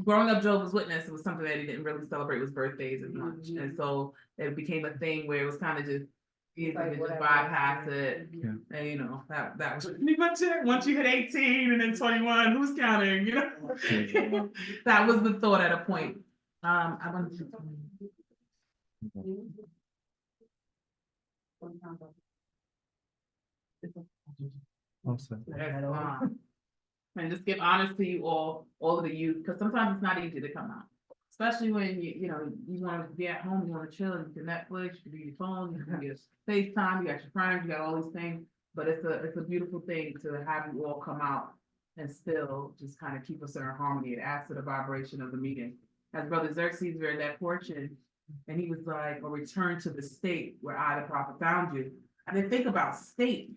growing up Jehovah's Witness, it was something that he didn't really celebrate with birthdays as much. And so it became a thing where it was kind of just Easy Like to just whatever. bypass it. Yeah. And you know, that was pretty much it. Once you hit 18 and then 21, who's counting, you know? That was the thought at a point. I want to. And just give honors to you all of the youth, because sometimes it's not easy to come out. Especially when you know, you want to be at home, you want to chill, you can Netflix, you can do your phone, you can get FaceTime, you got your friends, you got all these things. But it's a beautiful thing to have you all come out and still just kind of keep us in our harmony. It adds to the vibration of the meeting. As Brother Xerxes read that portion, and he was like, "Or return to the state where I, the prophet, found you." I didn't think about state.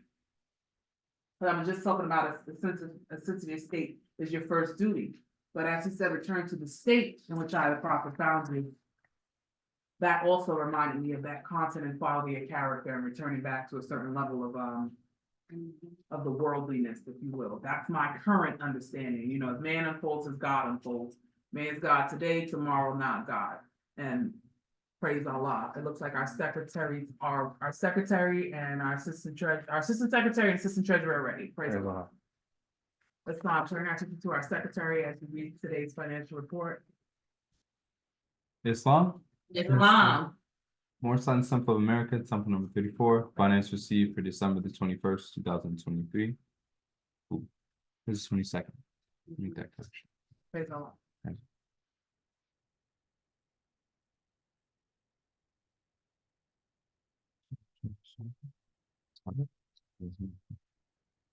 But I'm just talking about a sensitive state is your first duty. But as he said, return to the state in which I, the prophet, found you. That also reminded me of that content and quality of character and returning back to a certain level of the worldliness, if you will. That's my current understanding. You know, as man unfolds as God unfolds. Man's God today, tomorrow not God. And praise Allah. It looks like our secretary and our assistant secretary and assistant treasurer are ready. Praise Allah. Let's now turn our attention to our secretary as we read today's financial report. Islam. Islam. More Sons, Temple of America, Temple number 34, finance received for December the 21st, 2023. Ooh, this is 22nd. Make that correction. Praise Allah.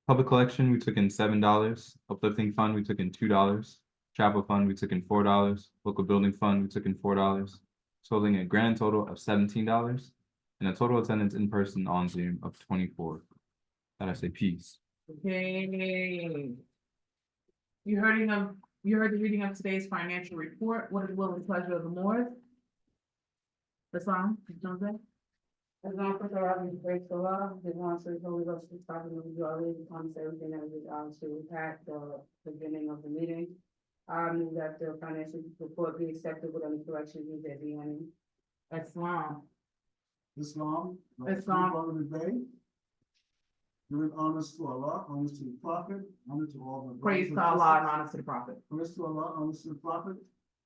Public collection, we took in $7. Uplifting fund, we took in $2. Travel fund, we took in $4. Local building fund, we took in $4. Totaling a grand total of $17. And a total attendance in person on Zoom of 24. That I say peace. Okay. You heard the reading of today's financial report. What is the will and pleasure of the Lord? Islam, Jonathan? As long as we're having great the law, the ones who Holy Ghost is talking to you already comes everything that we to impact the beginning of the meeting. I move that the financial report be accepted with any corrections if there be any. Islam. Islam. Islam. Brother Bay. Giving honors to Allah, honors to the Prophet, honor to all the Praise brothers to and Allah and sisters. honor to the Prophet. Praise to Allah, honors to the Prophet,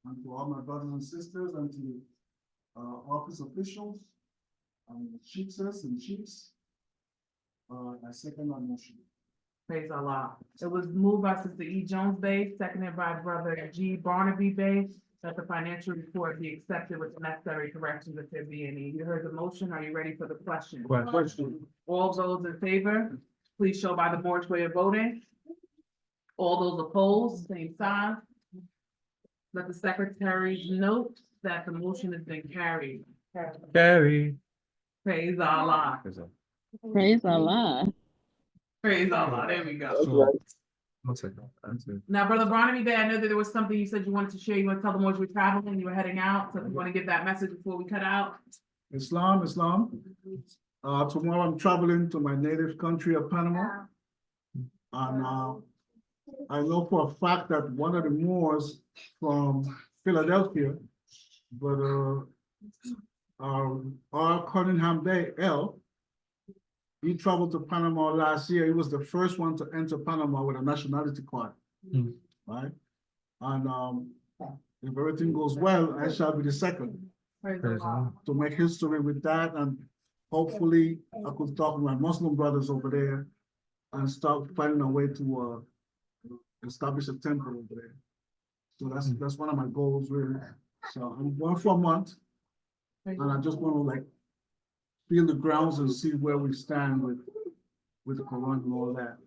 and to all my brothers and sisters, and to the office officials, chiefs and chiefs. I second that motion. Praise Allah. It was moved by Sister E. Jones Bay, seconded by Brother G. Barnaby Bay, that the financial report be accepted with the necessary corrections if there be any. You heard the motion. Are you ready for the question? Question. All those in favor, please show by the board's way of voting. All those opposed, same sign. Let the secretary note that the motion has been carried. Carry. Praise Allah. Praise Allah. Praise Allah. There we go. So, one second. Now, Brother Barnaby Bay, I know that there was something you said you wanted to share. You want to tell them what you were traveling, you were heading out. So if you want to give that message before we cut out. Islam. Tomorrow I'm traveling to my native country of Panama. And I know for a fact that one of the Moors from Philadelphia, but our Cunningham Bay, he traveled to Panama last year. He was the first one to enter Panama with a nationality card, right? And if everything goes well, I shall be the second Praise Allah. to make history with that. And hopefully I could talk with my Muslim brothers over there and start finding a way to establish a temple over there. So that's one of my goals really. So I'm going for a month, and I just want to like feel the grounds and see where we stand with the Quran and all that.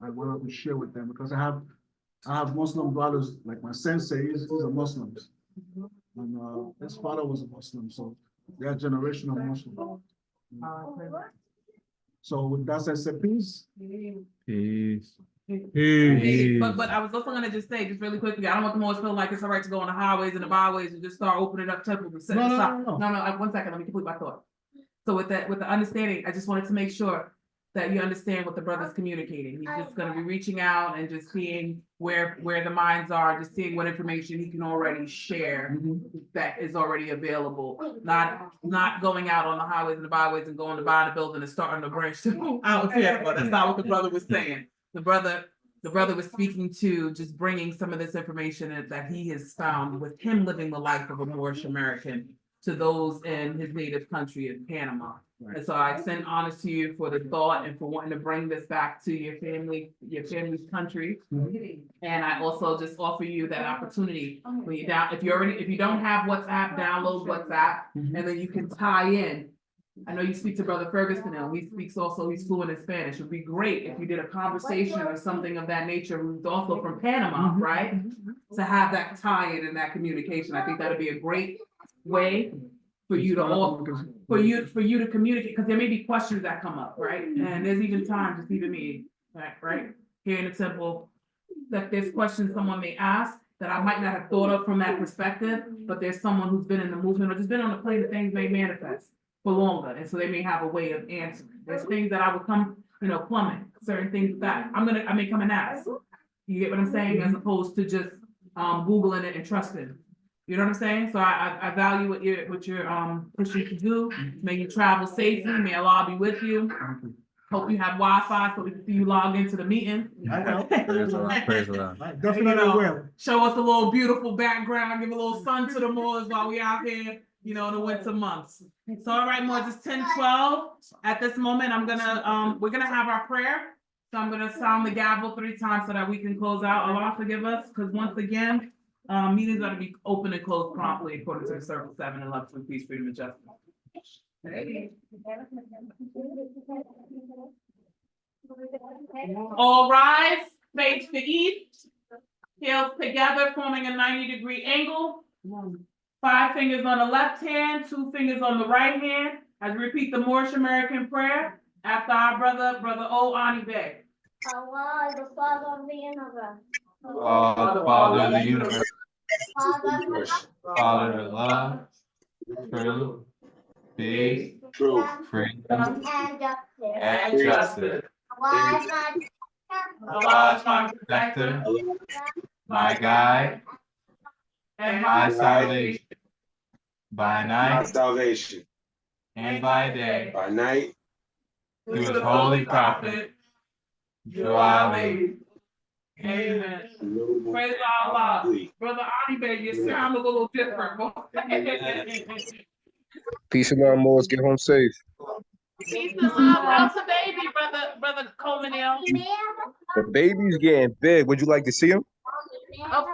I wanted to share with them because I have Muslim brothers, like my sensei, he's a Muslim. And his father was a Muslim, so they're a generation of Muslim. So with that, I said peace. Peace. But I was also gonna just say, just really quickly, I don't want them always feeling like it's all right to go on the highways and the byways and just start opening up temples and setting aside. No, 1 second, let me complete my thought. So with the understanding, I just wanted to make sure that you understand what the brother's communicating. He's just gonna be reaching out and just seeing where the minds are, just seeing what information he can already share that is already available. Not going out on the highways and the byways and going to buy the building and starting to branch out here, but that's not what the brother was saying. The brother was speaking to just bringing some of this information that he has found with him living the life of a Moorish American to those in his native country of Panama. And so I extend honors to you for the thought and for wanting to bring this back to your family's country. And I also just offer you that opportunity when you if you don't have WhatsApp, download WhatsApp, and then you can tie in. I know you speak to Brother Ferguson now. He's fluent in Spanish. It'd be great if you did a conversation or something of that nature, who's also from Panama, right? To have that tie-in and that communication. I think that'd be a great way for you to communicate, because there may be questions that come up, right? And there's even times, just even me, right? Here in the temple, that there's questions someone may ask that I might not have thought of from that perspective, but there's someone who's been in the movement or just been on the plane that things may manifest for longer, and so they may have a way of answering. There's things that I would come, plumbing, certain things that I may come and ask. You get what I'm saying? As opposed to just Googling it and trusting. You know what I'm saying? So I value what you're pushing to do. May you travel safely. May Allah be with you. Hope you have Wi-Fi so we can see you log into the meeting. I know. Praise the Lord. Praise the Lord. Definitely will. Show us a little beautiful background, give a little sun to the Moors while we out here, in the winter months. So all right, Moors, it's 10:12. At this moment, we're gonna have our prayer. So I'm gonna sound the gavel 3 times so that we can close out. Allah forgive us, because once again, meetings are to be open and closed promptly according to the Circle 7 and love and peace, freedom, and justice. All rise, face to east, heels together, forming a 90-degree angle. 5 fingers on the left hand, 2 fingers on the right hand. As we repeat the Moorish American prayer after our brother O. Ani Bey. Allah, the Father of the universe. Allah, the Father of the universe. Father of love, truth, peace, freedom, and justice. Allah is my protector, my guide, and my salvation. By night and by day. By night. Through the holy prophet, Dua Ali. Amen. Praise Allah. Brother Ani Bey, you sound a little different. Peace and love, Moors. Get home safe. Peace and love. How's the baby, brother Coleman? The baby's getting big. Would you like to see him? Of